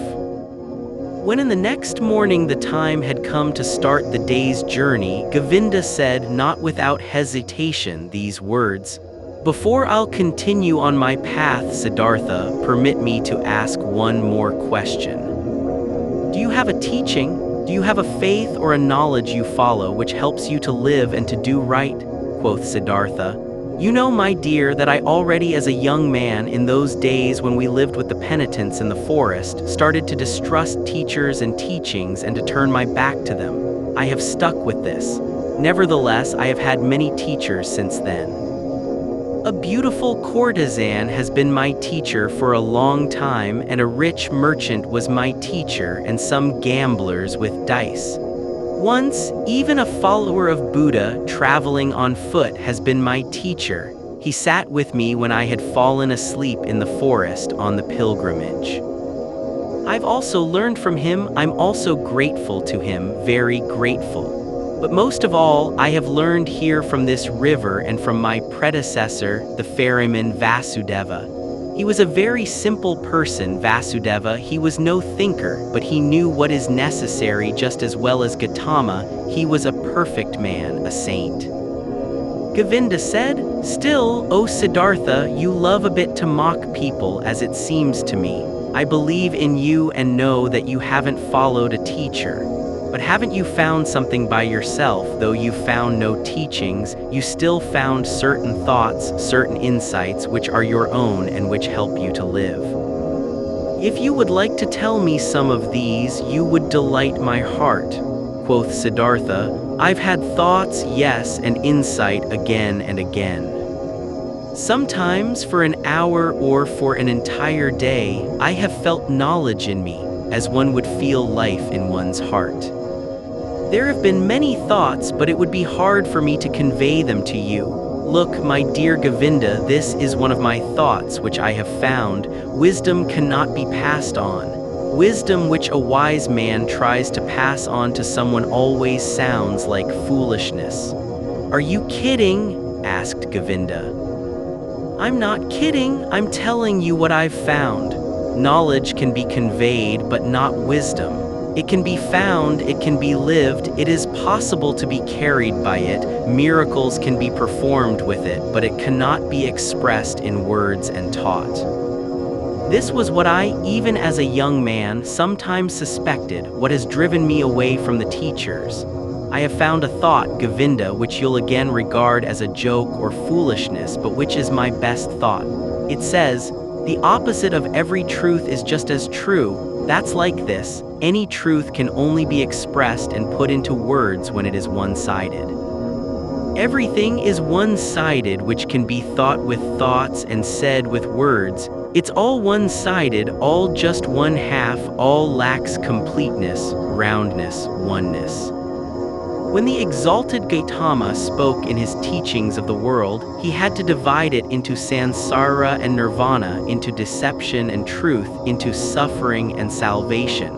When in the next morning the time had come to start the day's journey, Govinda said, not without hesitation, these words, Before I'll continue on my path, Siddhartha, permit me to ask one more question. Do you have a teaching? Do you have a faith or a knowledge you follow which helps you to live and to do right? Quoth Siddhartha. You know, my dear, that I already as a young man, in those days when we lived with the penitents in the forest, started to distrust teachers and teachings and to turn my back to them. I have stuck with this. Nevertheless, I have had many teachers since then. A beautiful courtesan has been my teacher for a long time, and a rich merchant was my teacher, and some gamblers with dice. Once, even a follower of Buddha, traveling on foot, has been my teacher. He sat with me when I had fallen asleep in the forest on the pilgrimage. I've also learned from him. I'm also grateful to him, very grateful. But most of all, I have learned here from this river and from my predecessor, the ferryman Vasudeva. He was a very simple person, Vasudeva. He was no thinker, but he knew what is necessary just as well as Gotama. He was a perfect man, a saint. Govinda said, Still, O Siddhartha, you love a bit to mock people, as it seems to me. I believe in you and know that you haven't followed a teacher. But haven't you found something by yourself? Though you found no teachings, you still found certain thoughts, certain insights which are your own and which help you to live. If you would like to tell me some of these, you would delight my heart. Quoth Siddhartha, I've had thoughts, yes, and insight again and again. Sometimes for an hour or for an entire day, I have felt knowledge in me, as one would feel life in one's heart. There have been many thoughts, but it would be hard for me to convey them to you. Look, my dear Govinda, this is one of my thoughts which I have found. Wisdom cannot be passed on. Wisdom which a wise man tries to pass on to someone always sounds like foolishness. Are you kidding? Asked Govinda. I'm not kidding, I'm telling you what I've found. Knowledge can be conveyed, but not wisdom. It can be found, it can be lived, it is possible to be carried by it, miracles can be performed with it, but it cannot be expressed in words and taught. This was what I, even as a young man, sometimes suspected, what has driven me away from the teachers. I have found a thought, Govinda, which you'll again regard as a joke or foolishness, but which is my best thought. It says, the opposite of every truth is just as true. That's like this. Any truth can only be expressed and put into words when it is one-sided. Everything is one-sided, which can be thought with thoughts and said with words. It's all one-sided, all just one half, all lacks completeness, roundness, oneness. When the exalted Gotama spoke in his teachings of the world, he had to divide it into Sansara and Nirvana, into deception and truth, into suffering and salvation.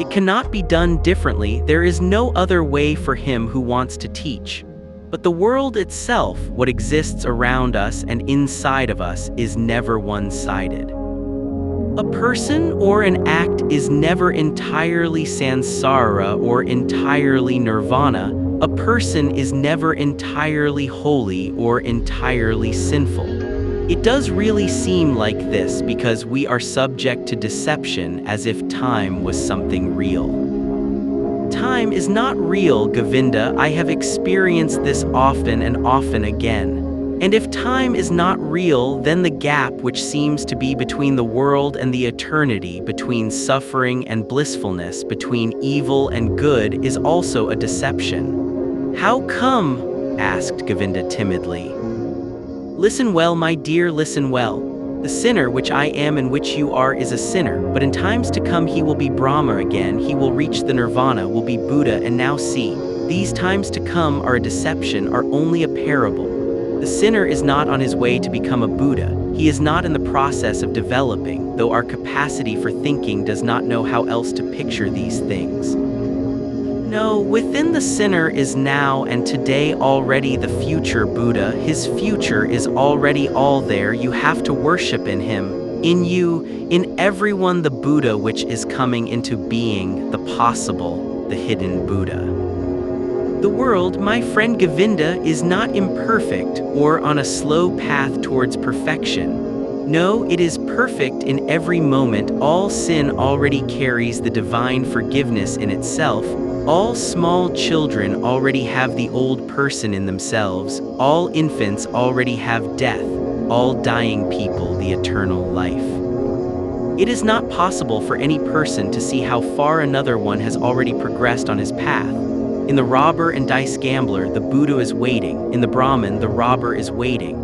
It cannot be done differently, there is no other way for him who wants to teach. But the world itself, what exists around us and inside of us, is never one-sided. A person or an act is never entirely Sansara or entirely Nirvana. A person is never entirely holy or entirely sinful. It does really seem like this because we are subject to deception as if time was something real. Time is not real, Govinda. I have experienced this often and often again. And if time is not real, then the gap which seems to be between the world and the eternity, between suffering and blissfulness, between evil and good, is also a deception. How come? Asked Govinda timidly. Listen well, my dear, listen well. The sinner which I am and which you are is a sinner, but in times to come he will be Brahma again, he will reach the Nirvana, will be Buddha, and now see, these times to come are a deception, are only a parable. The sinner is not on his way to become a Buddha, he is not in the process of developing, though our capacity for thinking does not know how else to picture these things. No, within the sinner is now and today already the future Buddha. His future is already all there. You have to worship in him, in you, in everyone, the Buddha which is coming into being, the possible, the hidden Buddha. The world, my friend Govinda, is not imperfect or on a slow path towards perfection. No, it is perfect in every moment. All sin already carries the divine forgiveness in itself. All small children already have the old person in themselves. All infants already have death. All dying people the eternal life. It is not possible for any person to see how far another one has already progressed on his path. In the robber and dice gambler, the Buddha is waiting. In the Brahmin, the robber is waiting.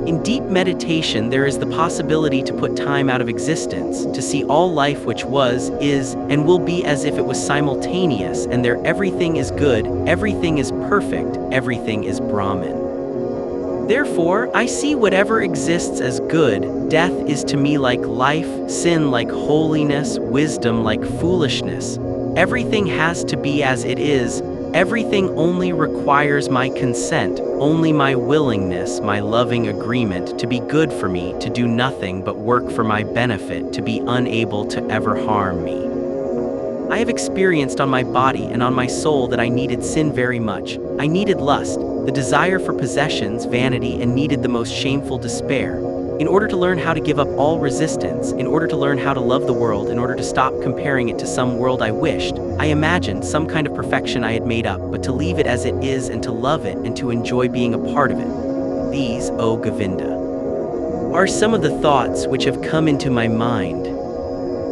In deep meditation, there is the possibility to put time out of existence, to see all life which was, is, and will be as if it was simultaneous, and there everything is good, everything is perfect, everything is Brahmin. Therefore, I see whatever exists as good. Death is to me like life, sin like holiness, wisdom like foolishness. Everything has to be as it is. Everything only requires my consent, only my willingness, my loving agreement to be good for me, to do nothing but work for my benefit, to be unable to ever harm me. I have experienced on my body and on my soul that I needed sin very much. I needed lust, the desire for possessions, vanity, and needed the most shameful despair. In order to learn how to give up all resistance, in order to learn how to love the world, in order to stop comparing it to some world I wished, I imagined some kind of perfection I had made up, but to leave it as it is and to love it and to enjoy being a part of it. These, O Govinda, are some of the thoughts which have come into my mind.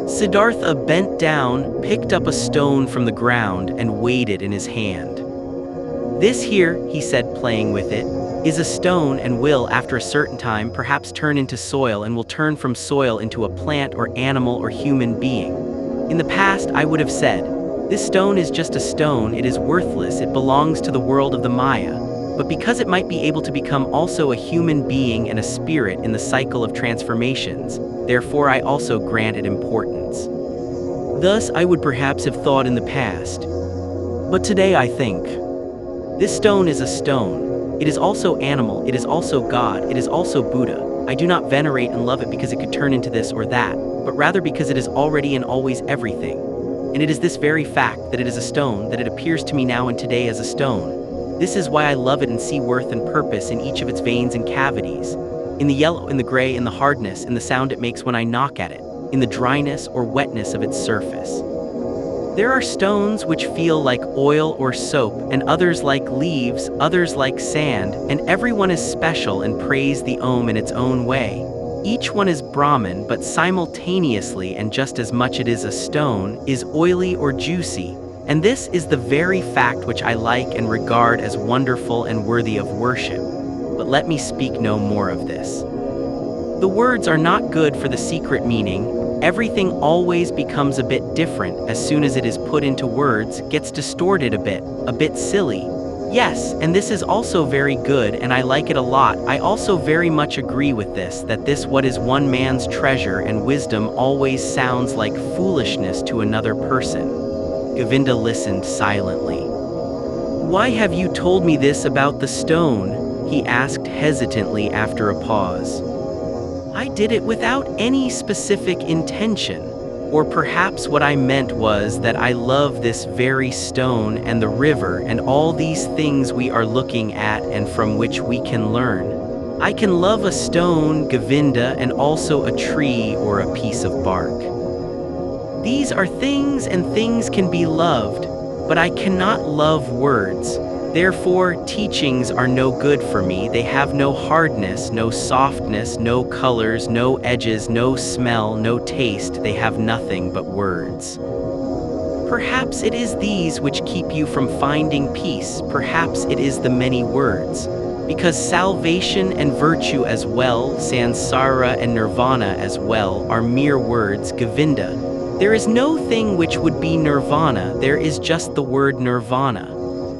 Siddhartha bent down, picked up a stone from the ground, and weighed it in his hand. This here, he said, playing with it, is a stone and will, after a certain time, perhaps turn into soil and will turn from soil into a plant or animal or human being. In the past, I would have said, this stone is just a stone, it is worthless, it belongs to the world of the Maya. but because it might be able to become also a human being and a spirit in the cycle of transformations, therefore I also grant it importance. Thus I would perhaps have thought in the past, but today I think, this stone is a stone. It is also animal, it is also God, it is also Buddha. I do not venerate and love it because it could turn into this or that, but rather because it is already and always everything. And it is this very fact that it is a stone that it appears to me now and today as a stone. This is why I love it and see worth and purpose in each of its veins and cavities, in the yellow, in the gray, in the hardness, in the sound it makes when I knock at it, in the dryness or wetness of its surface. There are stones which feel like oil or soap, and others like leaves, others like sand, and everyone is special and praise the Om in its own way. Each one is Brahmin, but simultaneously and just as much it is a stone, is oily or juicy, and this is the very fact which I like and regard as wonderful and worthy of worship. But let me speak no more of this. The words are not good for the secret meaning. Everything always becomes a bit different as soon as it is put into words, gets distorted a bit silly. Yes, and this is also very good and I like it a lot. I also very much agree with this, that this what is one man's treasure and wisdom always sounds like foolishness to another person. Govinda listened silently. Why have you told me this about the stone? He asked hesitantly after a pause. I did it without any specific intention, or perhaps what I meant was that I love this very stone and the river and all these things we are looking at and from which we can learn. I can love a stone, Govinda, and also a tree or a piece of bark. These are things and things can be loved, but I cannot love words. Therefore, teachings are no good for me. They have no hardness, no softness, no colors, no edges, no smell, no taste. They have nothing but words. Perhaps it is these which keep you from finding peace. Perhaps it is the many words. Because salvation and virtue as well, Sansara and Nirvana as well, are mere words, Govinda. There is no thing which would be Nirvana, there is just the word Nirvana.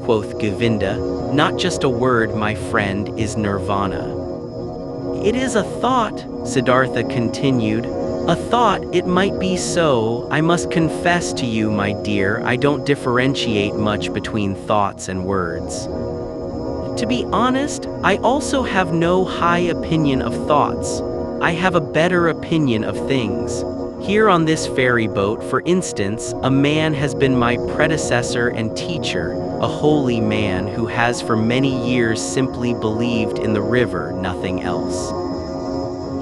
Quoth Govinda, not just a word, my friend, is nirvana. It is a thought, Siddhartha continued. A thought, it might be so. I must confess to you, my dear, I don't differentiate much between thoughts and words. To be honest, I also have no high opinion of thoughts. I have a better opinion of things. Here on this ferry boat, for instance, a man has been my predecessor and teacher, a holy man who has for many years simply believed in the river, nothing else.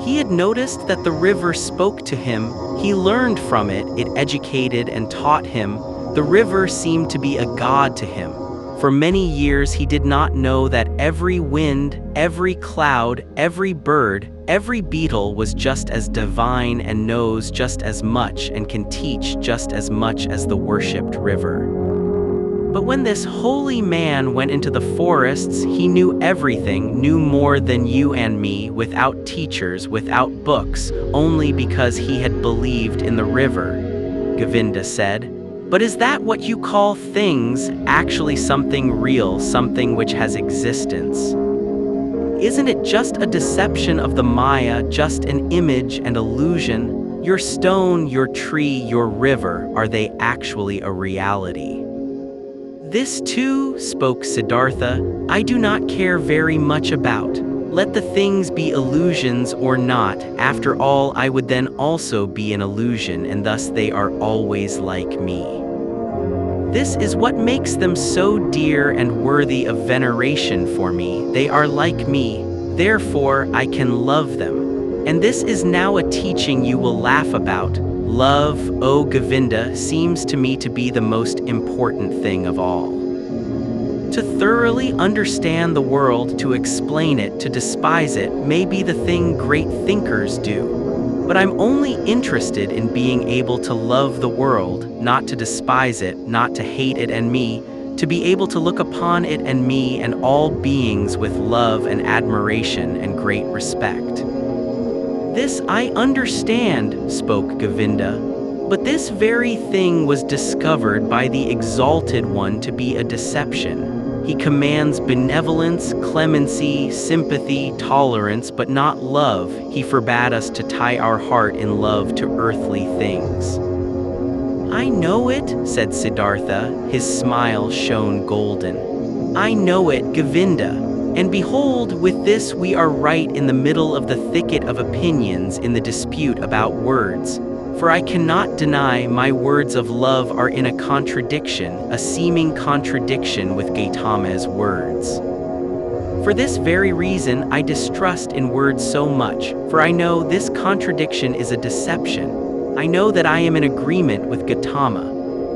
He had noticed that the river spoke to him, he learned from it, it educated and taught him. The river seemed to be a god to him. For many years he did not know that every wind, every cloud, every bird, every beetle was just as divine and knows just as much and can teach just as much as the worshipped river. But when this holy man went into the forests, he knew everything, knew more than you and me, without teachers, without books, only because he had believed in the river, Govinda said. But is that what you call things, actually something real, something which has existence? Isn't it just a deception of the Maya, just an image and illusion? Your stone, your tree, your river, are they actually a reality? This too, spoke Siddhartha, I do not care very much about. Let the things be illusions or not, after all I would then also be an illusion and thus they are always like me. This is what makes them so dear and worthy of veneration for me. They are like me, therefore I can love them. And this is now a teaching you will laugh about. Love, O Govinda, seems to me to be the most important thing of all. To thoroughly understand the world, to explain it, to despise it, may be the thing great thinkers do. But I'm only interested in being able to love the world, not to despise it, not to hate it and me, to be able to look upon it and me and all beings with love and admiration and great respect. This I understand, spoke Govinda, but this very thing was discovered by the Exalted One to be a deception. He commands benevolence, clemency, sympathy, tolerance, but not love. He forbade us to tie our heart in love to earthly things. I know it, said Siddhartha. His smile shone golden. I know it, Govinda. And behold, with this we are right in the middle of the thicket of opinions in the dispute about words. For I cannot deny my words of love are in a contradiction, a seeming contradiction with Gotama's words. For this very reason I distrust in words so much, for I know this contradiction is a deception. I know that I am in agreement with Gotama.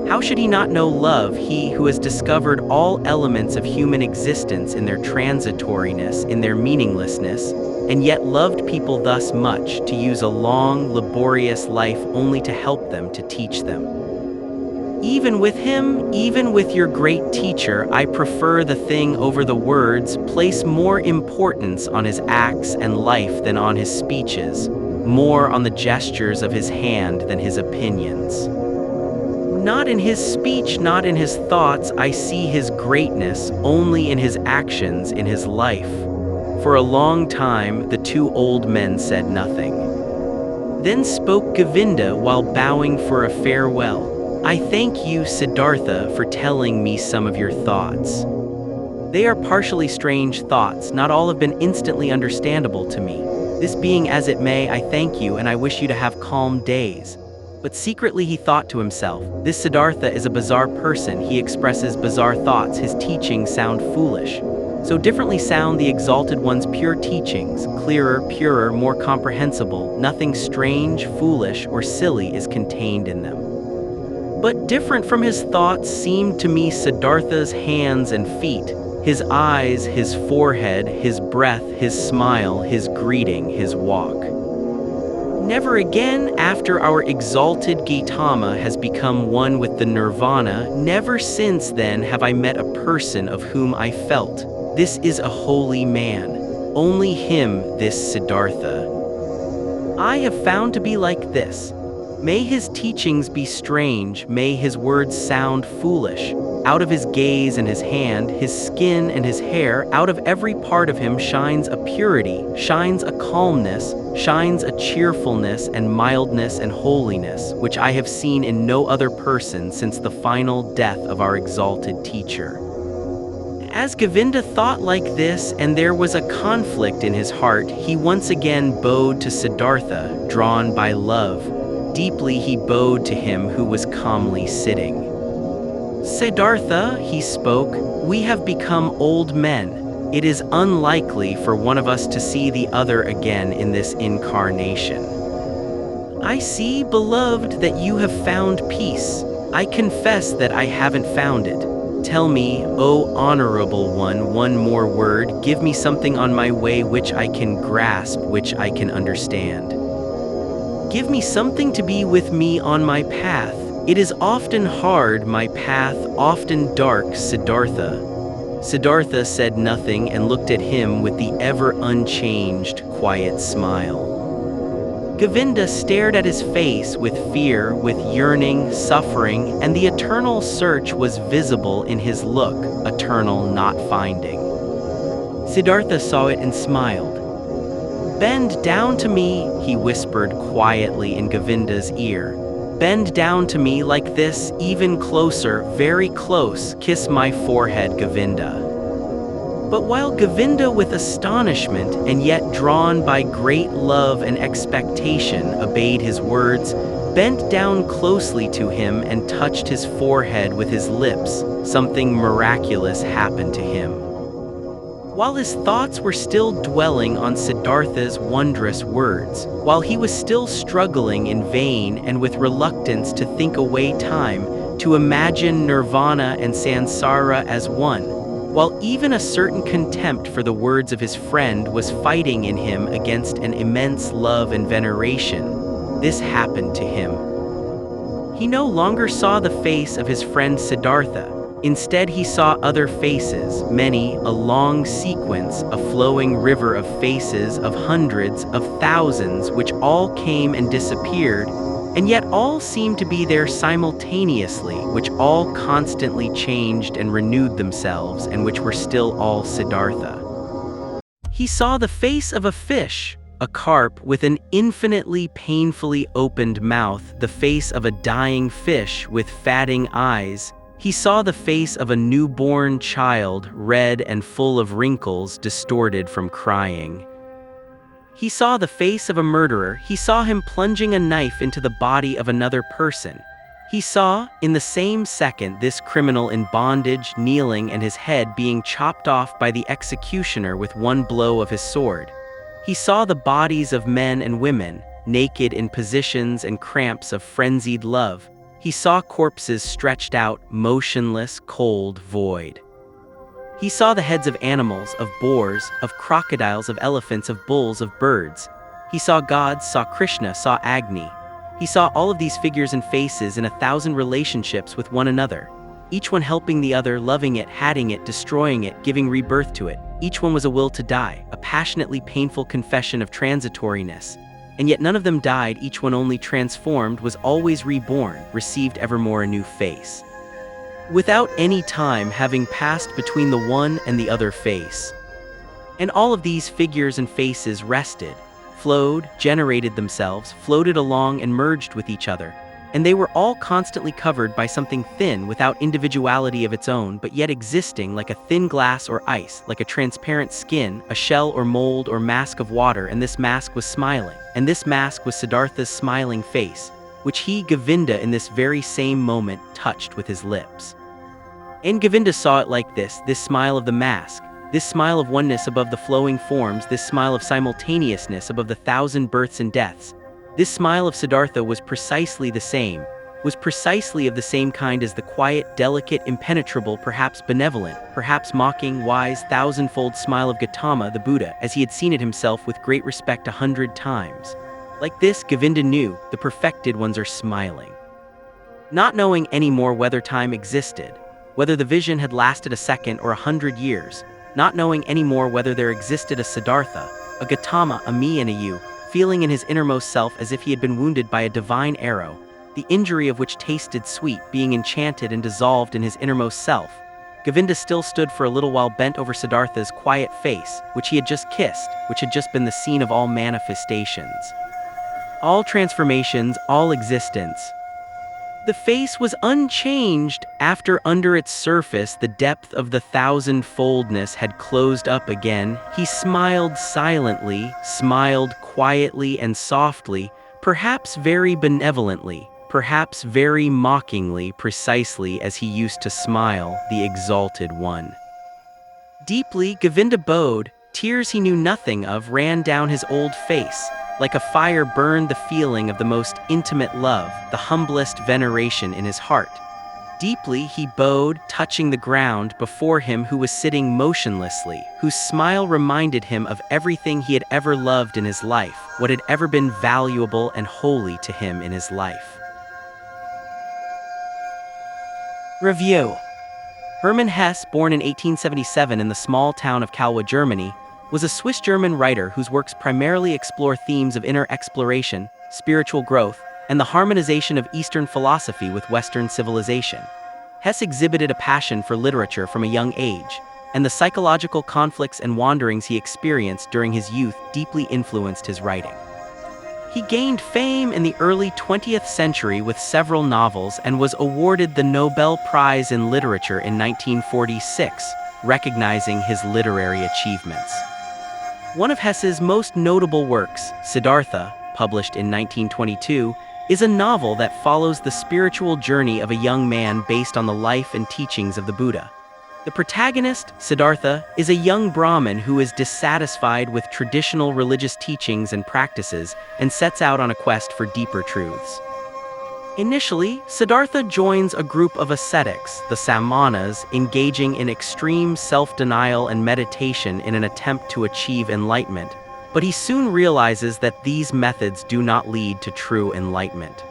How should he not know love, he who has discovered all elements of human existence in their transitoriness, in their meaninglessness, and yet loved people thus much to use a long, laborious life only to help them, to teach them? Even with him, even with your great teacher, I prefer the thing over the words, place more importance on his acts and life than on his speeches, more on the gestures of his hand than his opinions. Not in his speech, not in his thoughts, I see his greatness, only in his actions, in his life. For a long time, the two old men said nothing. Then spoke Govinda while bowing for a farewell. I thank you, Siddhartha, for telling me some of your thoughts. They are partially strange thoughts, not all have been instantly understandable to me. This being as it may, I thank you and I wish you to have calm days. But secretly he thought to himself, this Siddhartha is a bizarre person, he expresses bizarre thoughts, his teachings sound foolish. So differently sound the Exalted One's pure teachings, clearer, purer, more comprehensible, nothing strange, foolish, or silly is contained in them. But different from his thoughts seemed to me Siddhartha's hands and feet, his eyes, his forehead, his breath, his smile, his greeting, his walk. Never again, after our exalted Gotama has become one with the nirvana, never since then have I met a person of whom I felt, this is a holy man. Only him, this Siddhartha, I have found to be like this. May his teachings be strange, may his words sound foolish. Out of his gaze and his hand, his skin and his hair, out of every part of him shines a purity, shines a calmness, shines a cheerfulness and mildness and holiness, which I have seen in no other person since the final death of our exalted teacher. As Govinda thought like this, and there was a conflict in his heart, he once again bowed to Siddhartha, drawn by love. Deeply he bowed to him who was calmly sitting. Siddhartha, he spoke, we have become old men. It is unlikely for one of us to see the other again in this incarnation. I see, beloved, that you have found peace. I confess that I haven't found it. Tell me, O honorable one more word, give me something on my way which I can grasp, which I can understand. Give me something to be with me on my path. It is often hard, my path, often dark, Siddhartha. Siddhartha said nothing and looked at him with the ever unchanged, quiet smile. Govinda stared at his face with fear, with yearning, suffering, and the eternal search was visible in his look, eternal not finding. Siddhartha saw it and smiled. Bend down to me, he whispered quietly in Govinda's ear. Bend down to me like this, even closer, very close, kiss my forehead, Govinda. But while Govinda with astonishment and yet drawn by great love and expectation obeyed his words, bent down closely to him and touched his forehead with his lips, something miraculous happened to him. While his thoughts were still dwelling on Siddhartha's wondrous words, while he was still struggling in vain and with reluctance to think away time, to imagine nirvana and sansara as one, while even a certain contempt for the words of his friend was fighting in him against an immense love and veneration, this happened to him. He no longer saw the face of his friend Siddhartha. Instead, he saw other faces, many, a long sequence, a flowing river of faces, of hundreds, of thousands, which all came and disappeared, And yet all seemed to be there simultaneously, which all constantly changed and renewed themselves, and which were still all Siddhartha. He saw the face of a fish, a carp with an infinitely painfully opened mouth, the face of a dying fish with fatting eyes. He saw the face of a newborn child, red and full of wrinkles, distorted from crying. He saw the face of a murderer. He saw him plunging a knife into the body of another person. He saw, in the same second, this criminal in bondage, kneeling, and his head being chopped off by the executioner with one blow of his sword. He saw the bodies of men and women, naked in positions and cramps of frenzied love. He saw corpses stretched out, motionless, cold, void. He saw the heads of animals, of boars, of crocodiles, of elephants, of bulls, of birds. He saw gods, saw Krishna, saw Agni. He saw all of these figures and faces in 1,000 relationships with one another, each one helping the other, loving it, hatting it, destroying it, giving rebirth to it. Each one was a will to die, a passionately painful confession of transitoriness. And yet none of them died, each one only transformed, was always reborn, received evermore a new face, without any time having passed between the one and the other face. And all of these figures and faces rested, flowed, generated themselves, floated along and merged with each other, and they were all constantly covered by something thin without individuality of its own, but yet existing like a thin glass or ice, like a transparent skin, a shell or mold or mask of water, and this mask was smiling, and this mask was Siddhartha's smiling face, which he, Govinda, in this very same moment touched with his lips. And Govinda saw it like this smile of the mask, this smile of oneness above the flowing forms, this smile of simultaneousness above the 1,000 births and deaths. This smile of Siddhartha was precisely the same, was precisely of the same kind as the quiet, delicate, impenetrable, perhaps benevolent, perhaps mocking, wise, 1,000-fold smile of Gotama, the Buddha, as he had seen it himself with great respect 100 times. Like this, Govinda knew, the perfected ones are smiling. Not knowing any more whether time existed, whether the vision had lasted a second or 100 years, not knowing any more whether there existed a Siddhartha, a Gotama, a me and a you, feeling in his innermost self as if he had been wounded by a divine arrow, the injury of which tasted sweet, being enchanted and dissolved in his innermost self, Govinda still stood for a little while bent over Siddhartha's quiet face, which he had just kissed, which had just been the scene of all manifestations, all transformations, all existence. The face was unchanged after under its surface the depth of the 1,000-foldness had closed up again. He smiled silently, smiled quietly and softly, perhaps very benevolently, perhaps very mockingly, precisely as he used to smile, the exalted one. Deeply, Govinda bowed. Tears he knew nothing of ran down his old face. Like a fire burned the feeling of the most intimate love, the humblest veneration in his heart. Deeply he bowed, touching the ground before him who was sitting motionlessly, whose smile reminded him of everything he had ever loved in his life, what had ever been valuable and holy to him in his life. Review. Hermann Hesse, born in 1877 in the small town of Kalwa, Germany, was a Swiss-German writer whose works primarily explore themes of inner exploration, spiritual growth, and the harmonization of Eastern philosophy with Western civilization. Hesse exhibited a passion for literature from a young age, and the psychological conflicts and wanderings he experienced during his youth deeply influenced his writing. He gained fame in the early 20th century with several novels and was awarded the Nobel Prize in Literature in 1946, recognizing his literary achievements. One of Hesse's most notable works, Siddhartha, published in 1922, is a novel that follows the spiritual journey of a young man based on the life and teachings of the Buddha. The protagonist, Siddhartha, is a young Brahmin who is dissatisfied with traditional religious teachings and practices and sets out on a quest for deeper truths. Initially, Siddhartha joins a group of ascetics, the Samanas, engaging in extreme self-denial and meditation in an attempt to achieve enlightenment, but he soon realizes that these methods do not lead to true enlightenment.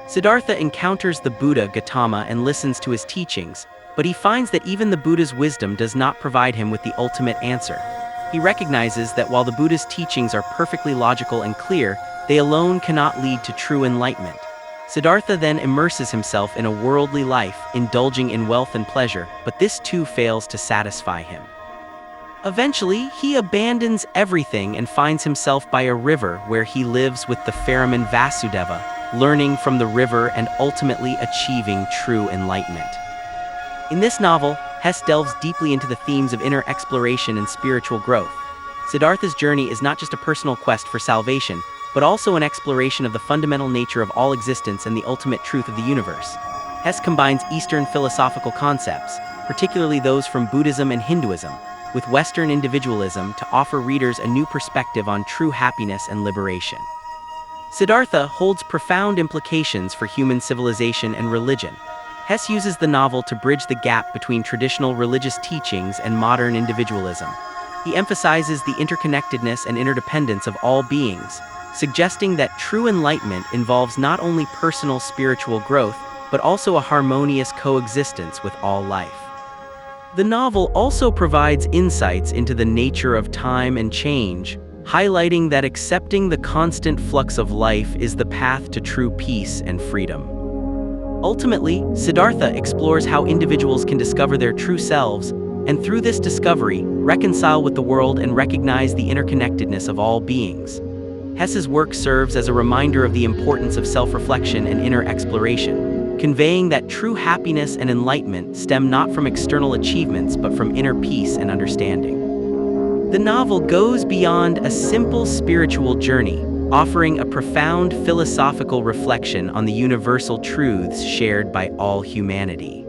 Siddhartha encounters the Buddha Gotama and listens to his teachings, but he finds that even the Buddha's wisdom does not provide him with the ultimate answer. He recognizes that while the Buddha's teachings are perfectly logical and clear, they alone cannot lead to true enlightenment. Siddhartha then immerses himself in a worldly life, indulging in wealth and pleasure, but this too fails to satisfy him. Eventually, he abandons everything and finds himself by a river where he lives with the ferryman Vasudeva, learning from the river and ultimately achieving true enlightenment. In this novel, Hesse delves deeply into the themes of inner exploration and spiritual growth. Siddhartha's journey is not just a personal quest for salvation, but also an exploration of the fundamental nature of all existence and the ultimate truth of the universe. Hesse combines Eastern philosophical concepts, particularly those from Buddhism and Hinduism, with Western individualism to offer readers a new perspective on true happiness and liberation. Siddhartha holds profound implications for human civilization and religion. Hesse uses the novel to bridge the gap between traditional religious teachings and modern individualism. He emphasizes the interconnectedness and interdependence of all beings, suggesting that true enlightenment involves not only personal spiritual growth, but also a harmonious coexistence with all life. The novel also provides insights into the nature of time and change, highlighting that accepting the constant flux of life is the path to true peace and freedom. Ultimately, Siddhartha explores how individuals can discover their true selves, and through this discovery, reconcile with the world and recognize the interconnectedness of all beings. Hesse's work serves as a reminder of the importance of self-reflection and inner exploration, conveying that true happiness and enlightenment stem not from external achievements but from inner peace and understanding. The novel goes beyond a simple spiritual journey, offering a profound philosophical reflection on the universal truths shared by all humanity.